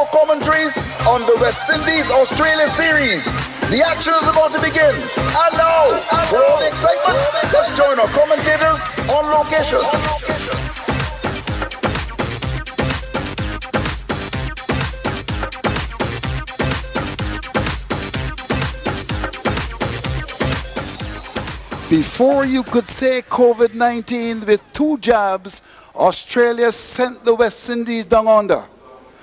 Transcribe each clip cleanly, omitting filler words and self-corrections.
more commentaries on the West Indies-Australia series. The action is about to begin. And now, for all the excitement, let's join our commentators on location. Before you could say COVID-19 with 2 jabs, Australia sent the West Indies down under.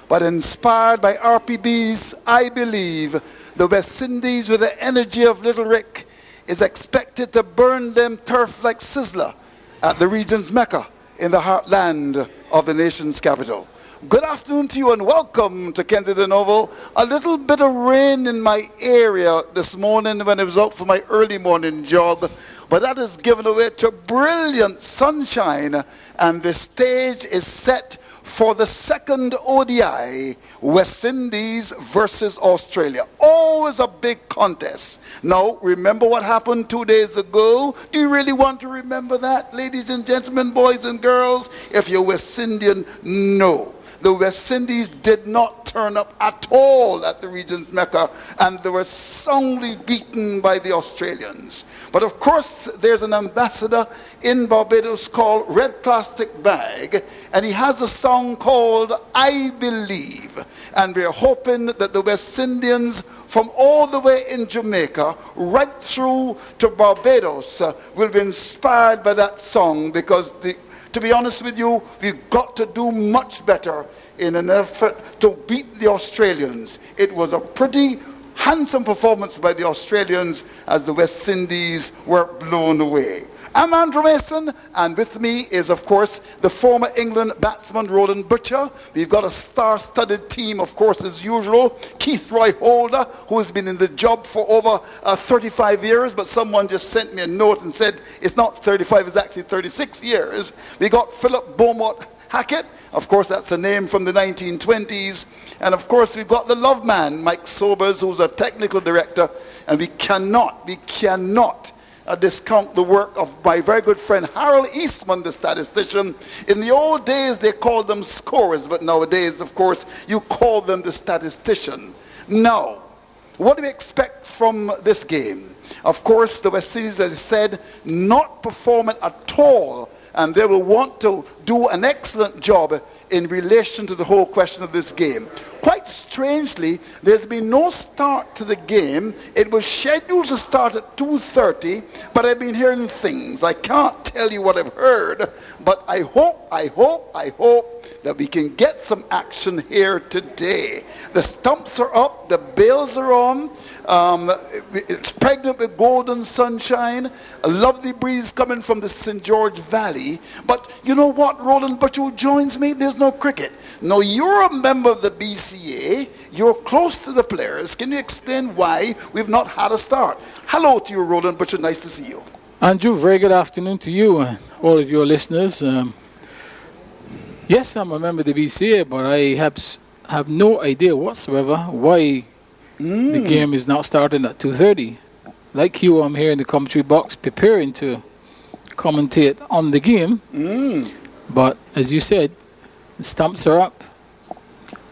But inspired by RPB's I Believe, the West Indies with the energy of Little Rick is expected to burn them turf like Sizzler at the region's Mecca in the heartland of the nation's capital. Good afternoon to you and welcome to Kensington Oval. A little bit of rain in my area this morning when I was out for my early morning jog, but that is given away to brilliant sunshine, and the stage is set for the second ODI, West Indies versus Australia. Always a big contest. Now, remember what happened 2 days ago? Do you really want to remember that, ladies and gentlemen, boys and girls? If you're West Indian, no. The West Indies did not turn up at all at the region's Mecca, and they were soundly beaten by the Australians. But of course, there's an ambassador in Barbados called Red Plastic Bag, and he has a song called I Believe. And we're hoping that the West Indians from all the way in Jamaica right through to Barbados will be inspired by that song, because to be honest with you, we've got to do much better in an effort to beat the Australians. It was a pretty handsome performance by the Australians as the West Indies were blown away. I'm Andrew Mason, and with me is, of course, the former England batsman Roland Butcher. We've got a star-studded team, of course, as usual. Keith Roy Holder, who has been in the job for over 35 years, but someone just sent me a note and said it's not 35, it's actually 36 years. We got Philip Beaumont Hackett. Of course, that's a name from the 1920s. And of course, we've got the love man, Mike Sobers, who's a technical director. And we cannot discount the work of my very good friend Harold Eastman, the statistician. In the old days, they called them scorers, but nowadays, of course, you call them the statistician. Now, what do we expect from this game? Of course, the West Indies, as I said, not performing at all, and they will want to do an excellent job in relation to the whole question of this game. Quite strangely, there's been no start to the game. It was scheduled to start at 2:30, but I've been hearing things. I can't tell you what I've heard, but I hope that we can get some action here today. The stumps are up, the bails are on, it's pregnant with golden sunshine, a lovely breeze coming from the St. George Valley. But you know what, Roland Butcher, who joins me? There's no cricket. Now, you're a member of the BCA, you're close to the players. Can you explain why we've not had a start? Hello to you, Roland Butcher, nice to see you. Andrew, very good afternoon to you and all of your listeners. Yes, I'm a member of the BCA, but I have no idea whatsoever why the game is now starting at 2:30. Like you, I'm here in the commentary box preparing to commentate on the game. But as you said, the stumps are up.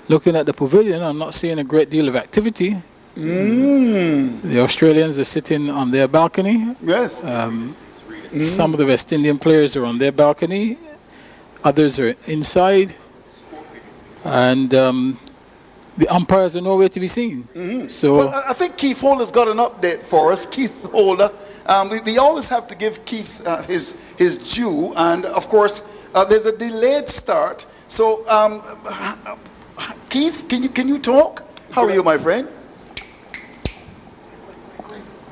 Looking at the pavilion, I'm not seeing a great deal of activity. The Australians are sitting on their balcony. Yes. Some of the West Indian players are on their balcony. Others are inside. And the umpires are nowhere to be seen. So, well, I think Keith Holder's got an update for us. Keith Holder. We always have to give Keith his due. And, of course, there's a delayed start. So, Keith, can you talk? How are you, my friend?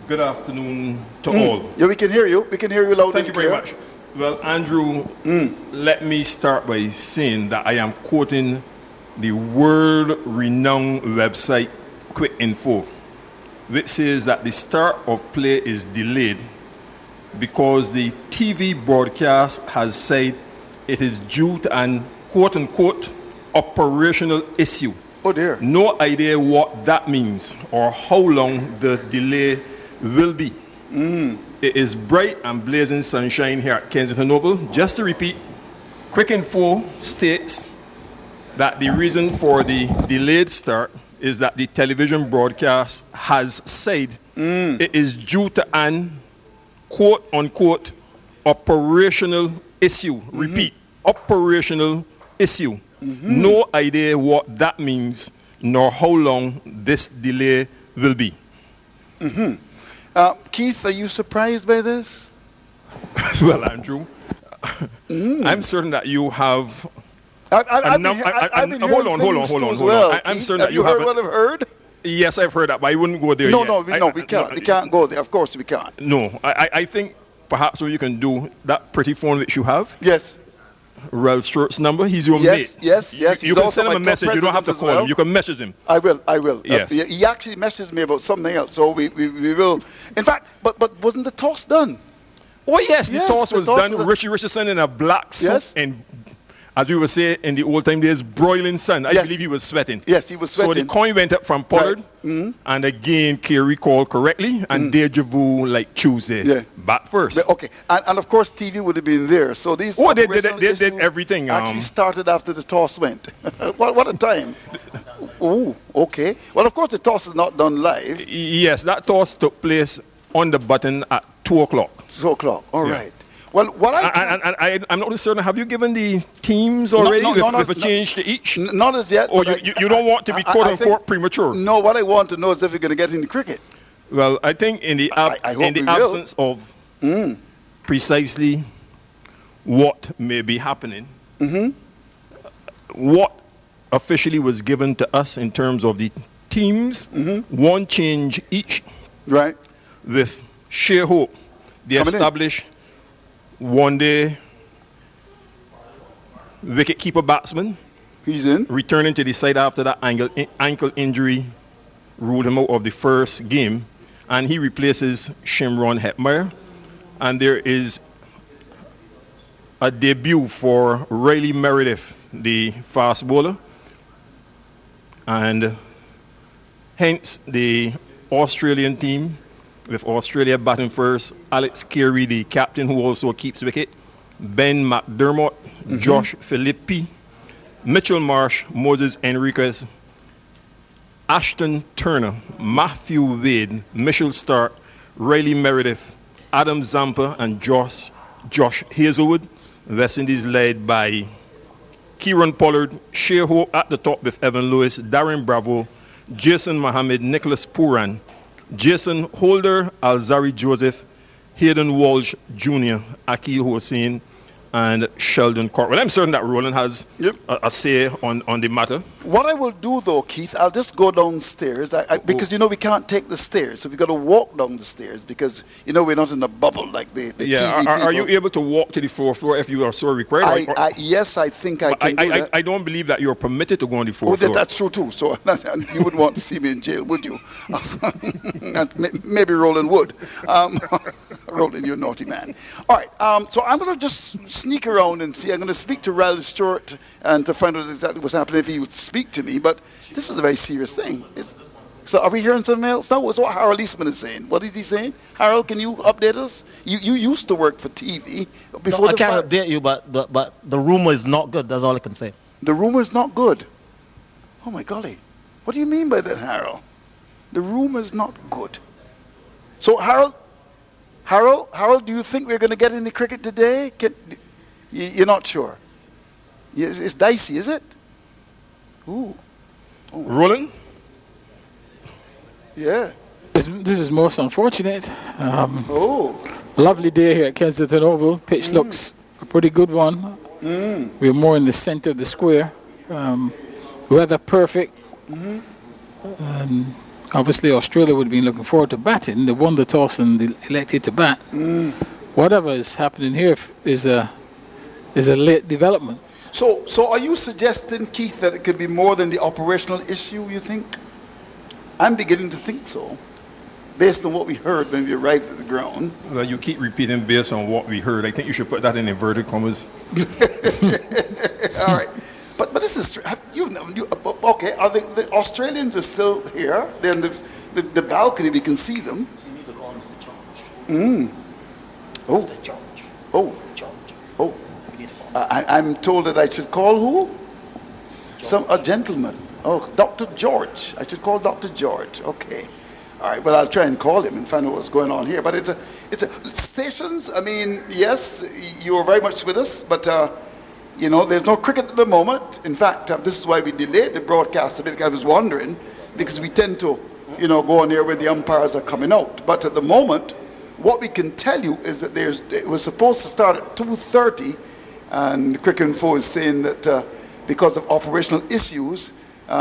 Good afternoon to all. Yeah, we can hear you. We can hear you loud and clear. Thank you very much. Well, Andrew, let me start by saying that I am quoting the world-renowned website Quick Info, which says that the start of play is delayed because the TV broadcast has said it is due to an quote-unquote operational issue. Oh dear. No idea what that means or how long the delay will be. It is bright and blazing sunshine here at Kensington Oval. Just to repeat, Quick Info states that the reason for the delayed start is that the television broadcast has said it is due to an quote-unquote operational issue. Repeat, operational issue. No idea what that means, nor how long this delay will be. Keith, are you surprised by this? Well, Andrew, I'm certain that you have... Hold on. I'm certain that you heard what I've heard? Yes, I've heard that, but I wouldn't go there No, yet. We can't. We can't go there. Of course we can't. No, I think perhaps what you can do, that pretty phone which you have. Yes. Ralph Stewart's number. He's your mate. Yes. You can send him a message. You don't have to call him. You can message him. I will. Yes. He actually messaged me about something else, so we will. In fact, but wasn't the toss done? Oh yes, the toss was done. Richie Richardson in a black suit and, as we would say in the old time days, broiling sun. I believe he was sweating. Yes, he was sweating. So the coin went up from Pollard, and again, Kerry called correctly, and deja vu like Tuesday. Yeah. Bat first. Okay, and of course TV would have been there. So these they did everything. Actually started after the toss went. what a time. Oh, okay. Well, of course the toss is not done live. Yes, that toss took place on the button at 2 o'clock. 2 o'clock. All right. Well, what I'm not certain. Have you given the teams already with a change to each? Not as yet. Or you don't want to be quote unquote premature? No, what I want to know is if you're going to get into cricket. Well, I think in the absence of precisely what may be happening, what officially was given to us in terms of the teams, one change each, right? With sheer hope, the established one-day wicket-keeper batsman. He's in. Returning to the side after that ankle injury ruled him out of the first game. And he replaces Shimron Hetmeyer. And there is a debut for Riley Meredith, the fast bowler. And hence the Australian team, with Australia batting first, Alex Carey, the captain who also keeps wicket, Ben McDermott, Josh Philippi, Mitchell Marsh, Moses Enriquez, Ashton Turner, Matthew Wade, Mitchell Stark, Riley Meredith, Adam Zampa, and Josh Hazelwood. West Indies led by Kieran Pollard, Shea Hope at the top with Evan Lewis, Darren Bravo, Jason Mohammed, Nicholas Puran, Jason Holder, Alzari Joseph, Hayden Walsh Jr., Akil Hossein, and Sheldon Corwell. I'm certain that Roland has a say on the matter. What I will do, though, Keith, I'll just go downstairs because, we can't take the stairs. So we've got to walk down the stairs because, we're not in a bubble like the TV people. Are you able to walk to the fourth floor if you are so required? Yes, I think I can do that. I don't believe that you're permitted to go on the fourth floor. That's true, too. So you wouldn't want to see me in jail, would you? And maybe Roland would. Roland, you're a naughty man. All right, so I'm going to just sneak around and see. I'm going to speak to Ralph Stewart and to find out exactly what's happening if he would speak to me. But this is a very serious thing. So are we hearing something else? No, it's what Harold Eastman is saying. What is he saying? Harold, can you update us? You used to work for TV. I can't update you, but the rumor is not good. That's all I can say. The rumor is not good? Oh, my golly. What do you mean by that, Harold? The rumor is not good. So, Harold, do you think we're going to get into cricket today? You're not sure? It's dicey, is it? Ooh. Oh. Roland? Yeah. This is most unfortunate. Lovely day here at Kensington Oval. Pitch looks a pretty good one. We're more in the center of the square. Weather perfect. And obviously Australia would have been looking forward to batting. They won the toss and they elected to bat. Whatever is happening here is a late development. So are you suggesting, Keith, that it could be more than the operational issue, you think? I'm beginning to think so, based on what we heard when we arrived at the ground. Well, you keep repeating based on what we heard. I think you should put that in inverted commas. All right. But this is, okay, are the Australians are still here? They're in the balcony, we can see them. You need to call Mr. George. Oh. Mr. George. Oh. George. Oh. I'm told that I should call who? A gentleman. Oh, Dr. George. I should call Dr. George. Okay. All right. Well, I'll try and call him and find out what's going on here. But it's a stations. I mean, yes, you are very much with us, but there's no cricket at the moment. In fact, this is why we delayed the broadcast a bit. I was wondering because we tend to, go on there where the umpires are coming out. But at the moment, what we can tell you is that it was supposed to start at 2:30, and Cricket Info is saying that because of operational issues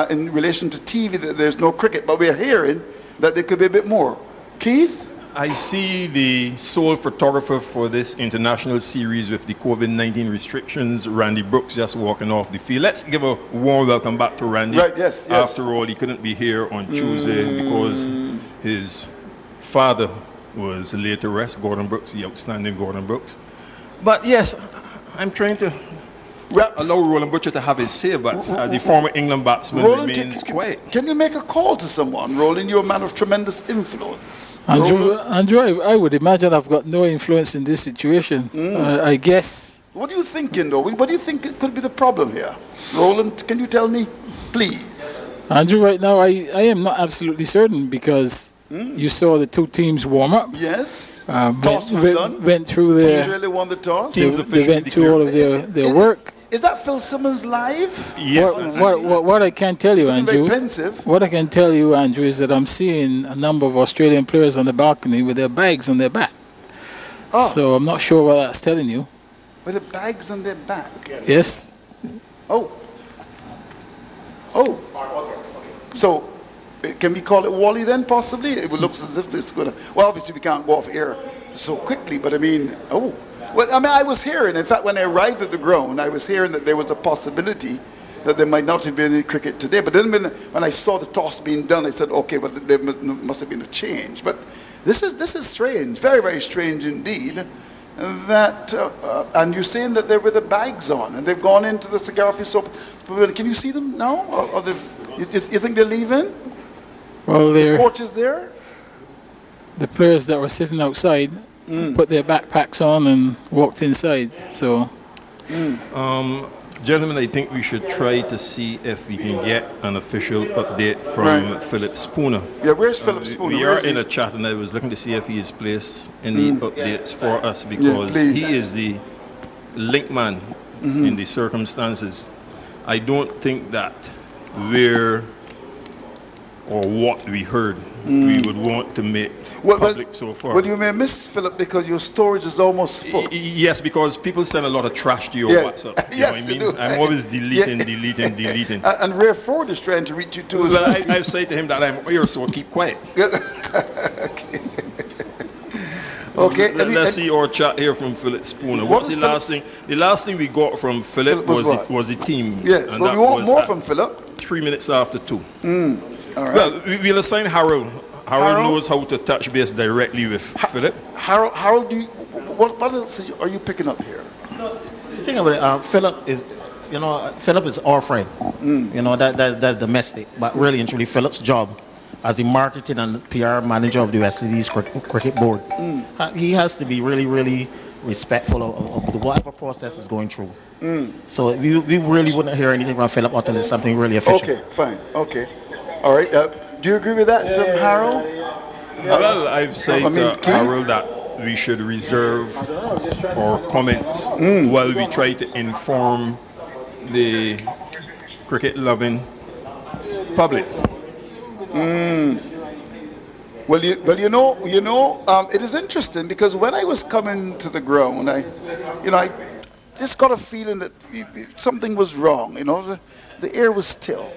in relation to TV, that there's no cricket. But we're hearing that there could be a bit more. Keith? I see the sole photographer for this international series with the COVID-19 restrictions, Randy Brooks, just walking off the field. Let's give a warm welcome back to Randy. Right, yes. After all, he couldn't be here on Tuesday because his father was laid to rest, Gordon Brooks, the outstanding Gordon Brooks. But yes, I'm trying to allow Roland Butcher to have his say, but the former England batsman remains quiet. Can you make a call to someone, Roland? You're a man of tremendous influence. Andrew, I would imagine I've got no influence in this situation. I guess. What are you thinking, though? What do you think could be the problem here? Roland, can you tell me, please? Andrew, right now, I am not absolutely certain because you saw the two teams warm up. Yes. Toss was done. Went through their. Australia won the toss. They went through all of their work. Is that Phil Simmons live? Yes. What I can tell you, Andrew. What I can tell you, Andrew, is that I'm seeing a number of Australian players on the balcony with their bags on their back. Oh. So I'm not sure what that's telling you. With the bags on their back. Yes. Oh. So, can we call it Wally then, possibly? It looks as if this is going to... Well, obviously we can't go off air so quickly, but I mean... Well, I mean, I was hearing, in fact, when I arrived at the ground, I was hearing that there was a possibility that there might not have been any cricket today. But then when I saw the toss being done, I said, okay, well, there must have been a change. But this is strange, very, very strange indeed. That and you're saying that they're with the bags on and they've gone into the Cigar soap. Can you see them now? Or you think they're leaving? Well, the coach is there. The players that were sitting outside put their backpacks on and walked inside. So, gentlemen, I think we should try to see if we can get an official update from Philip Spooner. Yeah, where's Philip Spooner? We are in a chat, and I was looking to see if he is placed any updates for us because he is the link man in the circumstances. I don't think that what we heard we would want to make public so far. Well, you may miss, Philip, because your storage is almost full. Yes, because people send a lot of trash to your WhatsApp. You know what I mean? I'm always deleting. And Ray Ford is trying to reach you too. Well, I say to him that I'm here, so keep quiet. Okay. Let's see our chat here from Philip Spooner. What's the last thing? The last thing we got from Philip was the team. Yes, but we want more from Philip. 3 minutes after 2. All right. Well, we'll assign Harold. Harold knows how to touch base directly with Philip. Harold, what else are you picking up here? The thing about it, Philip is, Philip is our friend. That's domestic. But really and truly, Philip's job as the marketing and PR manager of the West Indies Cricket Board, he has to be really, really respectful of whatever process is going through. So we really wouldn't hear anything from Philip until it's something really official. Okay, fine. Okay. All right. Do you agree with that, Harold? Well, I've said to Harold that we should reserve our comments while we try to inform the cricket-loving public. Well, it is interesting because when I was coming to the ground, I just got a feeling that something was wrong. The air was still.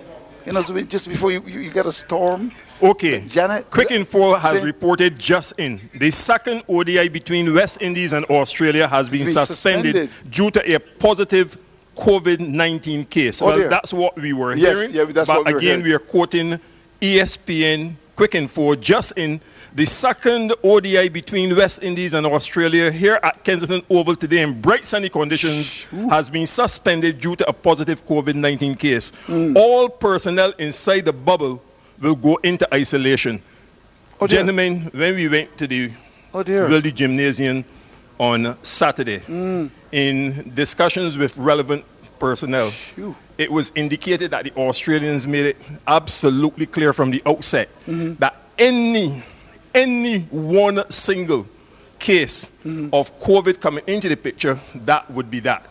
So just before you get a storm. Okay. Janet. Quick Info has reported just in. The second ODI between West Indies and Australia has been suspended due to a positive COVID-19 case. Well, that's what we were hearing. Yeah, that's what we were hearing. We are quoting ESPN Quick Info just in. The second ODI between West Indies and Australia here at Kensington Oval today in bright sunny conditions has been suspended due to a positive COVID-19 case. All personnel inside the bubble will go into isolation. Gentlemen, when we went to the Wildy Gymnasium on Saturday, in discussions with relevant personnel. It was indicated that the Australians made it absolutely clear from the outset that any one single case of COVID coming into the picture, that would be that.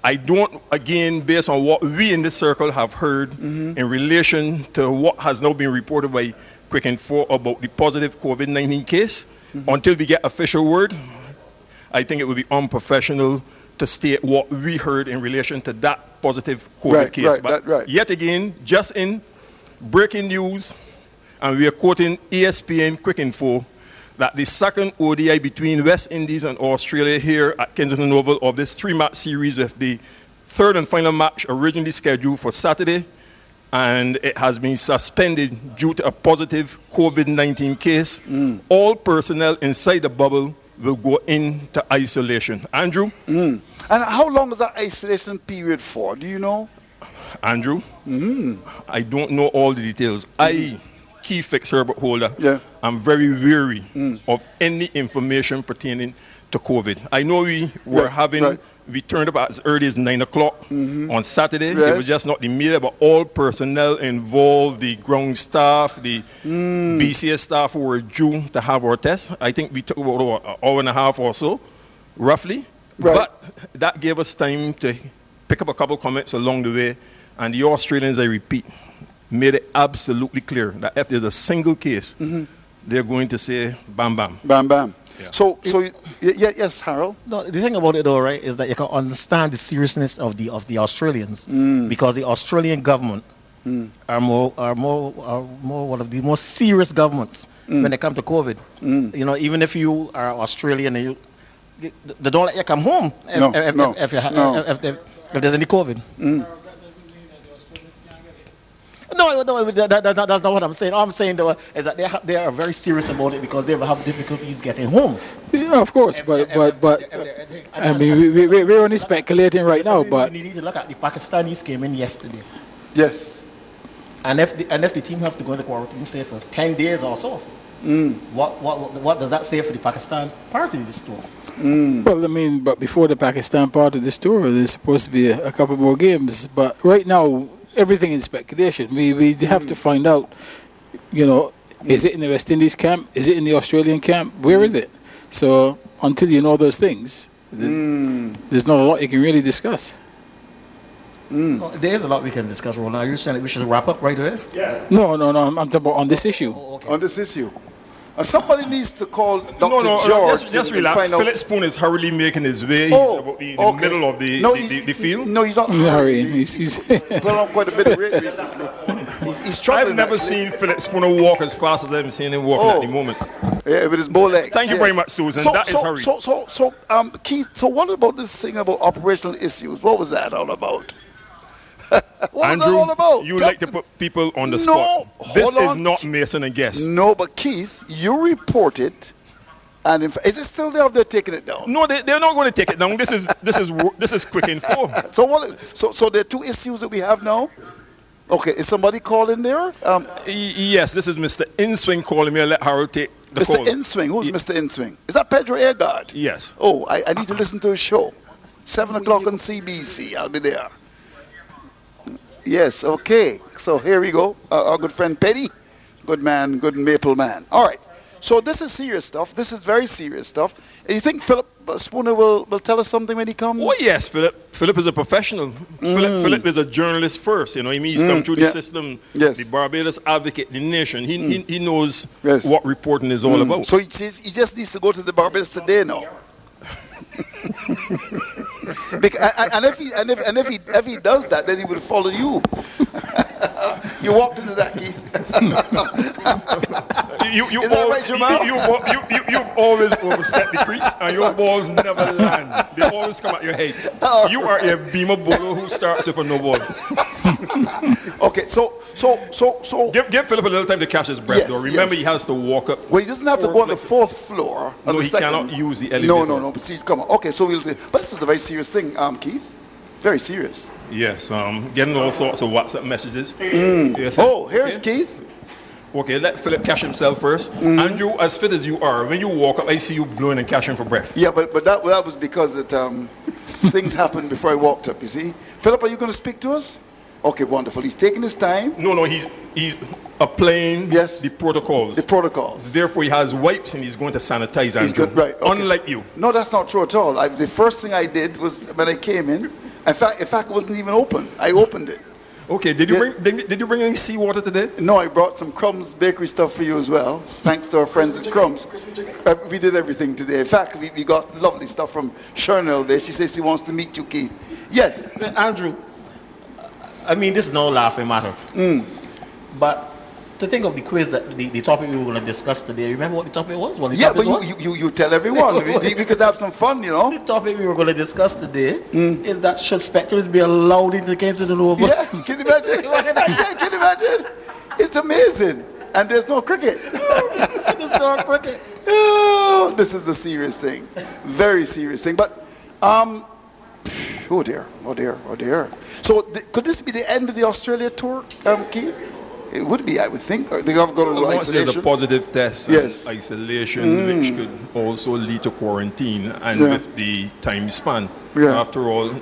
I don't, again, based on what we in this circle have heard in relation to what has now been reported by Quick Info about the positive COVID-19 case, until we get official word, I think it would be unprofessional to state what we heard in relation to that positive COVID case. But yet again, just in breaking news, and we are quoting ESPN Quick Info, that the second ODI between West Indies and Australia here at Kensington Oval of this 3-match series, with the third and final match originally scheduled for Saturday, and it has been suspended due to a positive COVID-19 case. All personnel inside the bubble will go into isolation. Andrew? And how long is that isolation period for? Do you know? Andrew? I don't know all the details. Key fix Herbert Holder, I'm very weary of any information pertaining to COVID. I know we were we turned up as early as 9 o'clock on Saturday. It was just not the media, but all personnel involved, the ground staff, the BCS staff who were due to have our test. I think we took about an hour and a half or so, roughly. But that gave us time to pick up a couple comments along the way. And the Australians, I repeat, made it absolutely clear that if there's a single case, they're going to say bam, bam. Bam, bam. Yeah. So yes, Harold. No, the thing about it, though, right, is that you can understand the seriousness of the Australians, because the Australian government are one of the most serious governments when it comes to COVID. You know, even if you are Australian, they don't let you come home if there's any COVID. No, that's not what I'm saying. All I'm saying, though, is that they are very serious about it because they will have difficulties getting home. Yeah, of course, but I mean, we're only speculating right now. But we need to look at the Pakistanis came in yesterday. Yes. And if the team have to go into quarantine, say for 10 days or so, what does that say for the Pakistan part of this tour? Well, I mean, but before the Pakistan part of this tour, there's supposed to be a couple more games. But right now, everything is speculation. We have to find out, you know, is it in the West Indies camp? Is it in the Australian camp? Where is it? So until you know those things, there's not a lot you can really discuss. Well, there is a lot we can discuss, Roland. Are you saying that we should wrap up right away? Yeah. No. I'm talking about on this issue. Okay. On this issue. Somebody needs to call Dr. George. Just relax. Philip Spoon is hurriedly making his way. He's about in the middle of the field. No, he's not hurrying. He's put on quite a bit of weight recently. He's struggling. I've never seen Philip Spooner walk as fast as I've seen him walking at the moment. Yeah, with his bow legs. Thank you very much, Susan. That is hurry. So, Keith, so what about this thing about operational issues? What was that all about? What Andrew, was that all about? You like to put people on the spot. This is not Mason and Guest. No, but Keith, you reported, and is it still there or they're taking it down? No, they're not going to take it down. This is Quick Info. So there are two issues that we have now. Okay, is somebody calling there? Yes, this is Mr. Inswing calling me. I'll let Harold take the call. Mr. Inswing, who's Mr. Inswing? Is that Pedro Airguard? Yes. Oh, I need to listen to his show. 7 o'clock on CBC. I'll be there. Yes, okay. So here we go. Our good friend Petty. Good man, good Maple man. All right. So this is serious stuff. This is very serious stuff. You think Philip Spooner will tell us something when he comes? Oh, yes, Philip. Philip is a professional. Philip is a journalist first. You know, he's come through the system, the Barbados Advocate, the Nation. He knows what reporting is all about. So he just needs to go to the Barbados today now. And if he does that, then he will follow you. You walked into that, Keith. Is that right, Jamal? You always overstep the crease, and your balls never land. They always come at your head. You are a beamer bowler who starts with a no ball. Okay, so give Philip a little time to catch his breath. Though remember, he has to walk up. Well, he doesn't have to go on the 4th floor. No, he cannot use the elevator. No. But see, come on. Okay, so we'll say. But this is a very serious thing, Keith. Very serious. Yes, getting all sorts of WhatsApp messages. Yes, here's Keith. Okay, let Philip catch himself first. Andrew, as fit as you are, when you walk up, I see you blowing and catching for breath. Yeah, but that was because things happened before I walked up, you see. Philip, are you going to speak to us? Okay, wonderful. He's taking his time. No, he's applying the protocols. The protocols. Therefore, he has wipes and he's going to sanitize. He's good, right? Okay. Unlike you. No, that's not true at all. The first thing I did was when I came in. In fact, it wasn't even open. I opened it. Okay. Did you bring any seawater today? No, I brought some Crumbs bakery stuff for you as well. Thanks to our friends at Crumbs. We did everything today. In fact, we got lovely stuff from Chernel there. She says she wants to meet you, Keith. Yes, Andrew. I mean, this is no laughing matter. But to think of the quiz that the topic we were going to discuss today, remember what the topic was? You tell everyone. we could have some fun, you know. The topic we were going to discuss today is that should spectators be allowed into the Kensington Oval? Yeah, can you imagine? Can you imagine? It's amazing. And there's no cricket. There's no cricket. Oh, this is a serious thing. Very serious thing. But, oh dear. So could this be the end of the Australia tour, Keith? It would be, I would think. They have got a once there's a positive test, yes, isolation, which could also lead to quarantine, and with the time span. After all,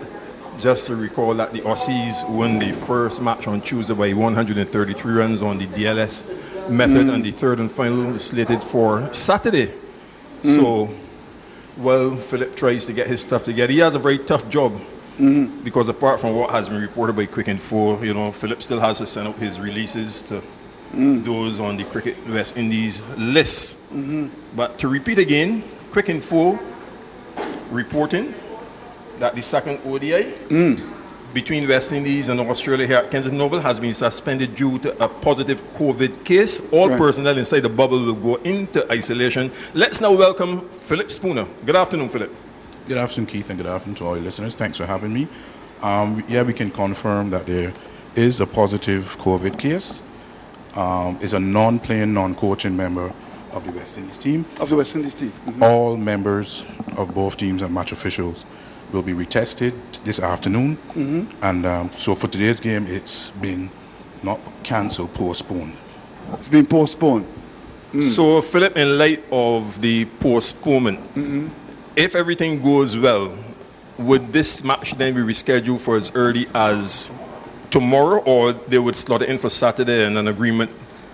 just to recall that the Aussies won the first match on Tuesday by 133 runs on the DLS method, and the third and final was slated for Saturday. So, well, Philip tries to get his stuff together. He has a very tough job. Because apart from what has been reported by Quick Info, Philip still has to send out his releases to those on the Cricket West Indies list. But to repeat again, Quick Info reporting that the second ODI between West Indies and Australia here at Kensington Oval has been suspended due to a positive COVID case. All personnel inside the bubble will go into isolation. Let's now welcome Philip Spooner. Good afternoon, Philip. Good afternoon, Keith, and good afternoon to all your listeners. Thanks for having me. We can confirm that there is a positive COVID case. Is a non-playing, non-coaching member of the West Indies team. All members of both teams and match officials will be retested this afternoon. And so for today's game, it's been not cancelled, postponed. It's been postponed. So, Philip, in light of the postponement, if everything goes well, would this match then be rescheduled for as early as tomorrow, or they would slot it in for Saturday and an agreement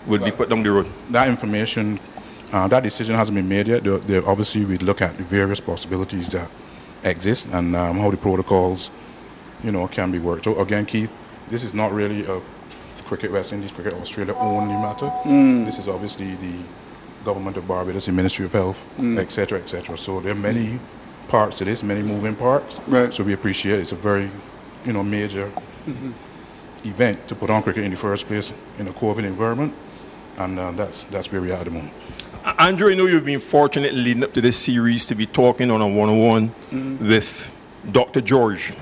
would be put down the road? That information, that decision hasn't been made yet. Obviously, we look at the various possibilities that exist and how the protocols, can be worked. So again, Keith, this is not really a Cricket West Indies, Cricket Australia only matter. This is obviously the Government of Barbados, the Ministry of Health, etc., etc. So there are many parts to this, many moving parts. So we appreciate it's a very, major event to put on cricket in the first place in a COVID environment, and that's where we are at the moment. Andrew, I know you've been fortunate leading up to this series to be talking on a one-on-one with Dr. George.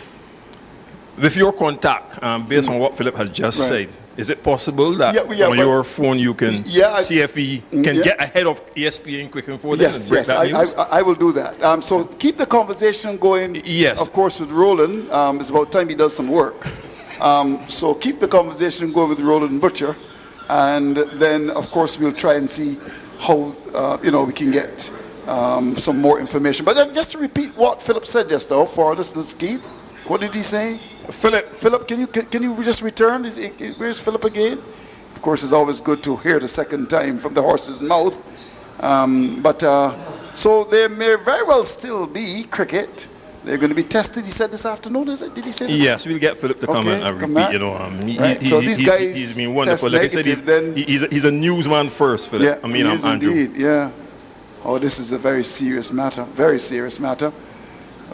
With your contact, based on what Philip has just said, is it possible that on your phone you can see if he can get ahead of ESPN Quick Info and break that news? I will do that. So keep the conversation going. Yes. Of course, with Roland, it's about time he does some work. So keep the conversation going with Roland Butcher, and then of course we'll try and see how we can get some more information. But just to repeat what Philip said just now for our listeners, Keith, what did he say? Philip, can you just return? Where's Philip again? Of course, it's always good to hear the second time from the horse's mouth. So there may very well still be cricket. They're going to be tested, he said, this afternoon, is it? Did he say this? Yes, we'll get Philip to come and repeat, so these guys he's been wonderful. Like I said, he's a newsman first, Philip. Yeah, I'm Andrew. Indeed, yeah. Oh, this is a very serious matter.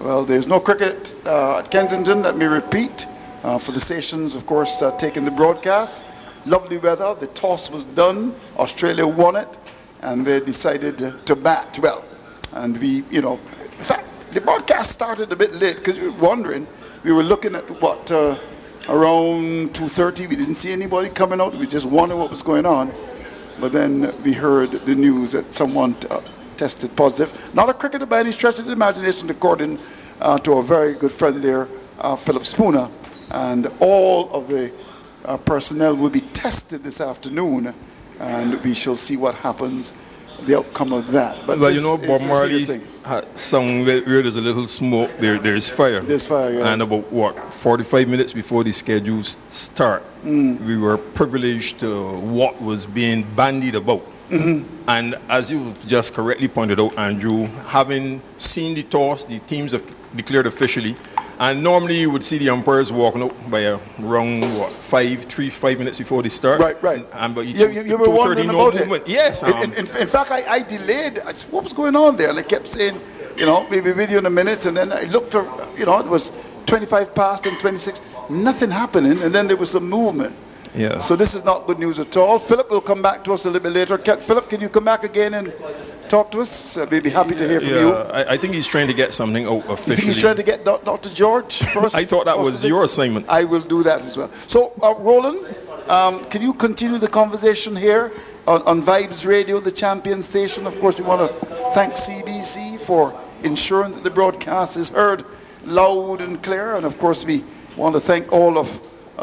Well, there's no cricket at Kensington, let me repeat, for the stations, of course, taking the broadcast. Lovely weather, the toss was done, Australia won it, and they decided to bat. Well, and in fact, the broadcast started a bit late because we were wondering, we were looking at around 2:30, we didn't see anybody coming out, we just wondered what was going on. But then we heard the news that someone tested positive. Not a cricketer by any stretch of the imagination, according to a very good friend there, Philip Spooner. And all of the personnel will be tested this afternoon, and we shall see what happens the outcome of that. But well, this you know, is Bob a Marley's serious thing. song where there's a little smoke, there's fire. There's fire, yeah. And about 45 minutes before the schedules start, we were privileged to what was being bandied about. And as you've just correctly pointed out, Andrew, having seen the toss, the teams have declared officially, and normally you would see the umpires walking out by around 5 minutes before they start. Right. And but You were wondering about it. Yes. In fact, I delayed. I said, what was going on there? And I kept saying, we'll be with you in a minute. And then I looked, it was 25 past and 26. Nothing happening. And then there was some movement. Yeah. So this is not good news at all. Philip will come back to us a little bit later. Philip, can you come back again and talk to us? We'd be happy to hear from you. I think he's trying to get something out officially. You think he's trying to get Dr. George for us? I thought that was your assignment. I will do that as well. So, Roland, can you continue the conversation here on Vibes Radio, the champion station? Of course, we want to thank CBC for ensuring that the broadcast is heard loud and clear. And, of course, we want to thank all of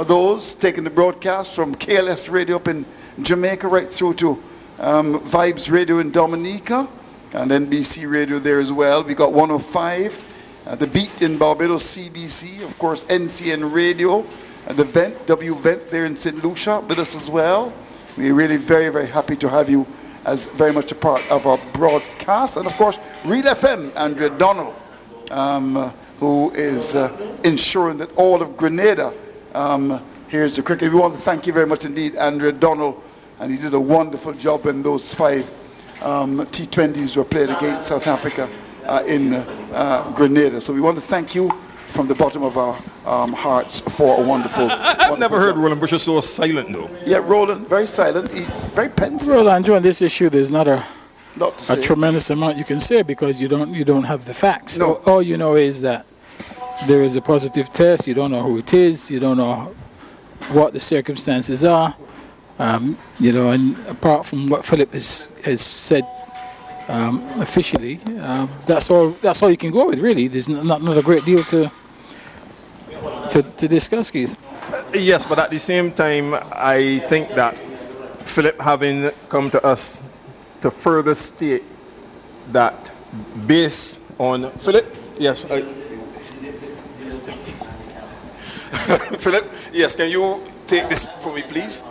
those taking the broadcast from KLS Radio up in Jamaica right through to Vibes Radio in Dominica and NBC Radio there as well. We got 105, The Beat in Barbados, CBC, of course NCN Radio, the Vent, W Vent there in St. Lucia with us as well. We're really very, very happy to have you as very much a part of our broadcast. And of course, Real FM, Andrea Donald, who is ensuring that all of Grenada here's the cricket. We want to thank you very much indeed, Andrea Donald, and he did a wonderful job when those 5 T20s were played against South Africa in Grenada. So we want to thank you from the bottom of our hearts for a wonderful I've never heard job. Roland Busher so silent though. Yeah, Roland, very silent. He's very pensive. Well, Andrew, on this issue, there's not a say. tremendous amount you can say because you don't have the facts. No. All you know is that there is a positive test. You don't know who it is. You don't know what the circumstances are. And apart from what Philip has said officially, that's all you can go with, really. There's not a great deal to discuss, Keith. Yes, but at the same time, I think that Philip having come to us to further state that based on Philip, yes. Philip, yes, can you take this for me, please?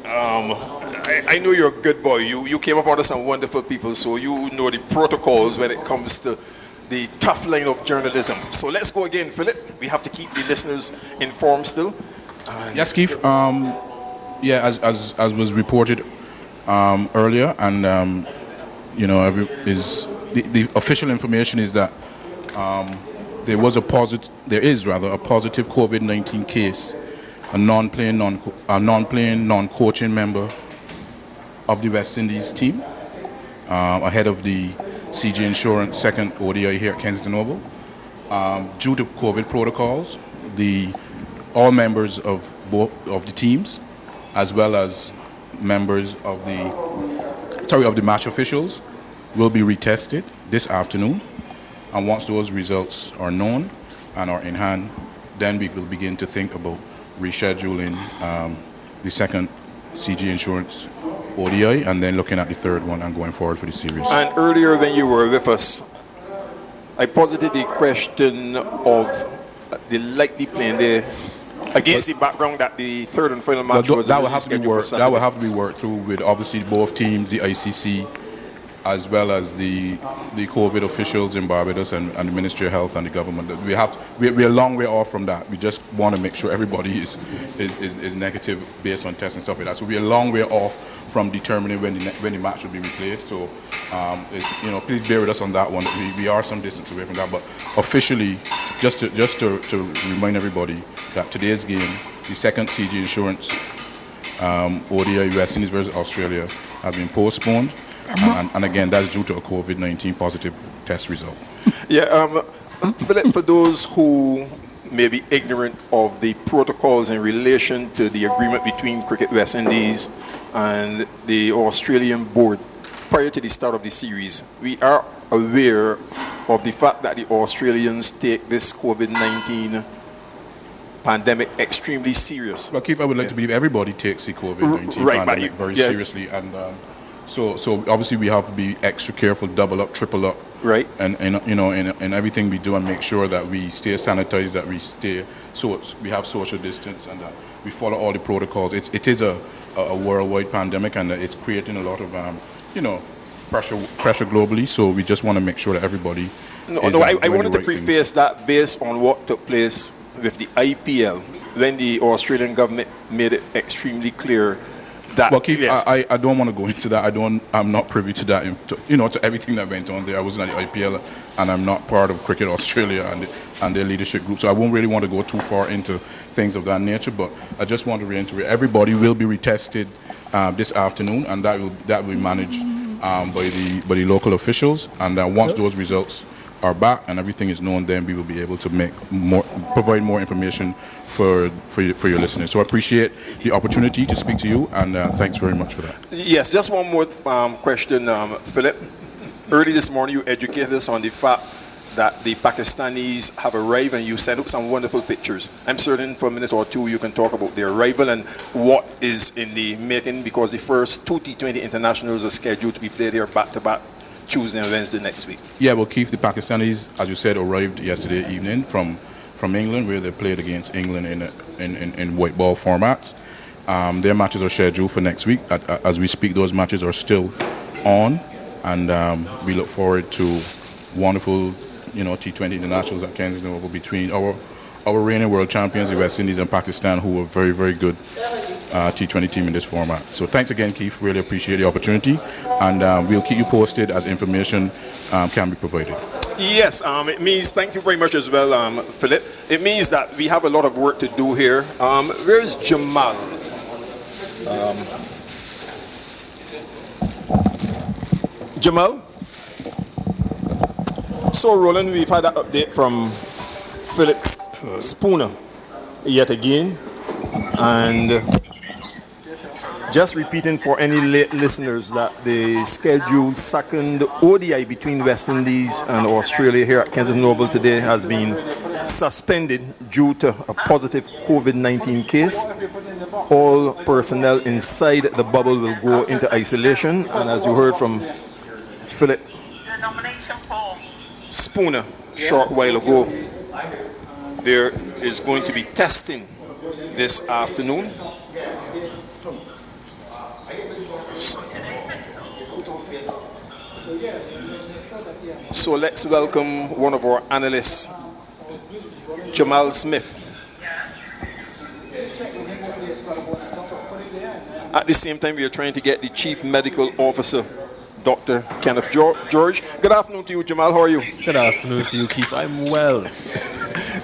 I know you're a good boy. You came up under some wonderful people, so you know the protocols when it comes to the tough line of journalism. So let's go again, Philip. We have to keep the listeners informed still. Yes, Keith. As was reported earlier, and the official information is that there is a positive COVID-19 case, a non-playing, non-coaching member of the West Indies team, ahead of the CG Insurance second ODI here at Kensington Oval. Due to COVID protocols, all members of both of the teams, as well as members of the match officials, will be retested this afternoon. And once those results are known and are in hand, then we will begin to think about rescheduling the second CG Insurance ODI and then looking at the third one and going forward for the series. And earlier when you were with us, I posited the question of the likely playing there against the background that the third and final match was that will have to be worked. Saturday. That will have to be worked through with obviously both teams, the ICC, as well as the COVID officials in Barbados and the Ministry of Health and the government. We're a long way off from that. We just want to make sure everybody is negative based on tests and stuff like that. So we're a long way off from determining when the match will be replayed. So please bear with us on that one. We are some distance away from that, but officially, just to remind everybody that today's game, the second CG Insurance ODI West Indies versus Australia, has been postponed. And again, that's due to a COVID-19 positive test result. Yeah, Philip, for those who may be ignorant of the protocols in relation to the agreement between Cricket West Indies and the Australian board prior to the start of the series, we are aware of the fact that the Australians take this COVID-19 pandemic extremely serious. Well, Keith, I would like to believe everybody takes the COVID-19 pandemic very seriously, and So obviously we have to be extra careful, double up, triple up, Right. and you know, in everything we do, and make sure that we stay sanitized, that we stay we have social distance, and that we follow all the protocols. It is a worldwide pandemic, and it's creating a lot of you know, pressure globally. So we just want to make sure that everybody. I wanted to preface that based on what took place with the IPL when the Australian government made it extremely clear that. Well, Keith, I don't want to go into that. I'm not privy to that, to everything that went on there. I wasn't at the IPL, and I'm not part of Cricket Australia and their leadership group, so I won't really want to go too far into things of that nature. But I just want to reiterate: everybody will be retested this afternoon, and that will be managed by the local officials. And once those results are back and everything is known, then we will be able to provide more information for your listeners. So I appreciate the opportunity to speak to you, and thanks very much for that. Yes, just one more question, Philip. Early this morning, you educated us on the fact that the Pakistanis have arrived, and you sent up some wonderful pictures. I'm certain for a minute or two you can talk about their arrival and what is in the making, because the first 2 T20 internationals are scheduled to be played here back-to-back Tuesday and Wednesday next week. Yeah, well, Keith, the Pakistanis, as you said, arrived yesterday evening from England, where they played against England in white ball formats. Their matches are scheduled for next week. As we speak, those matches are still on, and we look forward to wonderful, T20 internationals at Kensington Oval between our reigning world champions, the West Indies, and Pakistan, who are very, very good T20 team in this format. So thanks again, Keith. Really appreciate the opportunity, and we'll keep you posted as information can be provided. Yes, it means, thank you very much as well, Philip. It means that we have a lot of work to do here. Where is Jamal? Jamal? So, Roland, we've had an update from Philip Spooner yet again, and just repeating for any late listeners that the scheduled second ODI between West Indies and Australia here at Kensington Oval today has been suspended due to a positive COVID-19 case. All personnel inside the bubble will go into isolation, and as you heard from Philip Spooner a short while ago, there is going to be testing this afternoon. So let's welcome one of our analysts, Jamal Smith. At the same time, we are trying to get the Chief Medical Officer, Dr. Kenneth George. Good afternoon to you, Jamal. How are you? Good afternoon to you, Keith. I'm well.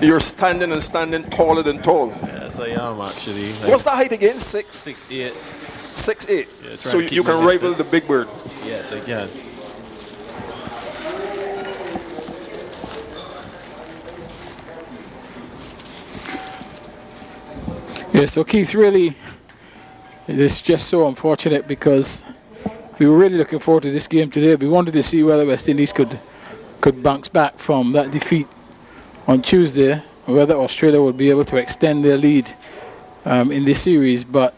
You're standing taller than tall. Yes, I am actually. What's that height again? 6'8". 6'8". Yeah, So you can rival the Big Bird. Yes, I can. Yeah, so Keith, really, it's just so unfortunate because we were really looking forward to this game today. We wanted to see whether West Indies could bounce back from that defeat on Tuesday, and whether Australia would be able to extend their lead in this series. But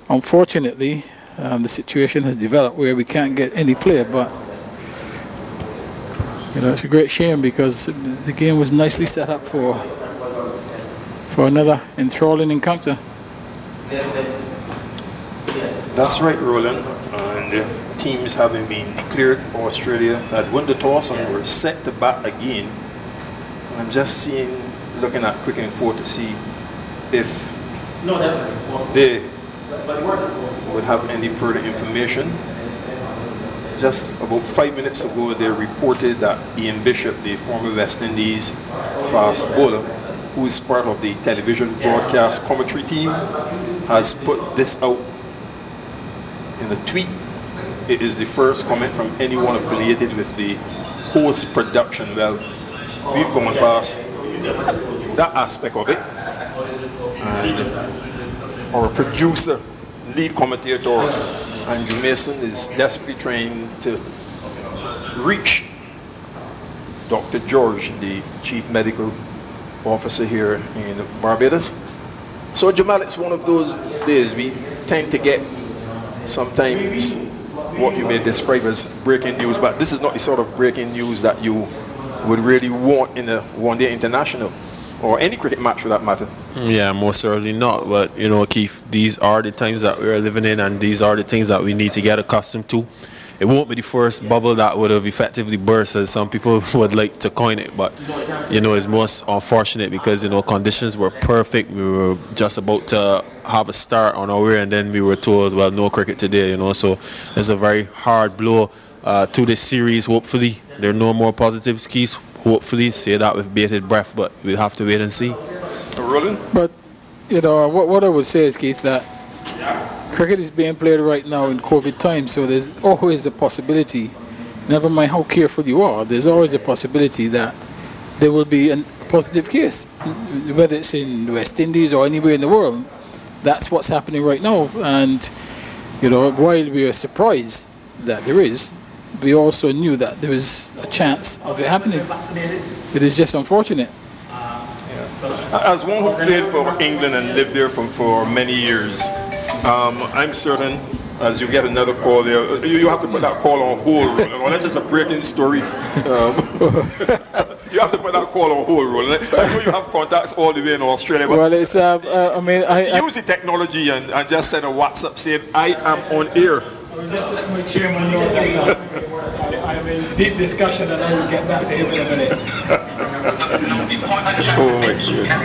unfortunately, the situation has developed where we can't get any player. But it's a great shame because the game was nicely set up for another enthralling encounter. That's right, Roland. And teams having been declared, Australia had won the toss and were set to bat again. I'm just looking at Cricket Info to see if they would have any further information. Just about 5 minutes ago, they reported that Ian Bishop, the former West Indies fast bowler, who is part of the television broadcast commentary team, has put this out in a tweet. It is the first comment from anyone affiliated with the host production. Well, we've gone past that aspect of it, and our producer, lead commentator Andrew Mason, is desperately trying to reach Dr. George, the Chief Medical Officer here in Barbados. So Jamal, it's one of those days we tend to get sometimes what you may describe as breaking news, but this is not the sort of breaking news that you would really want in a one-day international or any cricket match for that matter. Yeah, most certainly not. But you know, Keith, these are the times that we're living in, and these are the things that we need to get accustomed to. It won't be the first bubble that would have effectively burst, as some people would like to coin it, but you know, it's most unfortunate because, you know, conditions were perfect. We were just about to have a start on our way, and then we were told, well, no cricket today, you know. So it's a very hard blow to this series. Hopefully there are no more positives, Keith. Hopefully, say that with bated breath, but we'll have to wait and see. Rolling? But you know, what I would say is, Keith, that cricket is being played right now in COVID time, so there's always a possibility, never mind how careful you are, there's always a possibility that there will be a positive case, whether it's in the West Indies or anywhere in the world. That's what's happening right now. And you know, while we are surprised that there is, we also knew that there was a chance of it happening. It is just unfortunate. As one who played for England and lived there for many years, I'm certain as you get another call there, you have to put that call on hold, unless it's a breaking story. You have to put that call on hold, Roland. I know you have contacts all the way in Australia, but well, it's I use the technology and just send a WhatsApp saying I am on air. Just let my chairman know that I'm in deep discussion and I will get back to him in a minute. Oh my God.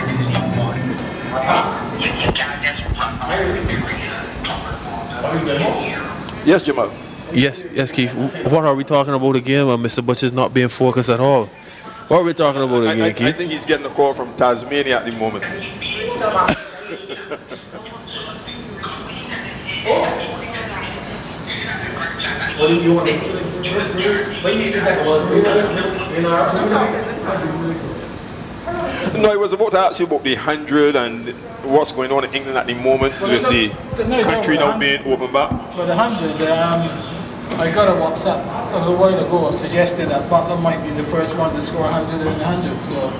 Yes, Jamal. Yes, Keith. What are we talking about again when Mr. Butcher's not being focused at all? What are we talking about again, Keith? I think he's getting a call from Tasmania at the moment. What do you want to do? No, I was about to ask you about the 100 and what's going on in England at the moment with the country now being open back. For the 100, I got a WhatsApp a little while ago suggesting that Butler might be the first one to score 100 in the 100. So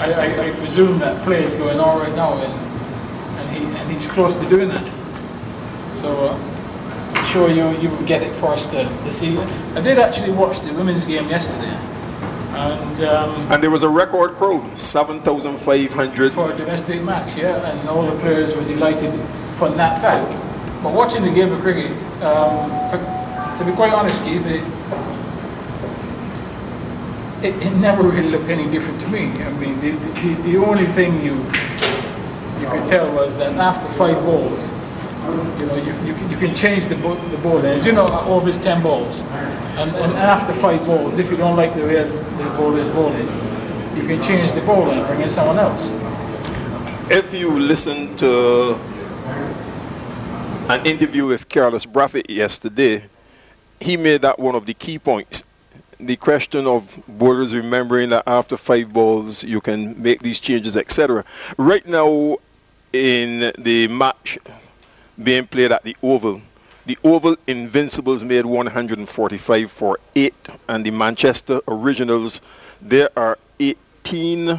I presume that play is going on right now, and he's close to doing that. So I'm sure you will get it first this evening. I did actually watch the women's game yesterday. And there was a record crowd, 7,500 for a domestic match, yeah, and all the players were delighted from that fact. But watching the game of cricket, to be quite honest, Keith, it never really looked any different to me. I mean, the only thing you could tell was that after 5 balls, you know, you can change the ball. As you know, always 10 balls, and after 5 balls, if you don't like the way the ball is bowling, you can change the ball and bring in someone else. If you listen to an interview with Carlos Brathwaite yesterday, he made that one of the key points. The question of bowlers remembering that after 5 balls you can make these changes, etc. Right now in the match being played at the Oval Invincibles made 145 for 8, and the Manchester Originals, there are 18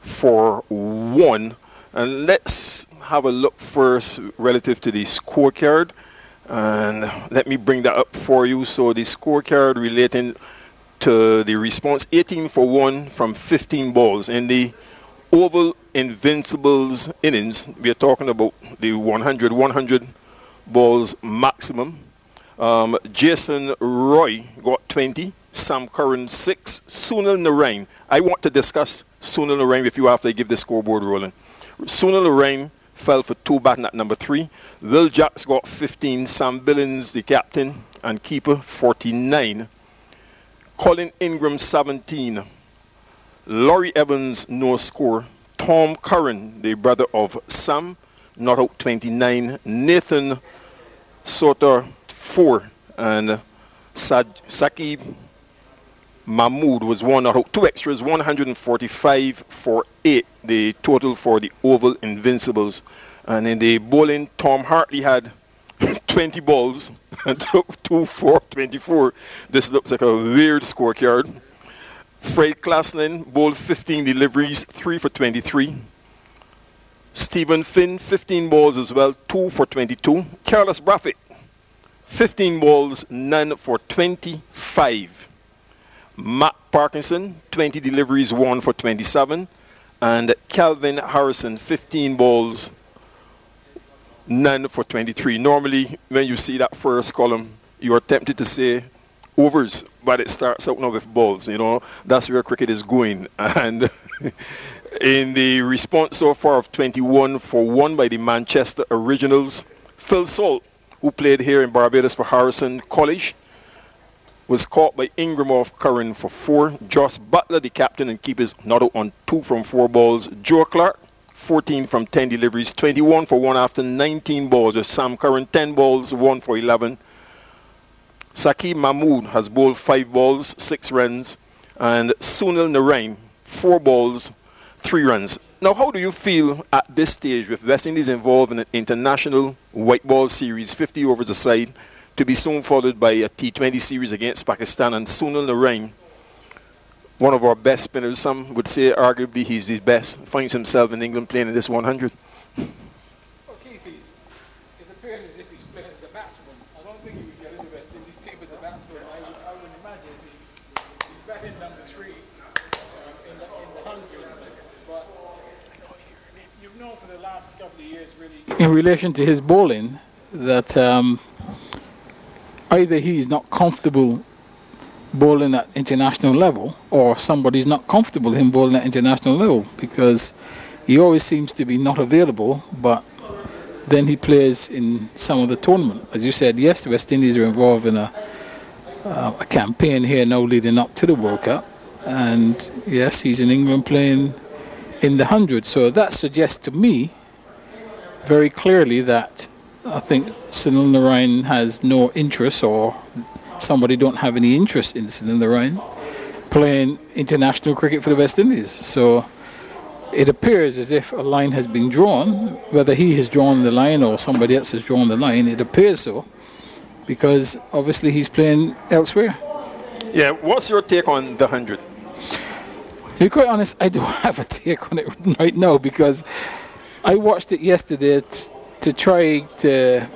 for 1. And let's have a look first relative to the scorecard, and let me bring that up for you. So the scorecard relating to the response, 18 for 1 from 15 balls. In the Oval Invincibles innings, we are talking about the 100 balls maximum. Jason Roy got 20, Sam Curran 6, Sunil Narain. I want to discuss Sunil Narain with you after I give the scoreboard rolling. Sunil Narain fell for 2 batting at number 3. Will Jacks got 15, Sam Billings, the captain and keeper, 49. Colin Ingram 17. Laurie Evans, no score. Tom Curran, the brother of Sam, not out, 29. Nathan Soter 4, and Saqib Mahmood was 1 not out. 2 extras, 145 for 8, the total for the Oval Invincibles. And in the bowling, Tom Hartley had 20 balls and took 2 for 24. This looks like a weird scorecard. Fred Klaslin bowled 15 deliveries, 3 for 23. Stephen Finn, 15 balls as well, 2 for 22. Carlos Brathwaite, 15 balls, none for 25. Matt Parkinson, 20 deliveries, 1 for 27. And Calvin Harrison, 15 balls, none for 23. Normally, when you see that first column, you are tempted to say overs, but it starts out now with balls. You know, that's where cricket is going. And in the response so far of 21 for 1 by the Manchester Originals, Phil Salt, who played here in Barbados for Harrison College, was caught by Ingram of Curran for 4. Joss Butler, the captain and keepers, not out on 2 from 4 balls. Joe Clark, 14 from 10 deliveries, 21 for 1 after 19 balls. With Sam Curran, 10 balls, 1 for 11. Saqib Mahmood has bowled 5 balls, 6 runs. And Sunil Narain, 4 balls, 3 runs. Now, how do you feel at this stage with West Indies involved in an international white ball series, 50 overs a side, to be soon followed by a T20 series against Pakistan, and Sunil Narain, one of our best spinners, some would say arguably he's the best, finds himself in England playing in this 100? Well, Keith, it appears as if he's playing as a batsman. I don't think he would get in the West Indies team as a batsman. I would imagine he's batting number 3 in the 100. But you've known for the last couple of years, really, in relation to his bowling, that either he's not comfortable bowling at international level, or somebody's not comfortable him bowling at international level, because he always seems to be not available, but then he plays in some of the tournament. As you said, yes, the West Indies are involved in a campaign here now leading up to the World Cup, and yes, he's in England playing in the 100. So that suggests to me very clearly that I think Sunil Narain has no interest, or somebody don't have any interest in Sunil Narain playing international cricket for the West Indies. So it appears as if a line has been drawn, whether he has drawn the line or somebody else has drawn the line. It appears so, because obviously he's playing elsewhere. Yeah, what's your take on the 100? To be quite honest, I don't have a take on it right now, because I watched it yesterday to try to,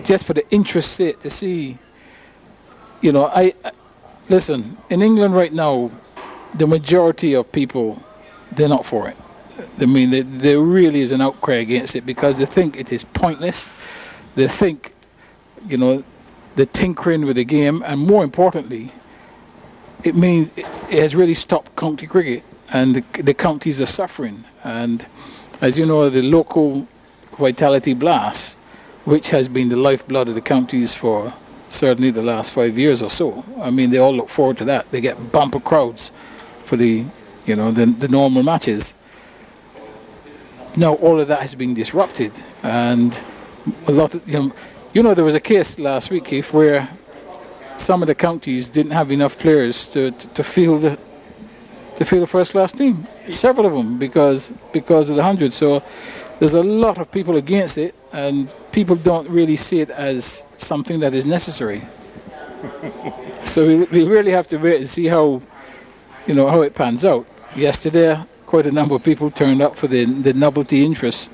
just for the interest's sake, to see, you know, I listen, in England right now, the majority of people, they're not for it. I mean, there really is an outcry against it, because they think it is pointless. They think, you know, they're tinkering with the game, and more importantly, it means it has really stopped county cricket, and the counties are suffering. And as you know, the local Vitality Blast, which has been the lifeblood of the counties for certainly the last 5 years or so. I mean, they all look forward to that. They get bumper crowds for the normal matches. Now all of that has been disrupted, and a lot of, there was a case last week, Keith, where some of the counties didn't have enough players to field the first class team. Several of them because of the 100. So there's a lot of people against it, and people don't really see it as something that is necessary. So we really have to wait and see how it pans out. Yesterday, quite a number of people turned up for the novelty interest,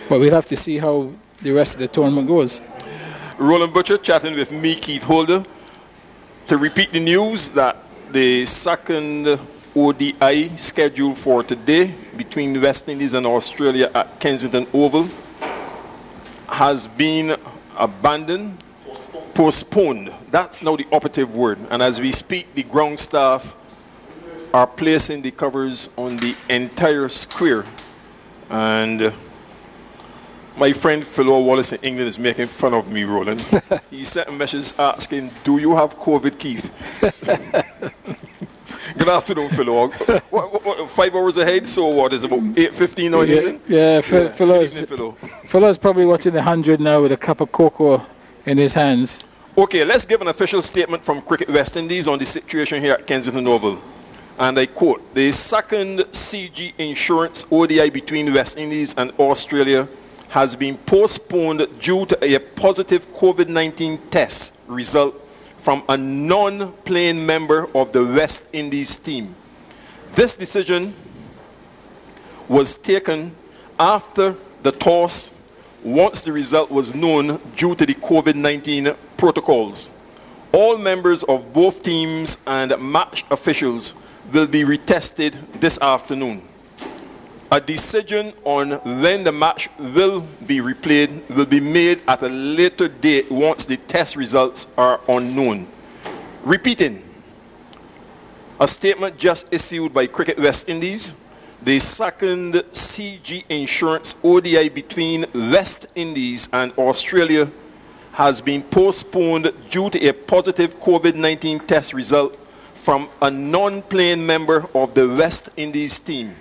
but we'll have to see how the rest of the tournament goes. Roland Butcher chatting with me, Keith Holder, to repeat the news that the second ODI scheduled for today between the West Indies and Australia at Kensington Oval has been abandoned, postponed. That's now the operative word. And as we speak, the ground staff are placing the covers on the entire square. And my friend Philo Wallace in England is making fun of me, Roland. He sent a message asking, "Do you have COVID, Keith?" Good afternoon, Philo. What, 5 hours ahead? So what is about 8:15 now in England? Yeah, Philo's probably watching the 100 now with a cup of cocoa in his hands. Okay, let's give an official statement from Cricket West Indies on the situation here at Kensington Oval. And I quote, "The second CG Insurance ODI between West Indies and Australia has been postponed due to a positive COVID-19 test result from a non-playing member of the West Indies team. This decision was taken after the toss once the result was known due to the COVID-19 protocols. All members of both teams and match officials will be retested this afternoon. A decision on when the match will be replayed will be made at a later date once the test results are unknown. Repeating, a statement just issued by Cricket West Indies, the second CG Insurance ODI between West Indies and Australia has been postponed due to a positive COVID-19 test result from a non-playing member of the West Indies team.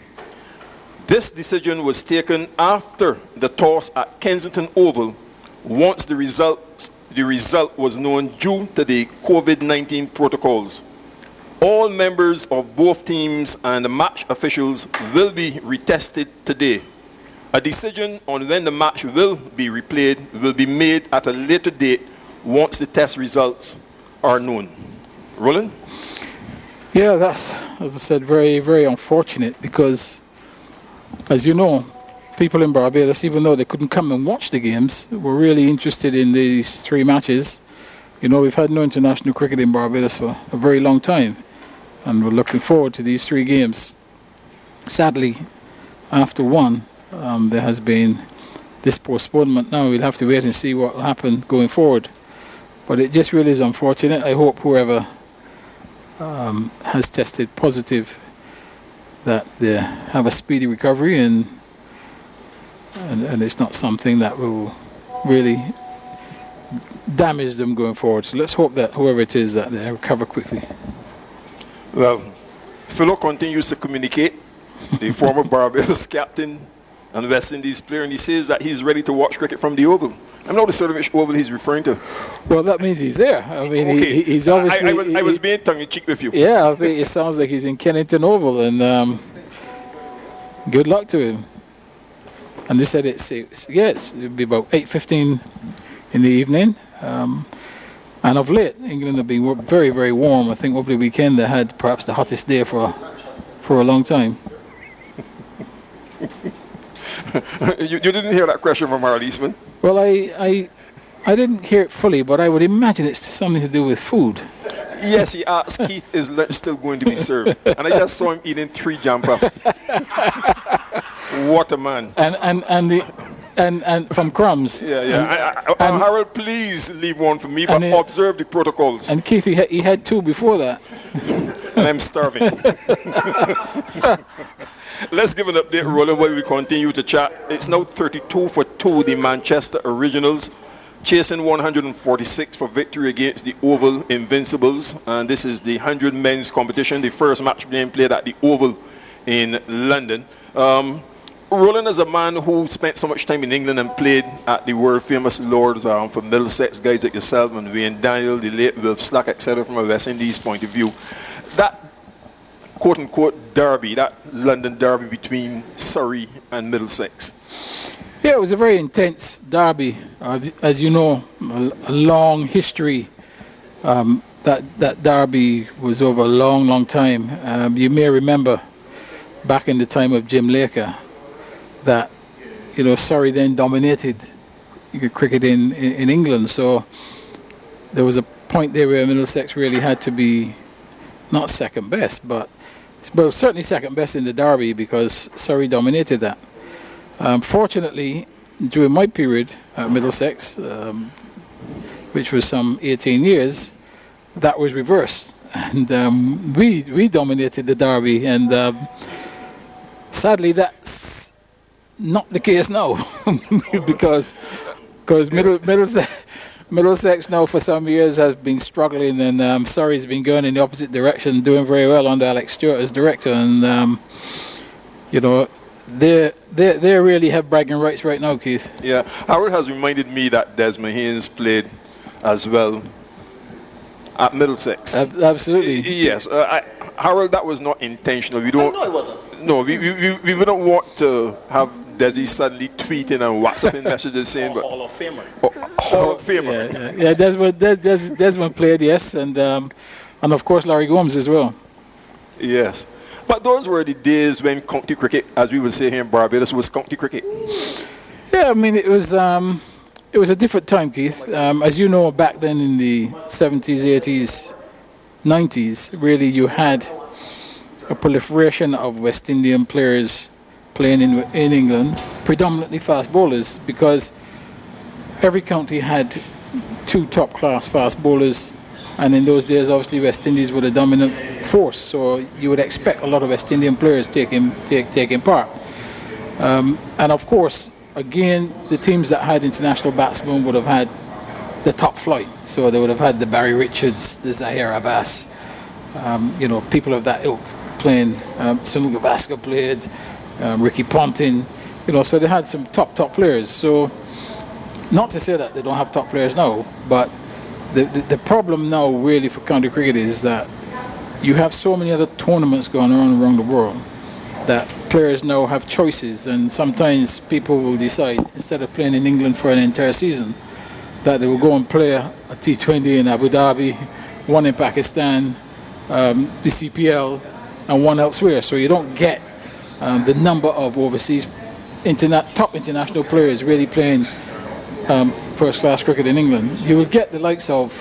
This decision was taken after the toss at Kensington Oval once the result was known due to the COVID-19 protocols. All members of both teams and match officials will be retested today. A decision on when the match will be replayed will be made at a later date once the test results are known. Roland? Yeah, that's, as I said, very, very unfortunate because, as you know, people in Barbados, even though they couldn't come and watch the games, were really interested in these 3 matches. You know, we've had no international cricket in Barbados for a very long time, and we're looking forward to these 3 games. Sadly, after one, there has been this postponement. Now we'll have to wait and see what will happen going forward. But it just really is unfortunate. I hope whoever has tested positive that they have a speedy recovery and it's not something that will really damage them going forward. So let's hope that whoever it is that they recover quickly. Well, Philo continues to communicate, the former Barbados captain and West Indies player, and he says that he's ready to watch cricket from the Oval. I'm not sure which Oval he's referring to. Well, that means he's there. I mean, okay. he's obviously... I was being tongue-in-cheek with you. Yeah, I think it sounds like he's in Kennington Oval, and good luck to him. And they said it'll be about 8:15 in the evening. And of late, England have been very, very warm. I think over the weekend they had perhaps the hottest day for a long time. You didn't hear that question from our Eastman? Well, I didn't hear it fully, but I would imagine it's something to do with food. Yes, he asked Keith, is lunch still going to be served? And I just saw him eating 3 jam puffs. What a man. And from crumbs. Yeah. And Harold, please leave one for me, but observe the protocols. And Keith, he had 2 before that. And I'm starving. Let's give an update, Roland, while we continue to chat. It's now 32 for 2, the Manchester Originals, chasing 146 for victory against the Oval Invincibles. And this is the 100 men's competition, the first match being played at the Oval in London. Roland is a man who spent so much time in England and played at the world famous Lords for Middlesex, guys like yourself and Wayne Daniel, the late Wilf Slack, etc. from a West Indies point of view. That quote-unquote derby, that London derby between Surrey and Middlesex. Yeah, it was a very intense derby. As you know, a long history. That derby was over a long, long time. You may remember back in the time of Jim Laker that, you know, Surrey then dominated cricket in England. So there was a point there where Middlesex really had to be not second best, but certainly second best in the derby because Surrey dominated that. Fortunately, during my period at Middlesex, which was some 18 years, that was reversed, and we dominated the derby, and sadly that's not the case now because Middlesex now for some years has been struggling, and Surrey's been going in the opposite direction, doing very well under Alex Stewart as director, and you know, they really have bragging rights right now, Keith. Yeah, Howard has reminded me that Desmond Haynes played as well at Middlesex. Absolutely. Yes, Harold, that was not intentional. We don't. No, it wasn't. No, we wouldn't want to have Desi suddenly tweeting and WhatsApping messages saying, but Hall of Famer. Hall of Famer. Yeah. Desmond played, yes, and of course Larry Gomes as well. Yes, but those were the days when county cricket, as we would say here in Barbados, was county cricket. Yeah, I mean, it was a different time, Keith. As you know, back then in the 70s, 80s, 90s, really you had a proliferation of West Indian players playing in England, predominantly fast bowlers, because every county had 2 top-class fast bowlers, and in those days, obviously, West Indies were the dominant force, so you would expect a lot of West Indian players taking part. And of course, again, the teams that had international batsmen would have had the top flight. So they would have had the Barry Richards, the Zahir Abbas, people of that ilk playing. Sunil Gavaskar played, Ricky Ponting, so they had some top players. So not to say that they don't have top players now, but the problem now really for county cricket is that you have so many other tournaments going on around the world that players now have choices, and sometimes people will decide, instead of playing in England for an entire season, that they will go and play a T20 in Abu Dhabi, one in Pakistan, the CPL, and one elsewhere. So you don't get the number of overseas top international players really playing first-class cricket in England. You will get the likes of,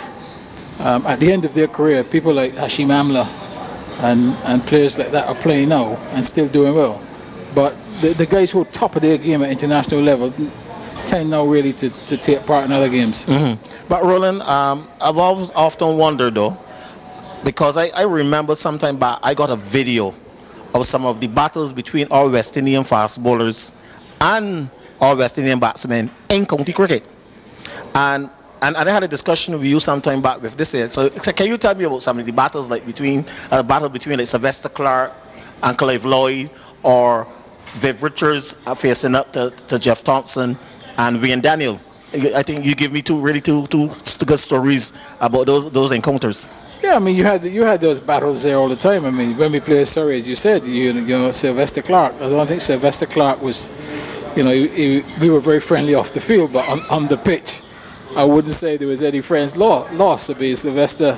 at the end of their career, people like Hashim Amla and players like that are playing now and still doing well. But the guys who are top of their game at international level tend now really to take part in other games. Mm-hmm. But Roland, I've always often wondered though, because I remember sometime back I got a video of some of the battles between our West Indian fast bowlers and our West Indian batsmen in county cricket. And I had a discussion with you sometime back with this. So can you tell me about some of the battles, like between like Sylvester Clarke and Clive Lloyd, or Viv Richards facing up to Jeff Thompson and Wayne Daniel? I think you give me two good stories about those encounters. Yeah, I mean, you had those battles there all the time. I mean, when we played Surrey, as you said, Sylvester Clarke. I don't think Sylvester Clarke was, we were very friendly off the field, but on the pitch, I wouldn't say there was any friends lost. I mean, Sylvester,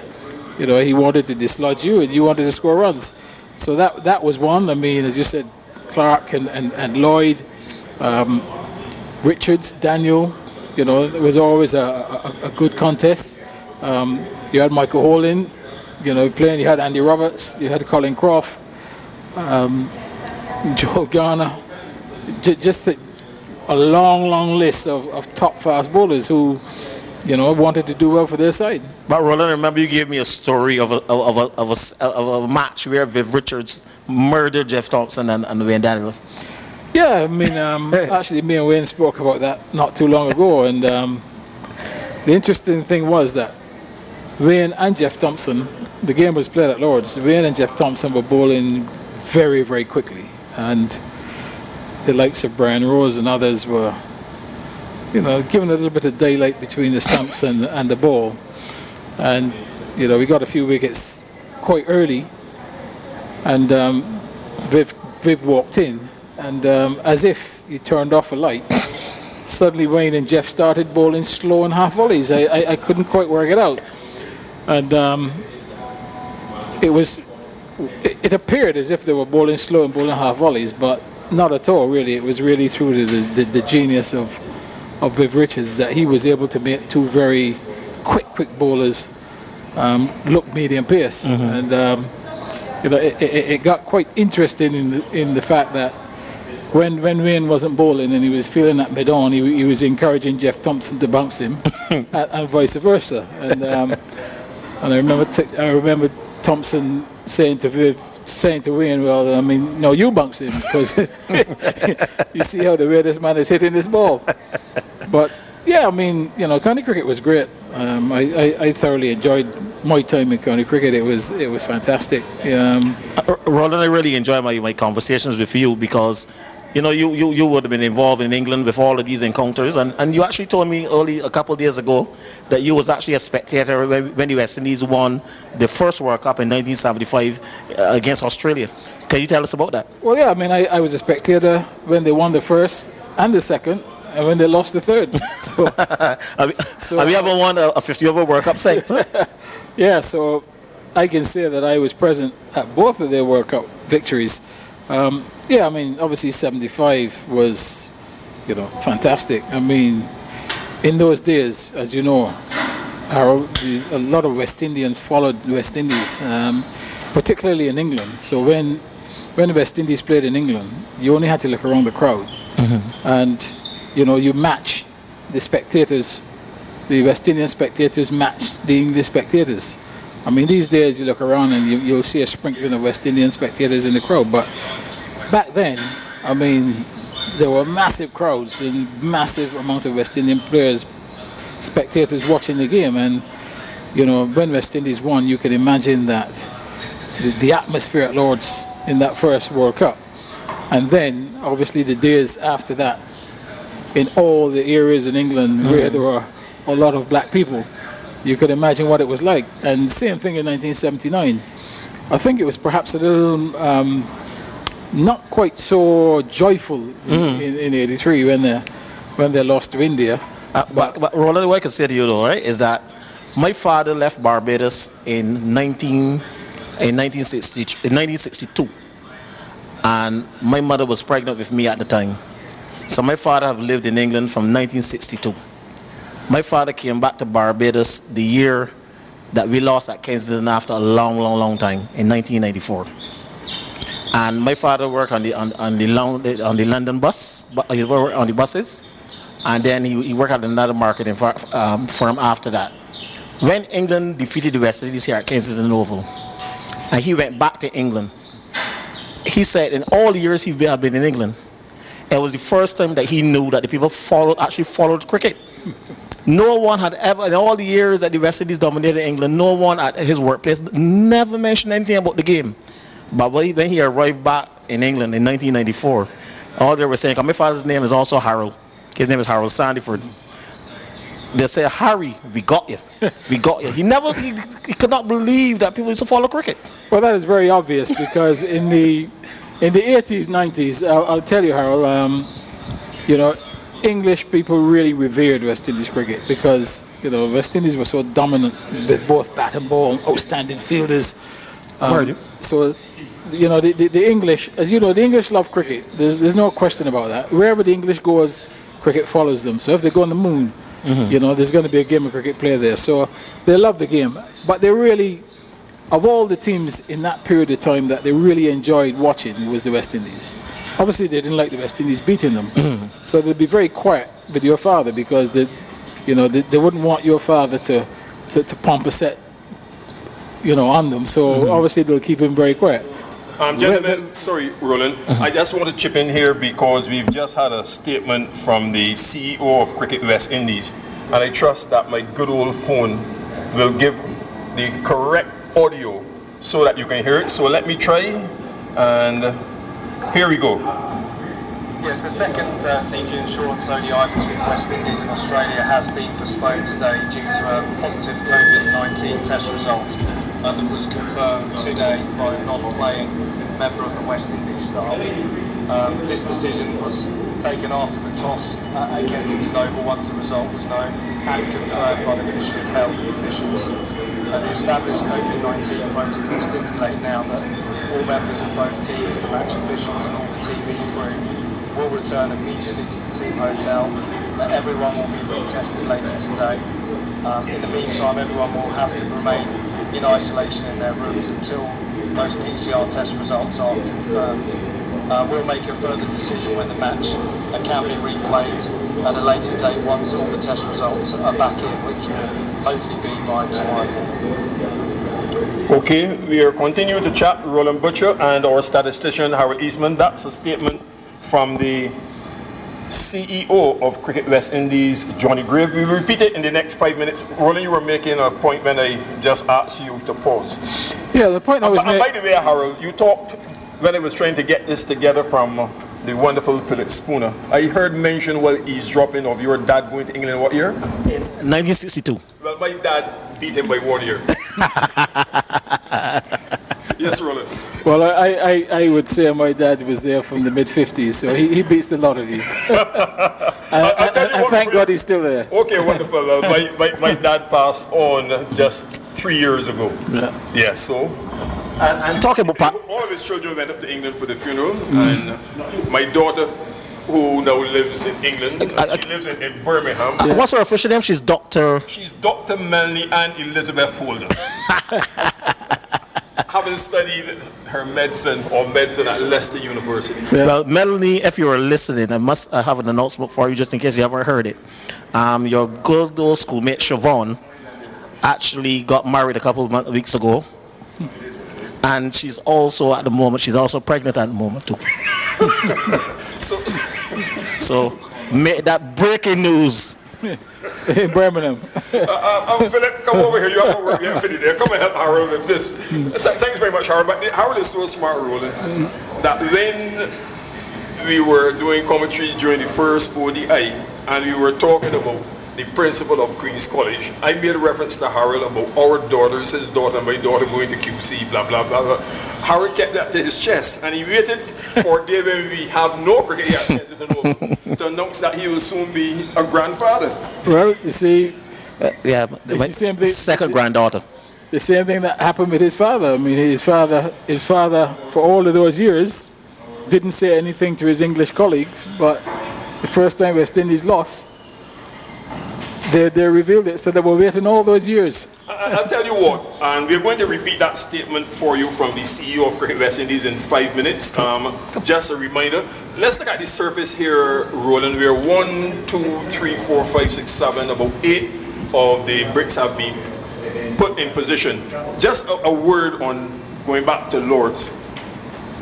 he wanted to dislodge you, and you wanted to score runs. So that was one. I mean, as you said, Clarke and Lloyd, Richards, Daniel. It was always a good contest. You had Michael Holland, playing. You had Andy Roberts. You had Colin Croft, Joe Garner. Just a long list of top fast bowlers who, wanted to do well for their side. But Roland, I remember you gave me a story of a match where Viv Richards murdered Jeff Thompson and Wayne Daniel. Yeah, I mean, actually, me and Wayne spoke about that not too long ago, and the interesting thing was that Wayne and Jeff Thompson, the game was played at Lord's. Wayne and Jeff Thompson were bowling very, very quickly, and the likes of Brian Rose and others were, given a little bit of daylight between the stumps and the ball. And, we got a few wickets quite early, and Viv walked in, and as if he turned off a light, suddenly Wayne and Jeff started bowling slow and half volleys. I couldn't quite work it out. And it appeared as if they were bowling slow and bowling half volleys, but not at all, really. It was really through the genius of Viv Richards that he was able to make two very quick bowlers look medium pace. Mm-hmm. And it got quite interesting in the fact that when Wayne wasn't bowling and he was feeling that mid-on, he was encouraging Jeff Thompson to bounce him, and vice versa. And I remember Thompson saying to Wayne, well, I mean, no, you bounce him, because you see how the way this man is hitting this ball. But yeah, I mean, county cricket was great. I thoroughly enjoyed my time in county cricket. It was fantastic. Roland, I really enjoy my conversations with you, because you would have been involved in England with all of these encounters, and you actually told me a couple of days ago that you was actually a spectator when the West Indies won the first World Cup in 1975 against Australia. Can you tell us about that? Well, yeah, I mean, I was a spectator when they won the first and the second, and when they lost the third. So, have you ever won a 50-over World Cup set? Yeah, so I can say that I was present at both of their World Cup victories. Yeah, I mean, obviously 75 was fantastic. I mean, in those days, as you know, a lot of West Indians followed the West Indies, particularly in England. So when the West Indies played in England, you only had to look around the crowd, and you match the spectators. The West Indian spectators match the English spectators. I mean, these days you look around and you'll see a sprinkling of West Indian spectators in the crowd, but back then, I mean, there were massive crowds and massive amount of West Indian players, spectators watching the game. And when West Indies won, you can imagine that the atmosphere at Lord's in that first World Cup, and then obviously the days after that in all the areas in England where there were a lot of black people, you could imagine what it was like. And same thing in 1979. I think it was perhaps a little not quite so joyful in 83 when they lost to India. But Roland, what I can say to you though, right, is that my father left Barbados in 1962, and my mother was pregnant with me at the time. So my father have lived in England from 1962. My father came back to Barbados the year that we lost at Kensington after a long time in 1994. And my father worked on the London bus, he worked on the buses, and then he worked at another marketing firm after that. When England defeated the West Indies here at Kensington Oval, and he went back to England, he said in all the years he's been in England, it was the first time that he knew that the people actually followed cricket. No one had ever, in all the years that the West Indies dominated England, no one at his workplace never mentioned anything about the game. But when he arrived back in England in 1994, all they were saying, my father's name is also Harold. His name is Harold Sandyford. They say, Harry, we got you. We got you. He could not believe that people used to follow cricket. Well, that is very obvious, because in the 80s, 90s, I'll tell you, Harold, English people really revered West Indies cricket, because West Indies were so dominant with both bat and ball, outstanding fielders. So the English, as you know, the English love cricket. There's no question about that. Wherever the English goes, cricket follows them. So if they go on the moon, there's going to be a game of cricket played there. So they love the game, but they really, of all the teams in that period of time that they really enjoyed watching, was the West Indies. Obviously, they didn't like the West Indies beating them, so they'd be very quiet with your father, because they wouldn't want your father to pump a set, on them. So obviously they'll keep him very quiet. Gentlemen, sorry, Roland. I just want to chip in here because we've just had a statement from the CEO of Cricket West Indies, and I trust that my good old phone will give the correct audio so that you can hear it. So let me try, and here we go. Yes, the second CG Insurance ODI between West Indies and Australia has been postponed today due to a positive COVID-19 test result that was confirmed today by a non-playing member of the West Indies staff. This decision was taken after the toss at Kensington Oval once the result was known and confirmed by the Ministry of Health officials. The established COVID-19 protocols stipulate now that all members of both teams, the match officials and all the TV crew, will return immediately to the team hotel. Everyone will be retested later today. In the meantime, everyone will have to remain in isolation in their rooms until those PCR test results are confirmed. We'll make a further decision when the match can be replayed at a later date once all the test results are back in, which will hopefully be by tomorrow. Okay, we are continuing to chat Roland Butcher and our statistician Harold Eastman. That's a statement from the CEO of Cricket West Indies, Johnny Grave. We will repeat it in the next 5 minutes. Roland, you were making a point when I just asked you to pause. Yeah, the point I was making. By the way, Harold, you talked when I was trying to get this together from the wonderful Philip Spooner. I heard mention while eavesdropping of your dad going to England what year? In 1962. Well, my dad beat him by 1 year. Yes, Roland. Well, I would say my dad was there from the mid-50s, so he beats the lot of you. and thank God he's still there. Okay, wonderful. My dad passed on just 3 years ago. Yeah, so. And talking about all of his children went up to England for the funeral, and my daughter who now lives in England. She lives in Birmingham. What's her official name? She's Dr. She's Dr. Melanie Ann Elizabeth Holder. Having studied her medicine at Leicester University. Well, Melanie, if you are listening, I have an announcement for you just in case you haven't heard it. Your good old schoolmate Siobhan actually got married a couple of weeks ago. And she's also pregnant at the moment too. So that breaking news. In Birmingham. Philip, come over here. You have to work yet, Philip. There. Come and help Harold with this. Thanks very much, Harold. But Harold is so smart, Roland, that when we were doing commentary during the first ODI and we were talking about the principal of Queen's College, I made a reference to Harold about our daughters, his daughter and my daughter going to QC, blah, blah, blah, blah. Harold kept that to his chest, and he waited for a day when we have no cricket yet to announce that he will soon be a grandfather. Well, you see, the same thing, second granddaughter. The same thing that happened with his father. I mean, his father, for all of those years, didn't say anything to his English colleagues, but the first time West Indies lost, they revealed it, so they were waiting all those years. I'll tell you what, and we're going to repeat that statement for you from the CEO of Cricket West Indies in 5 minutes. Just a reminder, let's look at the surface here, Roland. We're 1, 2, 3, 4, 5, 6, 7, about 8 of the bricks have been put in position. Just a word on going back to Lords.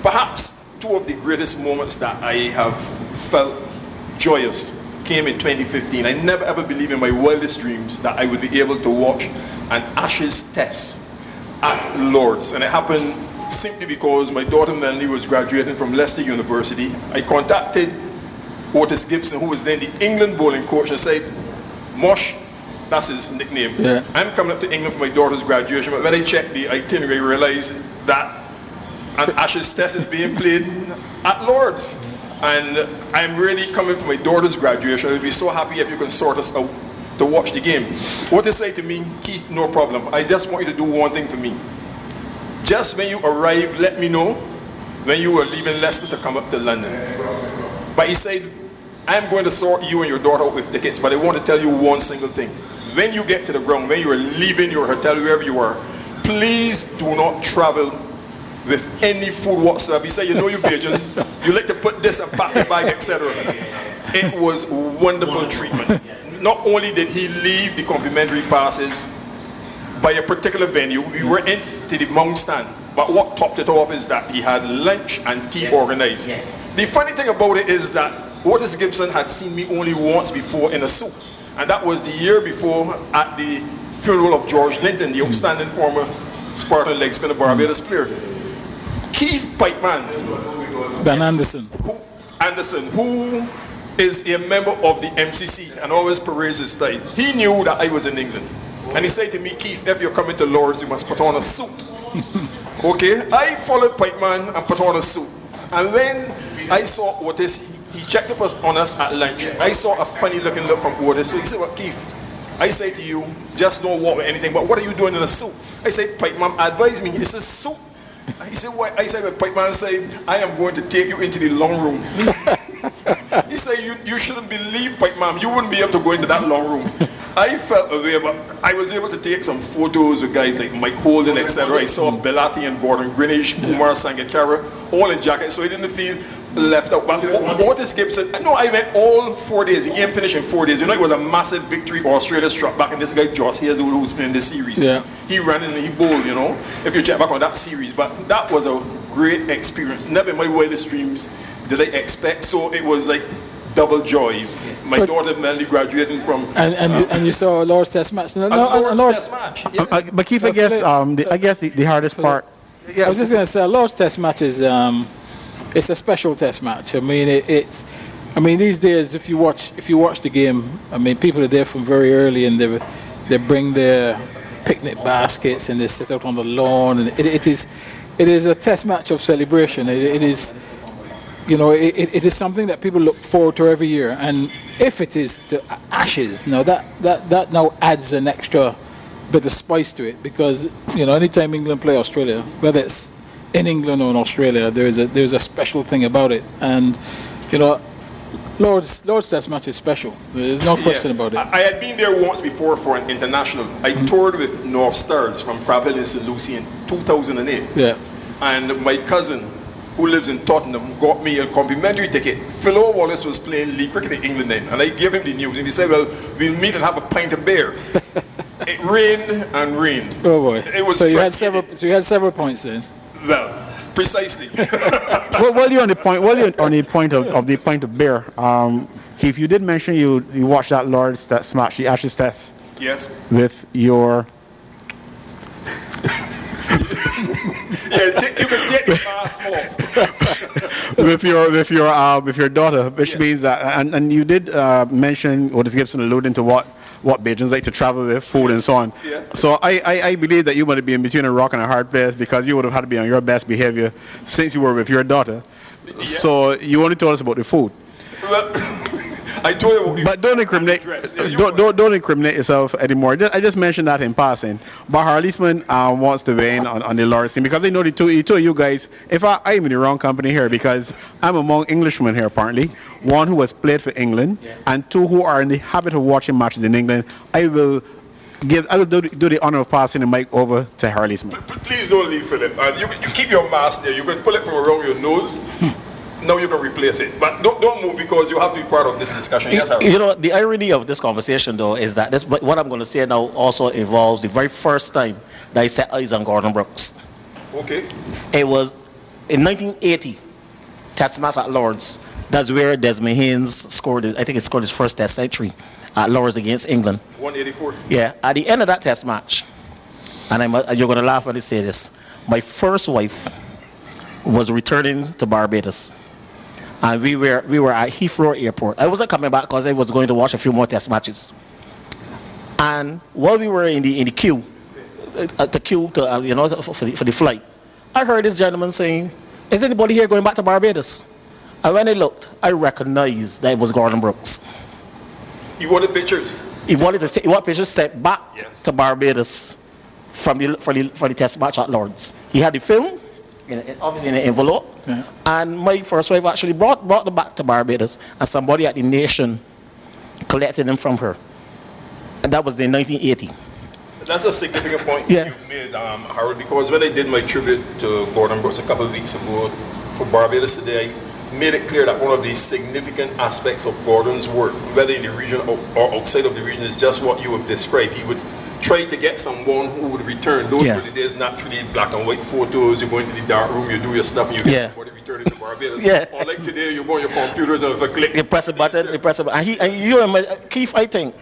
Perhaps two of the greatest moments that I have felt joyous came in 2015. I never ever believed in my wildest dreams that I would be able to watch an Ashes test at Lords, and it happened simply because my daughter Melanie was graduating from Leicester University. I contacted Otis Gibson, who was then the England bowling coach, and said, Mosh, that's his nickname, I'm coming up to England for my daughter's graduation, but when I checked the itinerary, I realized that an Ashes test is being played at Lords. And I'm really coming for my daughter's graduation. I'll be so happy if you can sort us out to watch the game. What they say to me, Keith, no problem. I just want you to do one thing for me. Just when you arrive, let me know when you are leaving Leicester to come up to London. But he said, I'm going to sort you and your daughter out with tickets, but I want to tell you one single thing. When you get to the ground, when you are leaving your hotel, wherever you are, please do not travel with any food whatsoever. He said, you know you Bajans, you like to put this and pack the bag, etc. It was wonderful treatment. Not only did he leave the complimentary passes by a particular venue, we were into the Mount Stand, but what topped it off is that he had lunch and tea organized. The funny thing about it is that Otis Gibson had seen me only once before in a suit, and that was the year before at the funeral of George Linton, the outstanding former Spartan leg spinner Barbados player. Keith Pikeman Ben Anderson, who is a member of the MCC and always parades his tie, he knew that I was in England, and he said to me, Keith, if you're coming to Lords, you must put on a suit. Okay, I followed Pikeman and put on a suit, and when I saw Otis, he checked up on us at lunch. I saw a funny looking look from Otis, so he said, well, Keith, I say to you, just don't walk with anything, but what are you doing in a suit? I said, Pikeman, advise me, it's a suit. He said, what? I said, Pikeman said, I am going to take you into the long room. He said, you shouldn't believe, Pikeman, you wouldn't be able to go into that long room. I felt away, but I was able to take some photos with guys like Mike Holden, etc. I saw Belati and Gordon Greenwich, Kumar Sangakkara, all in jackets, so I didn't feel left out. But Otis Gibson, I went all 4 days. The game finished in 4 days. You know, it was a massive victory. Australia struck back, and this guy Joss Hazel, who's playing this series, he ran and he bowled, you know, if you check back on that series. But that was a great experience. Never in my wildest dreams did I expect, so it was like double joy. My daughter Melanie graduating from and you saw a Lord's Test match. Test match. But Keith, I guess the hardest part. I was just going to say, a Lord's Test match is it's a special Test match. I mean, these days, if you watch the game, I mean, people are there from very early, and they bring their picnic baskets and they sit out on the lawn, and it is a Test match of celebration. It is. You know, it is something that people look forward to every year, and if it is to Ashes, now that now adds an extra bit of spice to it, because you know, anytime England play Australia, whether it's in England or in Australia, there's a special thing about it. And you know, Lord's Test match is special. There's no question about it. I had been there once before for an international. I toured with North Stars from Praville in St. Lucie in 2008. Yeah. And my cousin, who lives in Tottenham, got me a complimentary ticket. Philo Wallace was playing league cricket in England then, and I gave him the news, and he said, well, we'll meet and have a pint of beer. It rained and rained. Oh boy. It was so you had several points then. Well, precisely. While you're on the point of the pint of beer, Keith, you did mention you watched that Lord's Test match, the Ashes Test. Yes. With your you can take the mask off. with your daughter, which means that, and you did mention Otis Gibson alluding to what Bajans like to travel with, food and so on. Yes. So I believe that you might be in between a rock and a hard place because you would have had to be on your best behavior since you were with your daughter. Yes. So you only told us about the food. Well, I told you. But don't incriminate. Don't incriminate yourself anymore. I just mentioned that in passing. But Harleysman wants to weigh in on the Lord's team because they know the two of you guys. If I'm in the wrong company here because I'm among Englishmen here apparently. One who has played for England and two who are in the habit of watching matches in England. I will do the honor of passing the mic over to Harleysman. Please don't leave, Philip. You keep your mask there. You can pull it from around your nose. Now you can replace it. But don't move because you have to be part of this discussion. Yes, Harry. You know, the irony of this conversation, though, is that what I'm going to say now also involves the very first time that I set eyes on Gordon Brooks. Okay. It was in 1980, Test match at Lord's. That's where Desmond Haynes scored his first Test century at Lord's against England. 184. Yeah. At the end of that Test match, and you're going to laugh when I say this, my first wife was returning to Barbados. And we were at Heathrow Airport. I wasn't coming back because I was going to watch a few more Test matches. And while we were in the queue, for the flight, I heard this gentleman saying, "Is anybody here going back to Barbados?" And when I looked, I recognized that it was Gordon Brooks. He wanted pictures. He wanted pictures sent back to Barbados for the Test match at Lord's. He had the film. Obviously in an envelope, and my first wife actually brought them back to Barbados, and somebody at the Nation collected them from her, and that was in 1980. That's a significant point you made, Harold, because when I did my tribute to Gordon Brooks a couple of weeks ago for Barbados Today, I made it clear that one of the significant aspects of Gordon's work, whether in the region or outside of the region, is just what you have described. He would try to get someone who would return. Those were the days, naturally, black and white photos. You go into the dark room, you do your stuff, and you get somebody returning to Barbados. Or like today, you go on your computers and if a click. You press a button, And Keith, I think,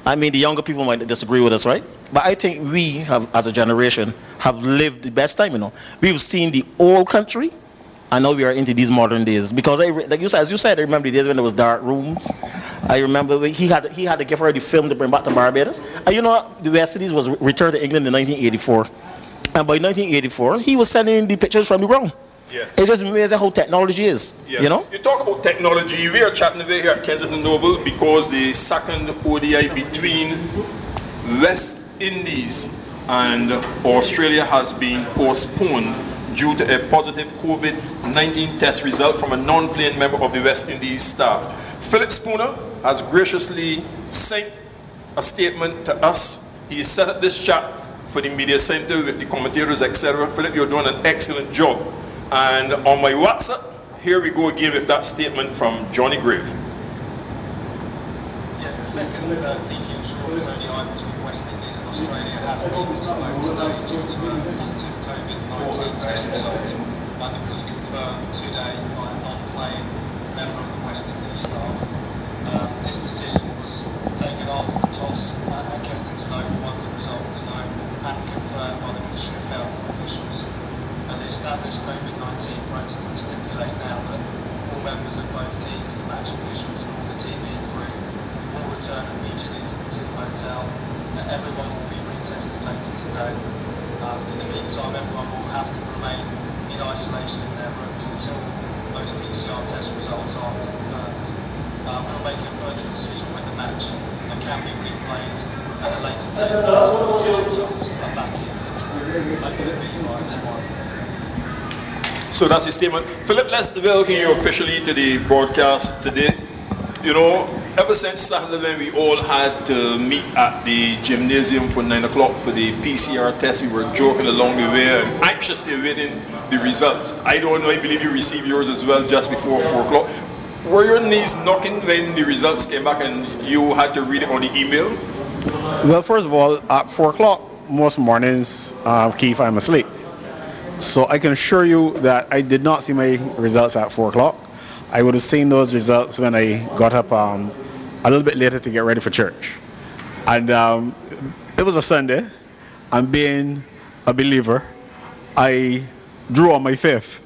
the younger people might disagree with us, right? But I think we have, as a generation, have lived the best time, We've seen the old country, and now we are into these modern days. Because as you said, I remember the days when there was dark rooms. I remember he had to give her the film to bring back to Barbados. And the West Indies was returned to England in 1984. And by 1984, he was sending the pictures from the ground. Yes. It's just amazing how technology is. Yes. You talk about technology. We are chatting away here at Kensington Oval because the second ODI between West Indies and Australia has been postponed due to a positive COVID-19 test result from a non-playing member of the West Indies staff. Philip Spooner has graciously sent a statement to us. He set up this chat for the media center with the commentators, etc. Philip, you're doing an excellent job. And on my WhatsApp, here we go again with that statement from Johnny Grave. Yes, the second CG Insurance ODI between West Indies and Australia has been postponed today due to a positive COVID-19 test result, and it was confirmed today by a non-playing member of the West Indies staff. This decision was taken after the toss at Kensington Oval once the result was known and confirmed by the Ministry of Health officials. And the established COVID-19 protocols stipulate now that all members of both teams, the match officials and all the TV crew will return immediately to the team hotel. Everyone will be retested later today. In the meantime, everyone will have to remain in isolation in their rooms until those PCR test results are confirmed. We'll make a further decision when the match can be replayed at a later date once all the test results are back in, which will hopefully be by tomorrow. So that's his statement. Philip, let's welcome you officially to the broadcast today. You know, ever since Saturday when we all had to meet at the gymnasium for 9 o'clock for the PCR test, we were joking along the way and anxiously awaiting the results. I don't know, I believe you received yours as well just before 4 o'clock. Were your knees knocking when the results came back and you had to read it on the email? Well, first of all, at 4 o'clock, most mornings, Keith, I'm asleep. So I can assure you that I did not see my results at 4 o'clock. I would have seen those results when I got up a little bit later to get ready for church. And it was a Sunday, and being a believer, I drew on my faith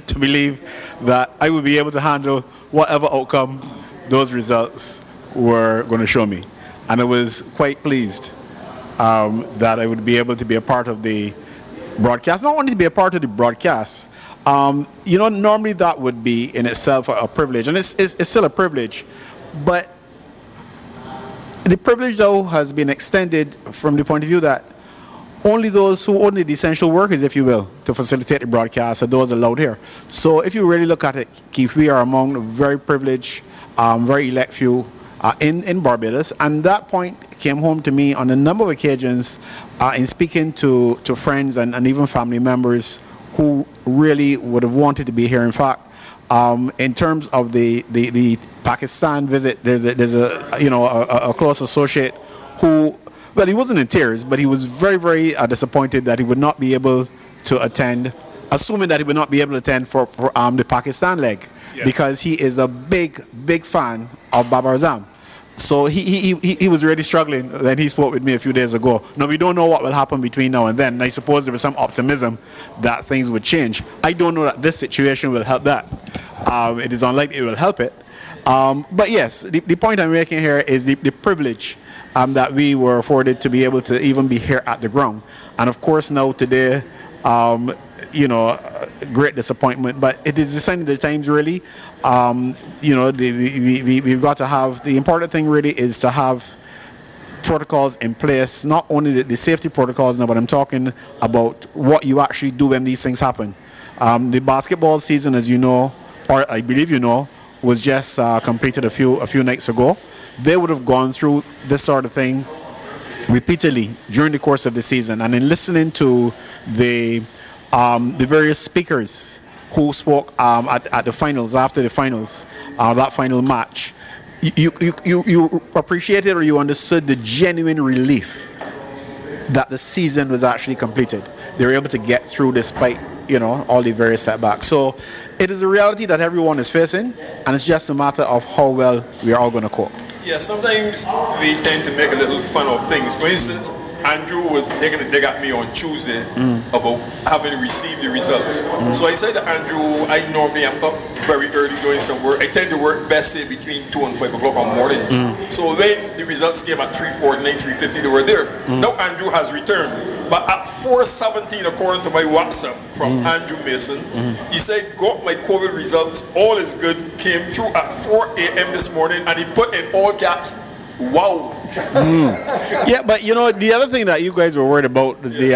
to believe that I would be able to handle whatever outcome those results were going to show me. And I was quite pleased that I would be able to be a part of the broadcast. Not only to be a part of the broadcast, you know, normally that would be in itself a privilege, and it's still a privilege, but the privilege though has been extended from the point of view that only those who own the essential workers, if you will, to facilitate the broadcast are those allowed here. So if you really look at it, Keith, we are among the very privileged, very elect few in Barbados, and that point came home to me on a number of occasions in speaking to friends and even family members who really would have wanted to be here. In fact, in terms of the Pakistan visit, there's a close associate who, well, he wasn't in tears, but he was very, very disappointed that he would not be able to attend, assuming that he would not be able to attend for the Pakistan leg, yes, because he is a big fan of Babar Azam. So he was really struggling when he spoke with me a few days ago. Now, we don't know what will happen between now and then. And I suppose there was some optimism that things would change. I don't know that this situation will help that. It is unlikely it will help it. But yes, the point I'm making here is the privilege that we were afforded to be able to even be here at the ground. And of course now today, great disappointment, but it is the sign of the times really. We've got to have, the important thing really is to have protocols in place, not only the safety protocols now, but I'm talking about what you actually do when these things happen. The basketball season, as you know, or I believe you know, was just completed a few nights ago. They would have gone through this sort of thing repeatedly during the course of the season, and in listening to the various speakers who spoke at the finals, after the finals, that final match, you appreciated or you understood the genuine relief that the season was actually completed. They were able to get through despite, all the various setbacks. So it is a reality that everyone is facing, and it's just a matter of how well we are all going to cope. Yeah, sometimes we tend to make a little fun of things. For instance, Andrew was taking a dig at me on Tuesday about having received the results. So I said to Andrew, I normally am up very early doing some work. I tend to work best, say, between 2 and 5 o'clock on mornings. So when the results came at 3:49, 3:50, they were there. Now Andrew has returned. But at 4:17, according to my WhatsApp from Andrew Mason, he said, got my COVID results, all is good, came through at 4 a.m. this morning, and he put in all caps, wow. Yeah, but the other thing that you guys were worried about is the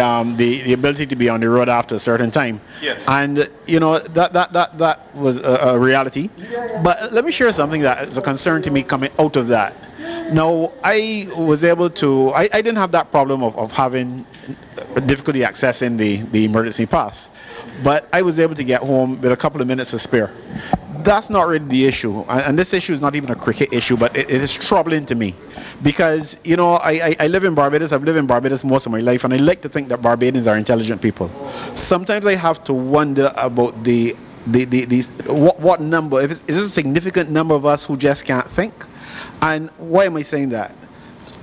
ability to be on the road after a certain time. Yes. And that was a reality. But let me share something that is a concern to me coming out of that. Now, I was able to, I didn't have that problem of having difficulty accessing the emergency pass, but I was able to get home with a couple of minutes to spare. That's not really the issue, and this issue is not even a cricket issue, but it is troubling to me because I live in Barbados. I've lived in Barbados most of my life, and I like to think that Barbadians are intelligent people. Sometimes I have to wonder about what number, is it a significant number of us who just can't think? And why am I saying that?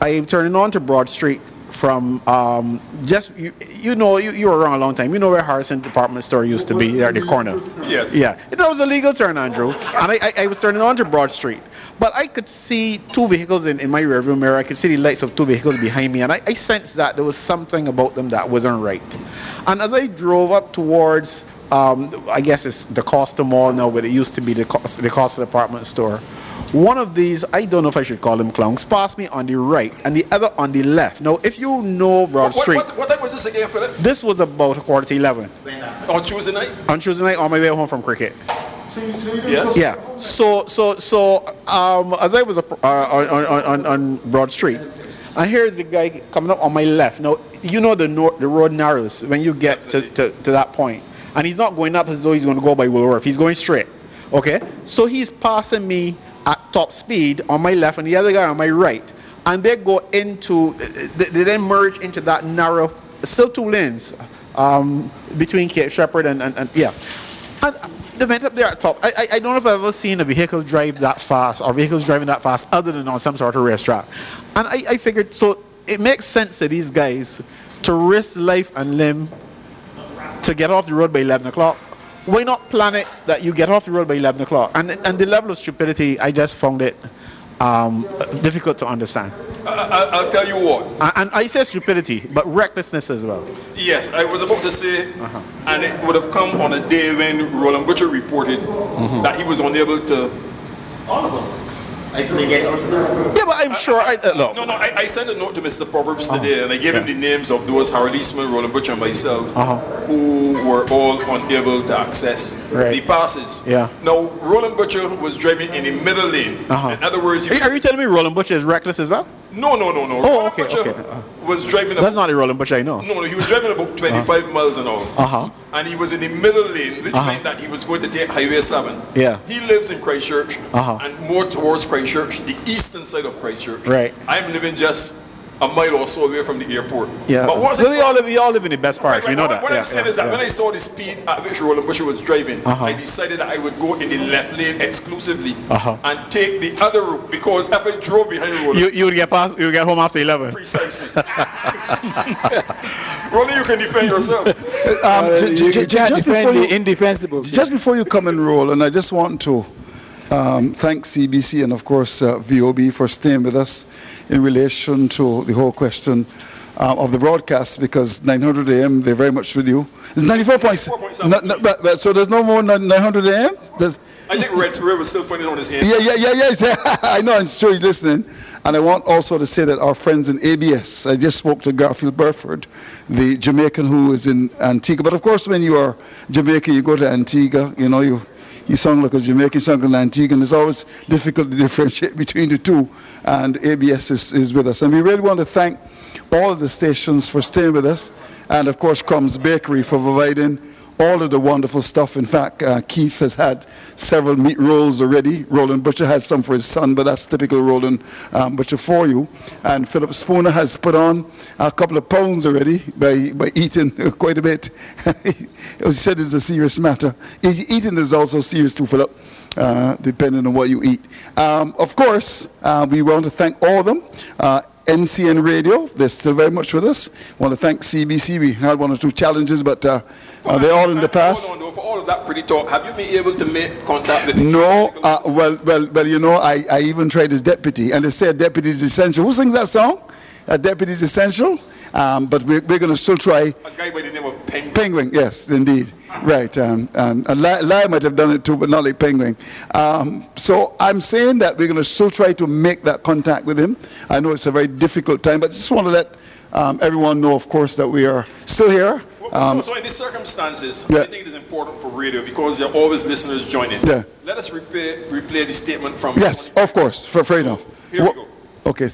I am turning on to Broad Street from you were around a long time. You know where Harrison Department Store used to be, there at the corner. Yes. Yeah. It was a legal turn, Andrew. And I was turning on to Broad Street. But I could see two vehicles in my rearview mirror. I could see the lights of two vehicles behind me, and I sensed that there was something about them that wasn't right. And as I drove up towards I guess it's the Costa Mall now, but it used to be the Costa Department Store. One of these, I don't know if I should call them clowns, passed me on the right and the other on the left. Now, if you know Broad Street... What time was this again, Philip? This was about 11:15. On Tuesday night? On Tuesday night, on my way home from cricket. Yes. Yeah. So as I was on Broad Street, and here's the guy coming up on my left. Now you know the road narrows when you get to that point, and he's not going up as though he's going to go by Woolworth. He's going straight. Okay. So he's passing me at top speed on my left, and the other guy on my right, and they go into they then merge into that narrow, still 2 lanes between Cape Shepherd and yeah. And they went up there at top. I don't know if I've ever seen a vehicle drive that fast or vehicles driving that fast other than on some sort of racetrack. And I figured, so it makes sense to these guys to risk life and limb to get off the road by 11 o'clock. Why not plan it that you get off the road by 11 o'clock? And the level of stupidity, I just found it difficult to understand. I'll tell you what. And I say stupidity, but recklessness as well. Yes, I was about to say, and it would have come on a day when Roland Butcher reported that he was unable to. All of us. Yeah, but I'm sure. I sent a note to Mr. Proverbs today, and I gave him the names of those Harold Eastman, Roland Butcher, and myself, who were all unable to access the passes. Yeah. Now, Roland Butcher was driving in the middle lane. In other words, are you telling me Roland Butcher is reckless as well? No. Oh, okay. Was driving. That's not the Roland Butcher I know. No, he was driving about 25 miles an hour. And he was in the middle lane, which meant that he was going to take Highway 7. Yeah. He lives in Christchurch, and more towards Christchurch, the eastern side of Christchurch. Right. I'm living just a mile or so away from the airport. Yeah. But once we all live in the best parts. We know that. What I'm saying is that when I saw the speed at which Roland Butcher was driving, I decided that I would go in the left lane exclusively and take the other route, because if I drove behind Roland, you would get home after 11. Precisely. Roland, you can defend yourself. Just before the indefensible. Just before you come and roll, and I just want to thank CBC and of course VOB for staying with us in relation to the whole question of the broadcast, because 900 AM, they're very much with you. It's 94.7. So there's no more 900 AM? I think Red Spirit was still funny on his hand. Yeah. I know, I'm sure he's listening. And I want also to say that our friends in ABS, I just spoke to Garfield Burford, the Jamaican who is in Antigua. But of course, when you are Jamaican, you go to Antigua, you sound like a Jamaican, you sound like an Antiguan. It's always difficult to differentiate between the two. And ABS is with us. And we really want to thank all of the stations for staying with us. And of course, Crumbs Bakery for providing all of the wonderful stuff. In fact, Keith has had several meat rolls already. Roland Butcher has some for his son, but that's typical Roland Butcher for you. And Philip Spooner has put on a couple of pounds already by eating quite a bit. He said it's a serious matter. Eating is also serious too, Philip, depending on what you eat. Of course, we want to thank all of them. NCN Radio, they're still very much with us. Want to thank CBC. We had 1 or 2 challenges, but they're all in the past. Hold on, for all of that pretty talk, have you been able to make contact with? No. Well, I even tried as deputy, and they said deputy is essential. Who sings that song? Deputy is essential. But we're going to still try. A guy by the name of Penguin. Penguin, yes, indeed. Right. And Lai might have done it too, but not like Penguin. So I'm saying that we're going to still try to make that contact with him. I know it's a very difficult time, but I just want to let everyone know, of course, that we are still here. So in these circumstances, I think it is important for radio, because there are always listeners joining. Yeah. Let us replay the statement from. Yes, of course, for free enough. Here we go. Okay.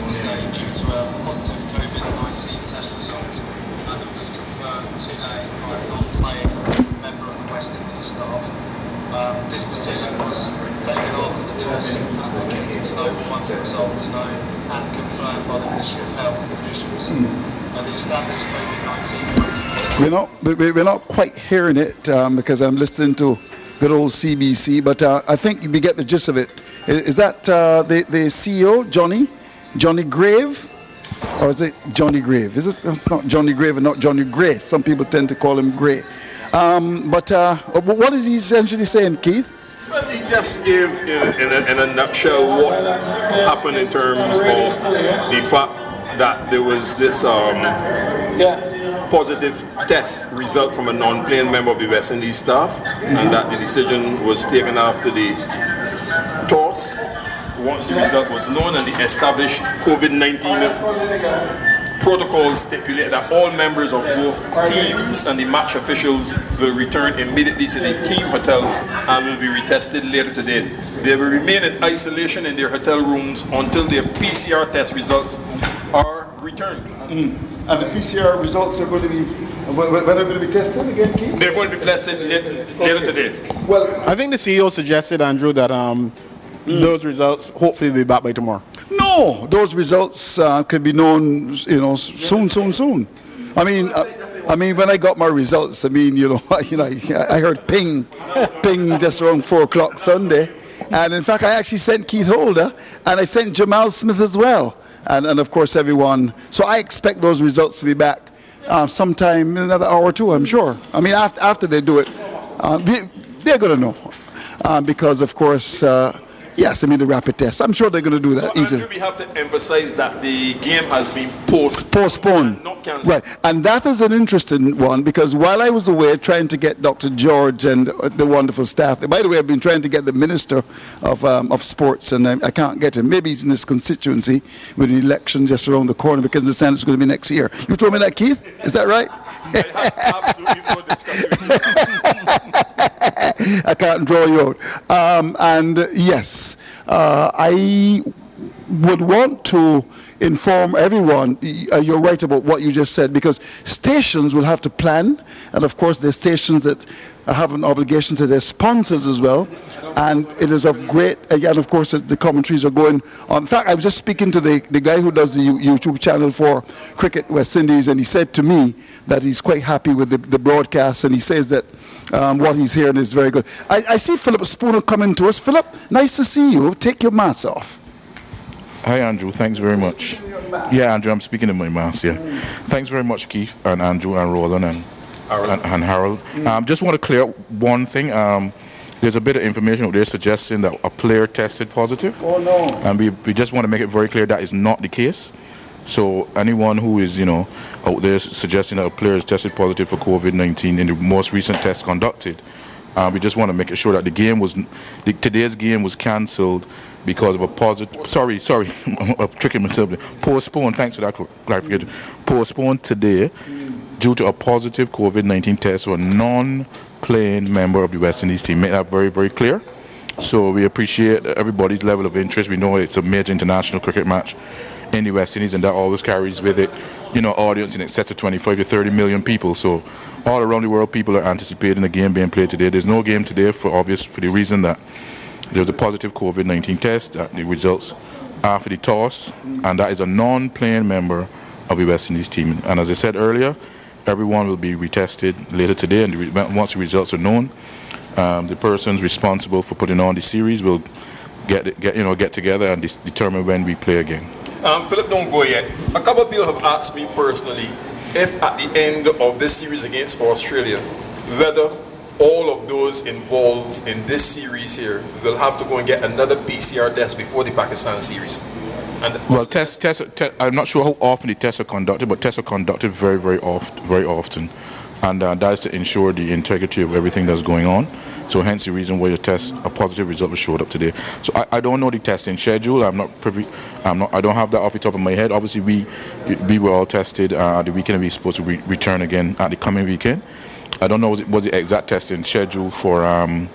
Today due to a positive COVID-19 test result, and it was confirmed today by a non-playing member of the West Indies staff. This decision was taken after the toss at Kensington Oval once the result was known and confirmed by the Ministry of Health officials. The established COVID-19 we're not quite hearing it because I'm listening to good old CBC, but I think we get the gist of it. Is that the CEO, Johnny Grave? Or is it Johnny Grave? It's not Johnny Grave and not Johnny Gray. Some people tend to call him Gray. But what is he essentially saying, Keith? Well, he just gave, in a nutshell, what happened in terms of the fact that there was this positive test result from a non-playing member of the West Indies staff, and that the decision was taken after the toss, once the result was known, and the established COVID-19 Protocols stipulate that all members of both teams and the match officials will return immediately to the team hotel and will be retested later today. They will remain in isolation in their hotel rooms until their PCR test results are returned. And the PCR results are going to be, when are they going to be tested again, Keith? They're going to be tested later today. Well, I think the CEO suggested, Andrew, that those results hopefully will be back by tomorrow. No, those results could be known, soon. I mean, when I got my results, I heard ping just around 4:00 Sunday, and in fact, I actually sent Keith Holder, and I sent Jamal Smith as well, and of course everyone. So I expect those results to be back sometime in another hour or two, I'm sure. I mean, after they do it, they're going to know, because of course. Yes, I mean the rapid test. I'm sure they're going to do that easily. We have to emphasize that the game has been postponed, not cancelled. Right, and that is an interesting one because while I was away trying to get Dr. George and the wonderful staff, by the way, I've been trying to get the Minister of Sports, and I can't get him. Maybe he's in his constituency with the election just around the corner because the Senate is going to be next year. You told me that, Keith? Is that right? I have absolutely no discussion. I can't draw you out. And yes, I would want to inform everyone, you're right about what you just said, because stations will have to plan, and of course there's stations that have an obligation to their sponsors as well, and it is of great, again, of course, the commentaries are going on. In fact, I was just speaking to the guy who does the YouTube channel for Cricket West Indies, and he said to me that he's quite happy with the broadcast, and he says that what he's hearing is very good. I see Philip Spooner coming to us. Philip, nice to see you. Take your mask off. Hi, Andrew. Thanks very much. Yeah, Andrew, I'm speaking in my mask, yeah. Thanks very much, Keith, and Andrew, and Roland, and Harold. Just want to clear up one thing. There's a bit of information out there suggesting that a player tested positive. Oh, no. And we just want to make it very clear that is not the case. So anyone who is, out there suggesting that a player is tested positive for COVID-19 in the most recent test conducted, we just want to make it sure that today's game was cancelled because of a positive. Sorry, I'm tricking myself there. Postponed. Thanks for that clarification. Postponed today due to a positive COVID-19 test for a non-playing member of the West Indies team. Make that very, very clear. So we appreciate everybody's level of interest. We know it's a major international cricket match in the West Indies, and that always carries with it, audience in excess of 25 to 30 million people. So all around the world, people are anticipating a game being played today. There's no game today for the reason that there's a positive COVID-19 test, the results after the toss, and that is a non-playing member of the West Indies team. And as I said earlier, everyone will be retested later today, and once the results are known, the persons responsible for putting on the series will get together and determine when we play again. Philip, don't go yet. A couple of people have asked me personally if at the end of this series against Australia, whether all of those involved in this series here will have to go and get another PCR test before the Pakistan series. Well, tests. I'm not sure how often the tests are conducted, but tests are conducted very, very often, and that is to ensure the integrity of everything that's going on. So hence the reason why a positive result was showed up today. So I don't know the testing schedule. I don't have that off the top of my head. Obviously we were all tested at the weekend, and we're supposed to return again at the coming weekend. I don't know was the exact testing schedule for.